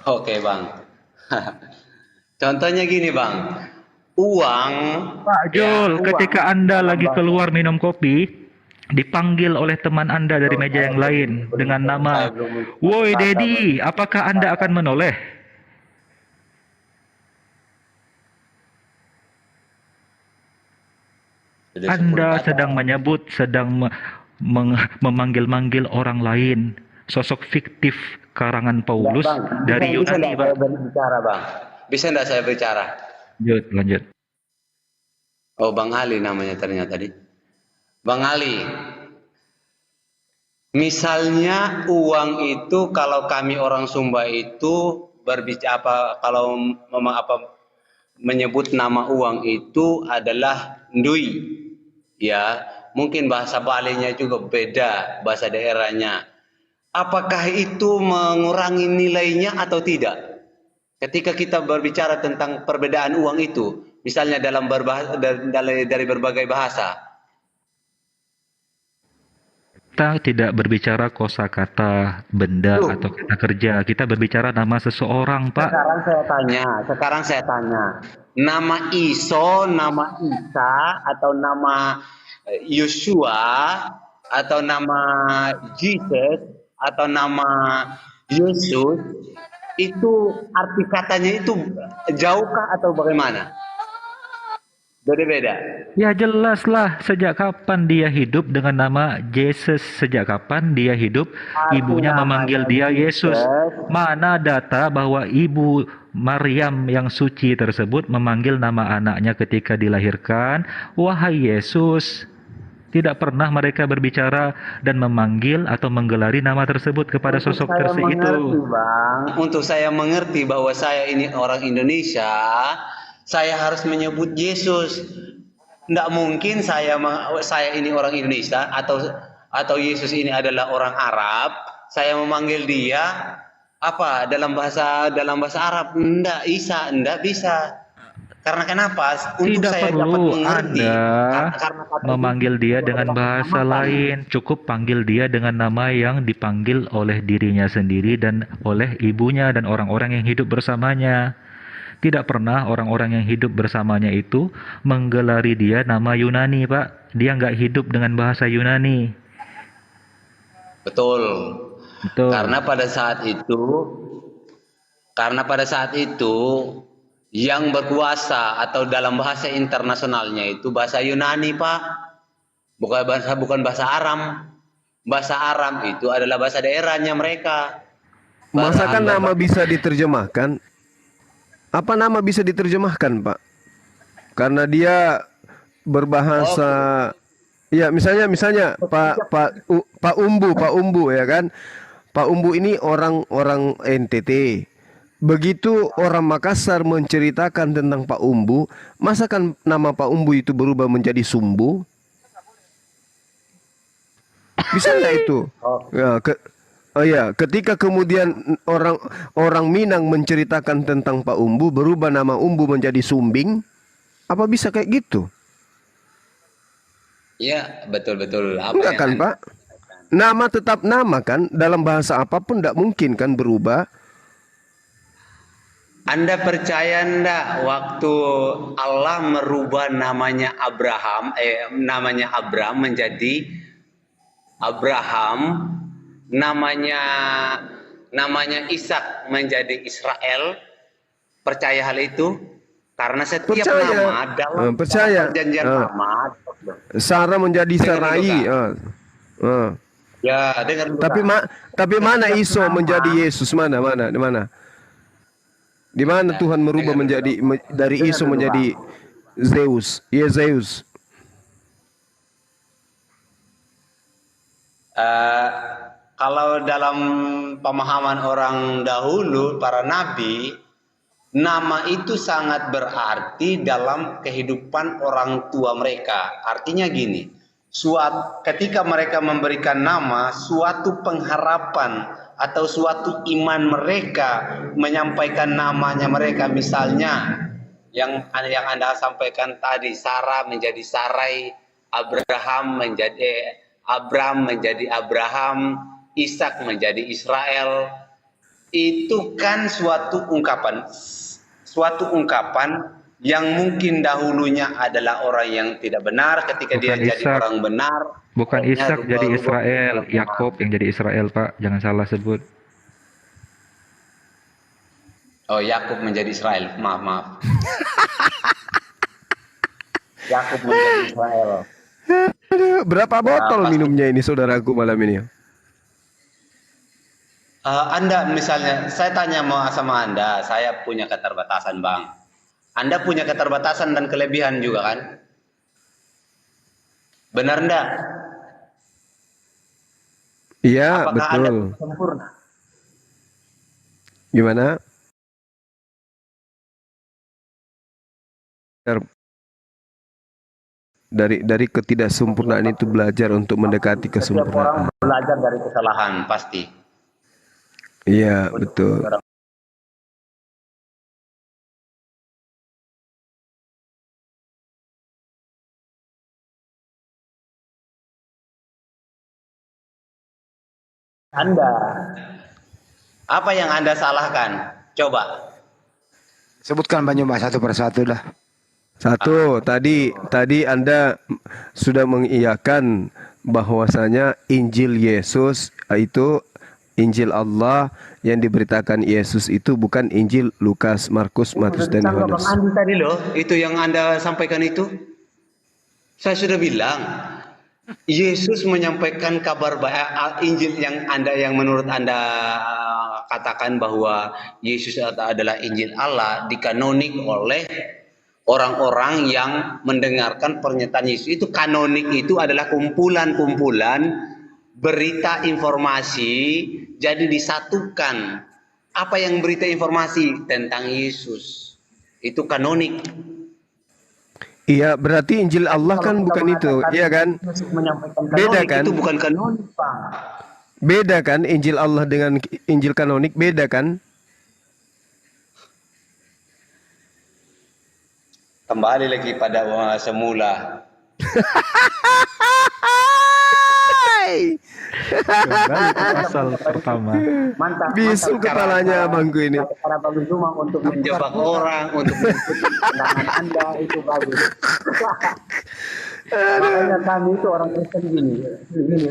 Oke, Bang. Contohnya gini, Bang. Uang,
Pak Jul, ketika Anda lagi keluar minum kopi, dipanggil oleh teman Anda dari meja yang lain dengan nama, "Woi Dedi, apakah Anda akan menoleh?" Anda sedang menyebut, sedang memanggil-manggil orang lain, sosok fiktif karangan Paulus dari
bisa
Yunani,
enggak
Pak.
saya berbicara, Bang? Bisa enggak saya bicara?
Lanjut.
Oh, Bang Ali namanya ternyata tadi. Bang Ali, misalnya uang itu kalau kami orang Sumba itu berbicara kalau menyebut nama uang itu adalah ndui. Ya, mungkin bahasa Balinya juga beda, bahasa daerahnya. Apakah itu mengurangi nilainya atau tidak? Ketika kita berbicara tentang perbedaan uang itu, misalnya dari berbagai bahasa.
Kita tidak berbicara kosakata, benda, atau kata kerja. Kita berbicara nama seseorang, Pak.
Sekarang saya tanya. Nama Iso, nama Isa, atau nama Yosua, atau nama Jesus, atau nama Yesus, itu arti katanya itu jauhkah atau bagaimana? Beda-beda.
Ya jelaslah, sejak kapan dia hidup dengan nama Jesus? Sejak kapan dia hidup? Ibunya memanggil dia Yesus. Mana data bahwa ibu Maryam yang suci tersebut memanggil nama anaknya ketika dilahirkan, "Wahai Yesus"? Tidak pernah mereka berbicara dan memanggil atau menggelari nama tersebut kepada sosok tersebut itu.
Bang, untuk saya mengerti bahwa saya ini orang Indonesia, saya harus menyebut Yesus. Tidak mungkin saya ini orang Indonesia atau Yesus ini adalah orang Arab. Saya memanggil dia apa dalam bahasa Arab? Tidak bisa. Karena kenapa? Untuk
Tidak
saya dapat
perlu
mengerti.
Anda
Karena kata
memanggil
itu
dia
adalah
dengan bahasa
nama.
lain. Cukup panggil dia dengan nama yang dipanggil oleh dirinya sendiri dan oleh ibunya dan orang-orang yang hidup bersamanya. Tidak pernah orang-orang yang hidup bersamanya itu menggelari dia nama Yunani, Pak. Dia nggak hidup dengan bahasa Yunani.
Betul.
Betul.
Karena pada saat itu yang berkuasa atau dalam bahasa internasionalnya itu bahasa Yunani, Pak. Bukan bahasa Aram. Bahasa Aram itu adalah bahasa daerahnya mereka.
Masakan nama bisa diterjemahkan? Apa nama bisa diterjemahkan, Pak? Karena dia berbahasa ya misalnya Pak Umbu ya kan? Pak Umbu ini orang NTT. Begitu orang Makassar menceritakan tentang Pak Umbu, masakan nama Pak Umbu itu berubah menjadi Sumbu? Bisa nggak itu? Ketika kemudian orang Minang menceritakan tentang Pak Umbu, berubah nama Umbu menjadi Sumbing, apa bisa kayak gitu?
Ya, betul-betul.
Enggak kan, Pak? Nama tetap nama kan, dalam bahasa apapun tidak mungkin kan berubah.
Anda percaya enggak waktu Allah merubah namanya Abram menjadi Abraham, namanya Ishak menjadi Israel? Percaya hal itu? Karena setiap nama dalam perjanjian lama,
Sarah menjadi Sarai.
Ya, dengar dulu,
Tapi mana Iso menjadi Yesus? Mana? Di mana Tuhan merubah menjadi dari Iso menjadi Zeus? Iya, Zeus.
Kalau dalam pemahaman orang dahulu, para nabi, nama itu sangat berarti dalam kehidupan orang tua mereka. Artinya gini, ketika mereka memberikan nama, suatu pengharapan atau suatu iman mereka menyampaikan namanya mereka, misalnya yang Anda sampaikan tadi, Sarah menjadi Sarai, Abram menjadi Abraham, Ishak menjadi Israel. Itu kan suatu ungkapan yang mungkin dahulunya adalah orang yang tidak benar, ketika dia jadi orang benar.
Bukan Ishak jadi Israel, Yakob yang jadi Israel, Pak. Jangan salah sebut.
Oh, Yakub menjadi Israel. Maaf. Yakub menjadi Israel.
Berapa botol minumnya ini saudaraku malam ini?
Anda misalnya, saya tanya sama Anda, saya punya keterbatasan, Bang. Anda punya keterbatasan dan kelebihan juga kan? Benar enggak?
Iya,
apakah
betul.
Anda sempurna?
Gimana? Dari ketidaksempurnaan itu belajar untuk mendekati
Setiap orang
kesempurnaan.
belajar dari kesalahan, pasti.
Iya, betul.
Anda, apa yang Anda salahkan? Coba.
Sebutkan Banyuma satu persatu dah.
Satu, tadi Anda sudah mengiyakan bahwasanya Injil Yesus itu Injil Allah, yang diberitakan Yesus itu bukan Injil Lukas, Markus, Matius dan Yohanes.
Bang Andi tadi loh, itu yang Anda sampaikan itu. Saya sudah bilang, Yesus menyampaikan kabar baik, Injil yang menurut Anda katakan bahwa Yesus adalah Injil Allah, dikanonik oleh orang-orang yang mendengarkan pernyataan Yesus. Itu kanonik, itu adalah kumpulan-kumpulan berita informasi, jadi disatukan. Apa yang berita informasi tentang Yesus, itu kanonik.
Iya, berarti Injil Allah kan bukan itu, iya kan? Beda kan?
Itu bukan kanonik, Pak.
Beda kan Injil Allah dengan Injil kanonik, beda kan?
Kembali lagi pada semula.
Kembali ke pasal pertama.
Mantap.
Bisu kepalanya abangku ini.
Cara bagus cuma untuk menjebak orang, untuk mengikuti pandangan Anda itu bagus. Makanya kami itu orang Kristen gini,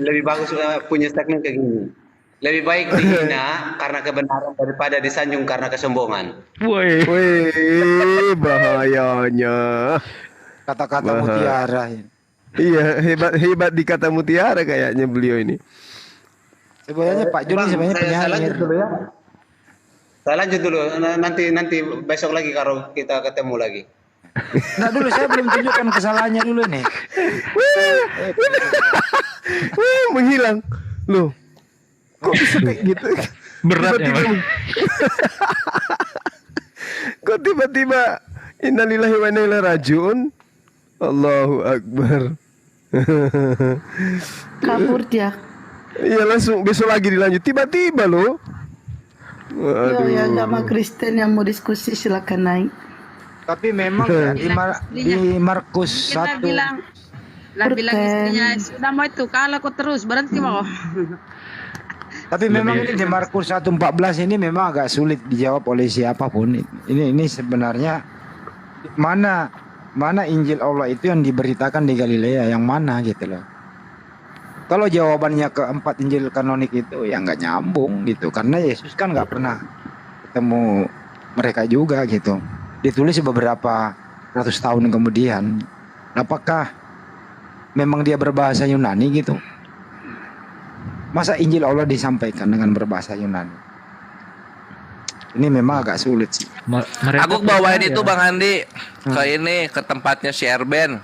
lebih bagus punya statement kayak gini. Lebih baik dihina karena kebenaran daripada disanjung karena kesombongan.
Woi.
Wih, bahayanya.
Kata-kata mutiara.
Iya, hebat di kata mutiara kayaknya beliau ini.
Sebenarnya Pak Jul ini sebenarnya
Saya
penyair.
lanjut dulu ya. Saya lanjut dulu. Nanti besok lagi kalau kita ketemu lagi.
Nah dulu saya belum tunjukkan kesalahannya dulu nih.
Wih, menghilang. Loh. Kok bisa kayak gitu?
Berat ya, Mas.
Kok tiba-tiba innalillahi wa inna ilaihi rajiun? Allahu Akbar.
Kabur dia.
Iya, langsung besok lagi dilanjut. Tiba-tiba loh.
Yo, ya agama Kristen yang mau diskusi silakan naik.
Tapi memang ya, di Markus
Kita
1
bilang istrinya sudah mau itu kalau kau terus berhenti mau.
Tapi memang ini di Markus 1:14 ini memang agak sulit dijawab oleh siapapun. Ini sebenarnya mana Injil Allah itu yang diberitakan di Galilea, yang mana gitu loh. Kalau jawabannya ke 4 Injil kanonik itu ya nggak nyambung gitu, karena Yesus kan nggak pernah ketemu mereka juga gitu. Ditulis beberapa ratus tahun kemudian. Apakah memang dia berbahasa Yunani gitu? Masa Injil Allah disampaikan dengan berbahasa Yunani? Ini memang agak sulit sih.
Aku bawain itu Bang Andi ke ini, ke tempatnya si Erben.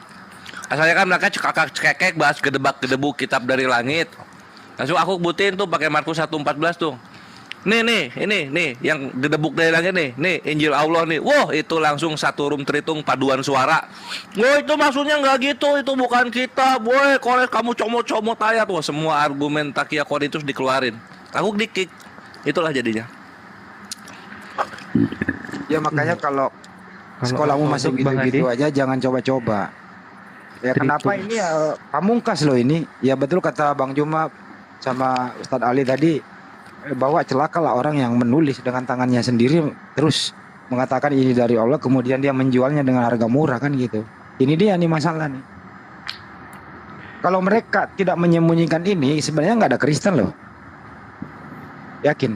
Asalnya kan mereka cekak-cekek bahas gedebak-gedebuk kitab dari langit. Langsung aku butin tuh pakai Markus 1:14 tuh. Nih, yang gedebuk dari langit nih Injil Allah nih. Wah, itu langsung satu rum tritung paduan suara. Wah, itu maksudnya nggak gitu, itu bukan kita. Boy, kalau kamu comot-comot ayat, wah semua argumen Takia Korintus dikeluarin. Aku di-kick. Itulah jadinya.
Ya makanya kalau sekolahmu masih gitu-gitu aja jangan coba-coba. Ya kenapa ini ya pamungkas loh ini. Ya betul kata Bang Juma sama Ustadz Ali tadi, bahwa celakalah orang yang menulis dengan tangannya sendiri terus mengatakan ini dari Allah, kemudian dia menjualnya dengan harga murah kan gitu. Ini dia nih masalah nih. Kalau mereka tidak menyembunyikan ini, sebenarnya nggak ada Kristen loh. Yakin,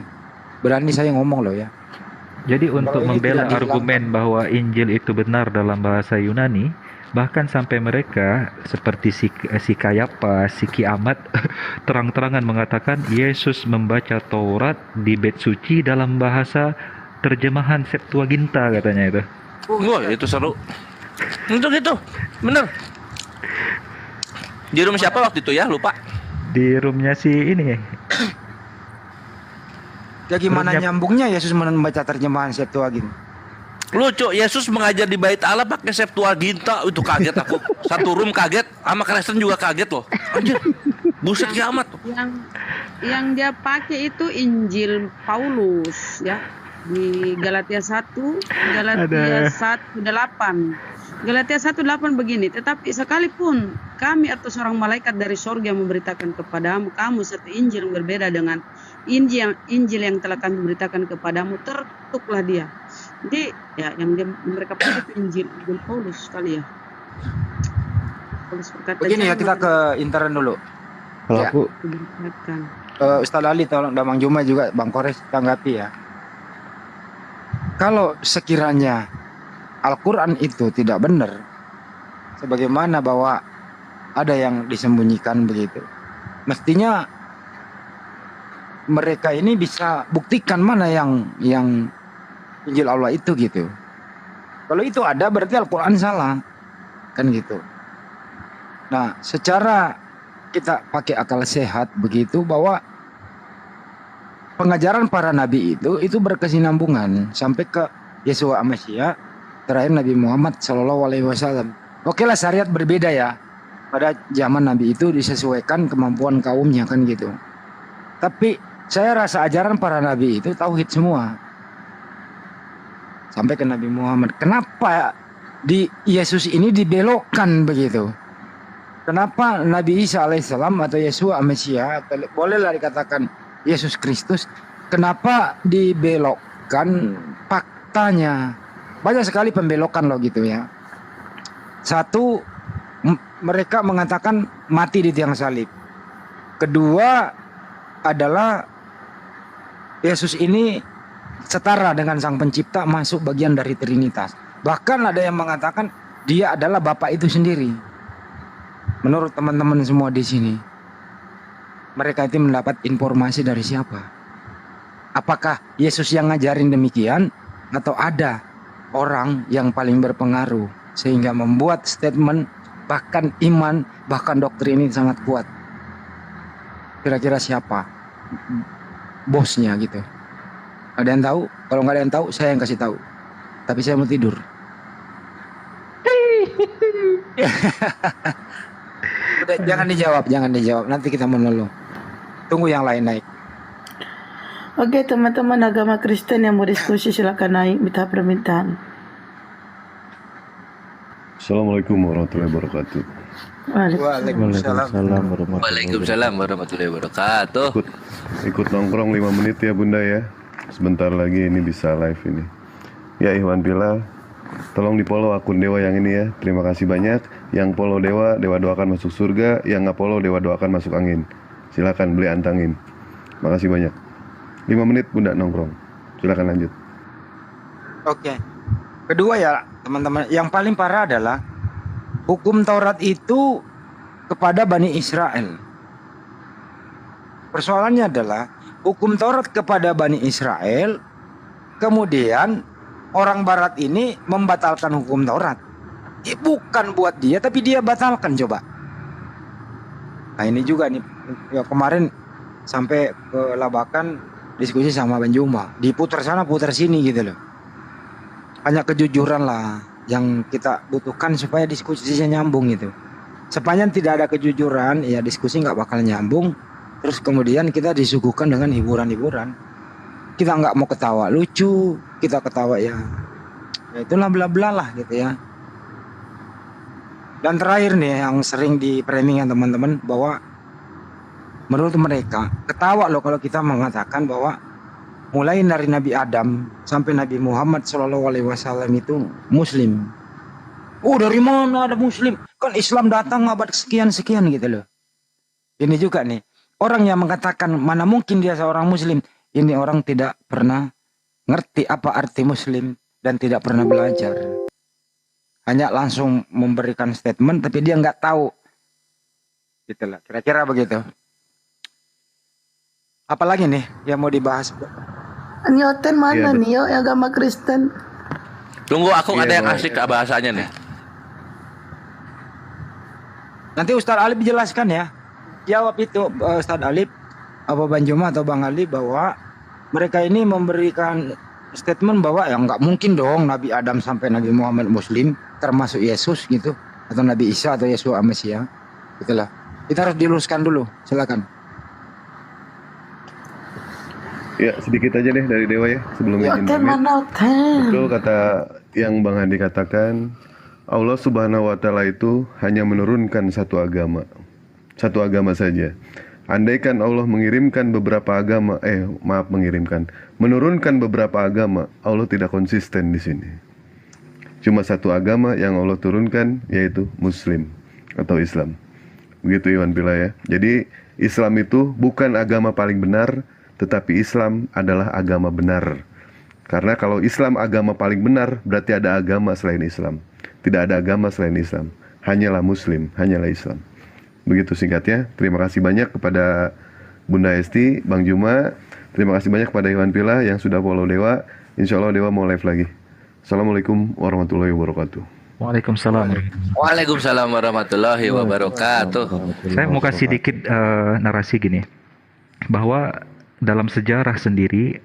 berani saya ngomong loh ya.
Jadi untuk
Kalau ini
membela
tidak
argumen bahwa Injil itu benar dalam bahasa Yunani, bahkan sampai mereka seperti si Kayapas, si Kiamat terang-terangan mengatakan Yesus membaca Taurat di bait suci dalam bahasa terjemahan Septuaginta katanya itu.
Wah, itu seru. Untuk itu, bener. Di rumah siapa waktu itu ya? Lupa.
Di roomnya si ini.
Ya gimana nyambungnya Yesus membaca terjemahan Septuaginta?
Lucu, Yesus mengajar di bait Allah pakai Septuaginta. Itu kaget aku. Satu room kaget, sama Kristen juga kaget loh. Anjir, buset kiamat.
Yang dia pakai itu Injil Paulus ya. Di Galatia 1, Galatia 1:8. Galatia 1:8 begini, tetapi sekalipun kami atau seorang malaikat dari sorga memberitakan kepadamu kamu satu Injil yang berbeda dengan Injil yang telah kami beritakan kepadamu, tertuklah dia. Jadi ya yang mereka pakai itu Injil Paulus kali ya. Paulus berkata
begini ya, kita ke intern dulu.
Kalau
Ya.
aku
Ustadz Ali tolong, dan Bang Juma juga, Bang Kores tanggapi ya. Kalau sekiranya Al-Quran itu tidak benar, sebagaimana bahwa ada yang disembunyikan begitu, mestinya mereka ini bisa buktikan mana yang Injil Allah itu gitu. Kalau itu ada berarti Al-Quran salah, kan gitu. Nah, secara kita pakai akal sehat begitu, bahwa pengajaran para nabi itu berkesinambungan sampai ke Yeshua Amasya, terakhir Nabi Muhammad SAW. Oke lah, syariat berbeda ya. Pada zaman Nabi itu disesuaikan kemampuan kaumnya kan gitu. Tapi saya rasa ajaran para nabi itu tauhid semua. Sampai ke Nabi Muhammad. Kenapa di Yesus ini dibelokkan begitu. Kenapa Nabi Isa alaihissalam atau Yesua Mesia, atau bolehlah dikatakan Yesus Kristus, kenapa dibelokkan faktanya? Banyak sekali pembelokan loh gitu ya. Satu, mereka mengatakan mati di tiang salib. Kedua adalah Yesus ini setara dengan Sang Pencipta, masuk bagian dari Trinitas. Bahkan ada yang mengatakan dia adalah Bapa itu sendiri. Menurut teman-teman semua di sini, mereka itu mendapat informasi dari siapa? Apakah Yesus yang ngajarin demikian, atau ada orang yang paling berpengaruh sehingga membuat statement, bahkan iman, bahkan doktrin ini sangat kuat? Kira-kira siapa bosnya gitu? Ada yang tahu? Kalau nggak ada yang tahu, saya yang kasih tahu. Tapi saya mau tidur. Udah, jangan dijawab. Nanti kita menolong. Tunggu yang lain naik.
Oke, teman-teman agama Kristen yang mau diskusi silakan naik minta permintaan.
Assalamualaikum warahmatullahi wabarakatuh.
Waalaikumsalam warahmatullahi wabarakatuh.
Ikut nongkrong 5 menit ya Bunda ya. Sebentar lagi ini bisa live ini. Ya Ikhwan Pila, tolong di follow akun Dewa yang ini ya. Terima kasih banyak. Yang follow Dewa, Dewa doakan masuk surga. Yang nggak follow, Dewa doakan masuk angin. Silakan beli antangin. Makasih banyak. 5 menit Bunda nongkrong. Silakan lanjut.
Oke. Kedua ya teman-teman, yang paling parah adalah hukum Taurat itu kepada Bani Israel. Persoalannya adalah hukum Taurat kepada Bani Israel, kemudian orang Barat ini membatalkan hukum Taurat. Bukan buat dia, tapi dia batalkan coba. Nah ini juga nih, ya kemarin sampai ke Labakan diskusi sama Bang Juma, diputar sana putar sini gitu loh. Hanya kejujuran lah yang kita butuhkan supaya diskusinya nyambung gitu. Sepanjang tidak ada kejujuran, ya diskusi nggak bakal nyambung. Terus kemudian kita disuguhkan dengan hiburan-hiburan. Kita nggak mau ketawa lucu, kita ketawa ya itulah bla bla lah gitu ya. Dan terakhir nih yang sering di framing teman-teman, bahwa menurut mereka ketawa loh kalau kita mengatakan bahwa mulai dari Nabi Adam sampai Nabi Muhammad SAW itu Muslim. Oh dari mana ada Muslim? Kan Islam datang abad sekian-sekian gitu loh. Ini juga nih, orang yang mengatakan mana mungkin dia seorang Muslim, ini orang tidak pernah ngerti apa arti Muslim dan tidak pernah belajar. Hanya langsung memberikan statement tapi dia nggak tahu. Gitulah, kira-kira begitu. Apalagi nih yang mau dibahas?
Nyoten mana nih yo agama Kristen?
Tunggu, aku ada yang asik bahasanya nih.
Nanti Ustadz Alif jelaskan ya. Jawab itu Ustadz Alif, apa Bang Juma atau Bang Ali, bahwa mereka ini memberikan statement bahwa ya nggak mungkin dong Nabi Adam sampai Nabi Muhammad Muslim, termasuk Yesus gitu, atau Nabi Isa atau Yesua Mesia. Itulah. Kita harus diluruskan dulu. Silakan.
Ya sedikit aja deh dari Dewa ya sebelum izin pamit. Betul kata yang Bang Handi katakan, Allah Subhanahu wa Ta'ala itu hanya menurunkan satu agama saja. Andaikan Allah mengirimkan beberapa agama, menurunkan beberapa agama, Allah tidak konsisten di sini. Cuma satu agama yang Allah turunkan, yaitu Muslim atau Islam. Begitu Iwan Pila ya. Jadi Islam itu bukan agama paling benar, tetapi Islam adalah agama benar. Karena kalau Islam agama paling benar, berarti ada agama selain Islam. Tidak ada agama selain Islam. Hanyalah Muslim, hanyalah Islam. Begitu singkatnya. Terima kasih banyak kepada Bunda Esti, Bang Juma. Terima kasih banyak kepada Iwan Pila yang sudah follow Dewa. Insya Allah Dewa mau live lagi. Assalamualaikum warahmatullahi wabarakatuh.
Waalaikumsalam.
Waalaikumsalam warahmatullahi wabarakatuh.
Saya mau kasih dikit narasi gini, bahwa dalam sejarah sendiri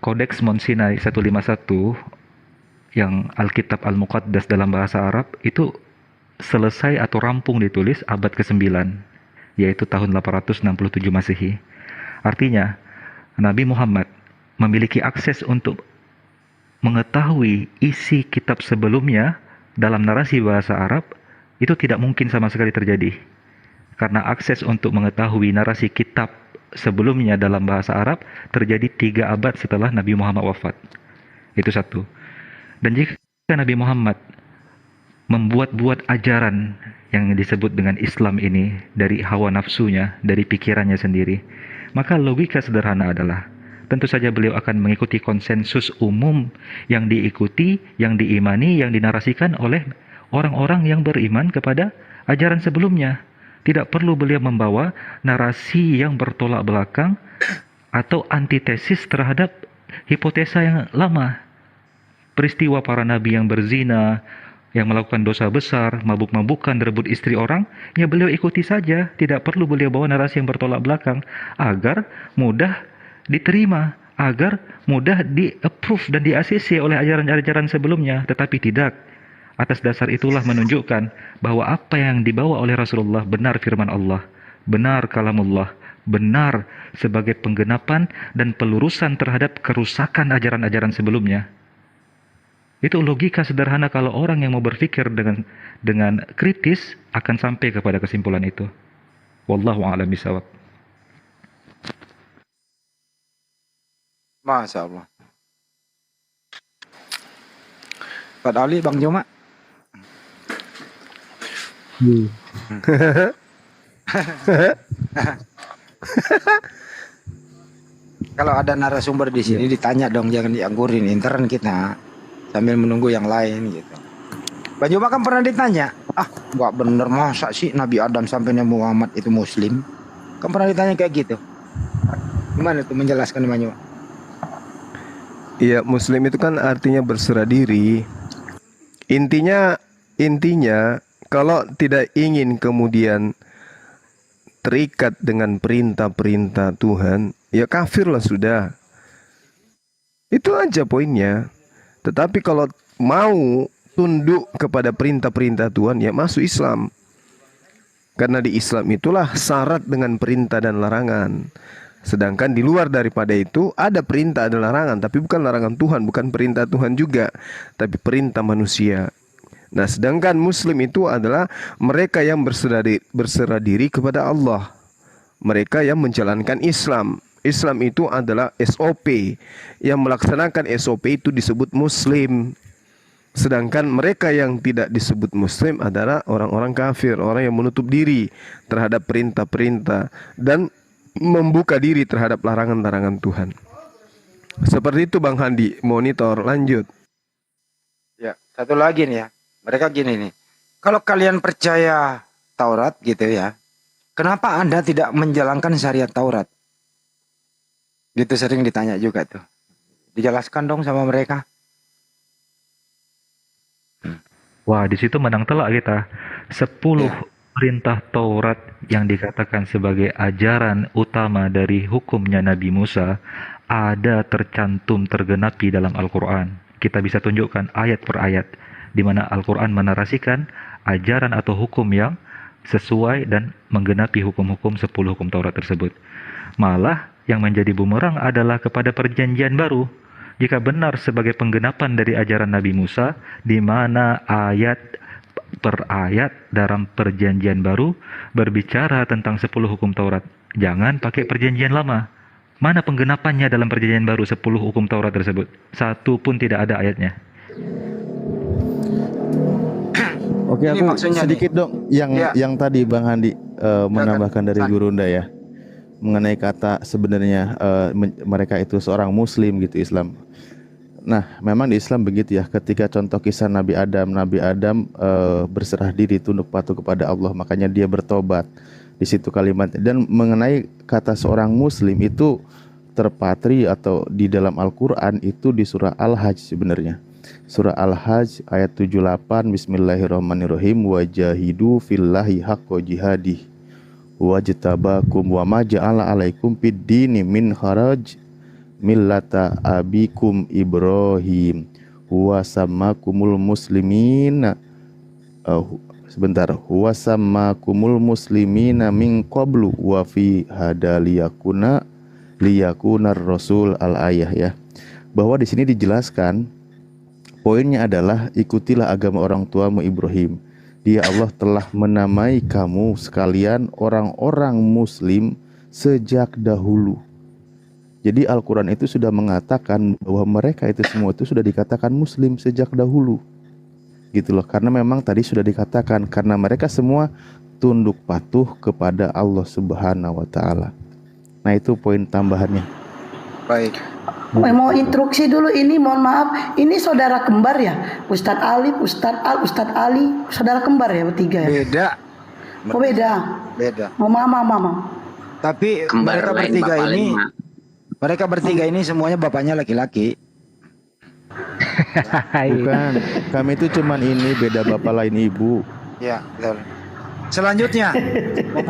Kodeks Mount Sinai 151 yang Alkitab Al-Muqaddas dalam bahasa Arab itu selesai atau rampung ditulis abad ke-9, yaitu tahun 867 Masehi. Artinya Nabi Muhammad memiliki akses untuk mengetahui isi kitab sebelumnya dalam narasi bahasa Arab itu tidak mungkin sama sekali terjadi. Karena akses untuk mengetahui narasi kitab sebelumnya dalam bahasa Arab terjadi 3 abad setelah Nabi Muhammad wafat. Itu satu. Dan jika Nabi Muhammad membuat-buat ajaran yang disebut dengan Islam ini dari hawa nafsunya, dari pikirannya sendiri, maka logika sederhana adalah tentu saja beliau akan mengikuti konsensus umum yang diikuti, yang diimani, yang dinarasikan oleh orang-orang yang beriman kepada ajaran sebelumnya. Tidak perlu beliau membawa narasi yang bertolak belakang atau antitesis terhadap hipotesa yang lama. Peristiwa para nabi yang berzina, yang melakukan dosa besar, mabuk-mabukan, berebut istri orang, ya beliau ikuti saja. Tidak perlu beliau bawa narasi yang bertolak belakang agar mudah diterima, agar mudah di-approve dan di-ACC oleh ajaran-ajaran sebelumnya. Tetapi tidak. Atas dasar itulah menunjukkan bahwa apa yang dibawa oleh Rasulullah benar firman Allah, benar kalamullah, benar sebagai penggenapan dan pelurusan terhadap kerusakan ajaran-ajaran sebelumnya. Itu logika sederhana kalau orang yang mau berpikir dengan kritis akan sampai kepada kesimpulan itu. Wallahu a'lam bishawab.
Masya Allah. Pak Ali, Bang Joma. Kalau ada narasumber di sini ditanya dong, jangan dianggurin intern kita sambil menunggu yang lain gitu. Bang Joma kan pernah ditanya, nggak bener masa sih Nabi Adam sampai Nabi Muhammad itu Muslim? Kan pernah ditanya kayak gitu. Gimana tuh menjelaskan Bang Joma?
Iya, Muslim itu kan artinya berserah diri. Intinya kalau tidak ingin kemudian terikat dengan perintah-perintah Tuhan, ya kafirlah sudah. Itu aja poinnya. Tetapi kalau mau tunduk kepada perintah-perintah Tuhan, ya masuk Islam. Karena di Islam itulah syarat dengan perintah dan larangan. Sedangkan di luar daripada itu ada perintah dan larangan, tapi bukan larangan Tuhan, bukan perintah Tuhan juga, tapi perintah manusia. Nah, sedangkan Muslim itu adalah mereka yang berserah diri kepada Allah. Mereka yang menjalankan Islam. Islam itu adalah SOP. Yang melaksanakan SOP itu disebut Muslim. Sedangkan mereka yang tidak disebut Muslim adalah orang-orang kafir, orang yang menutup diri terhadap perintah-perintah dan membuka diri terhadap larangan-larangan Tuhan. Seperti itu Bang Handi, monitor, lanjut.
Ya, satu lagi nih ya. Mereka gini nih. Kalau kalian percaya Taurat gitu ya, kenapa Anda tidak menjalankan syariat Taurat? Itu sering ditanya juga tuh. Dijelaskan dong sama mereka.
Wah, di situ menang telak kita. 10 perintah Taurat yang dikatakan sebagai ajaran utama dari hukumnya Nabi Musa ada tercantum tergenapi dalam Al-Quran. Kita bisa tunjukkan ayat per ayat di mana Al-Quran menarasikan ajaran atau hukum yang sesuai dan menggenapi hukum-hukum 10 hukum Taurat tersebut. Malah yang menjadi bumerang adalah kepada perjanjian baru. Jika benar sebagai penggenapan dari ajaran Nabi Musa, di mana ayat per ayat dalam perjanjian baru berbicara tentang 10 hukum Taurat. Jangan pakai perjanjian lama. Mana penggenapannya dalam perjanjian baru 10 hukum Taurat tersebut? Satu pun tidak ada ayatnya.
Oke, aku sedikit dong yang tadi Bang Handi menambahkan dari Gurunda ya, mengenai kata sebenarnya mereka itu seorang Muslim gitu, Islam. Nah, memang di Islam begitu ya. Ketika contoh kisah Nabi Adam berserah diri tunduk patuh kepada Allah, makanya dia bertobat. Di situ kalimat. Dan mengenai kata seorang Muslim itu terpatri atau di dalam Al-Quran itu di surah Al-Hajj sebenarnya. Surah Al-Hajj ayat 78, Bismillahirrahmanirrahim, wajahidu fillahi haqqa jihadih wajtabakum wa ma ja'ala alaikum fid dini min haraj millata abikum Ibrahim huwa sammakumul muslimina huwa sammakumul muslimina min qablu wa fi hada liyakunar rasul al ayah ya. Bahwa di sini dijelaskan Poinnya adalah ikutilah agama orang tuamu Ibrahim. Dia Allah telah menamai kamu sekalian orang-orang muslim sejak dahulu. Jadi Al-Quran itu sudah mengatakan bahwa mereka itu semua itu sudah dikatakan muslim sejak dahulu. Gitu loh, karena memang tadi sudah dikatakan karena mereka semua tunduk patuh kepada Allah Subhanahu wa taala. Nah, itu poin tambahannya.
Baik.
Mau instruksi dulu ini, mohon maaf, ini saudara kembar ya? Ustadz Ali, Ustadz Al, Ustadz Ali, saudara kembar ya bertiga ya?
Beda.
Oh beda.
Beda.
Oh mama.
Tapi
Kembar lain,
mereka bertiga ini semuanya bapaknya laki-laki.
Bukan, kami itu cuman ini beda bapak lain ibu.
Ya, betul. Selanjutnya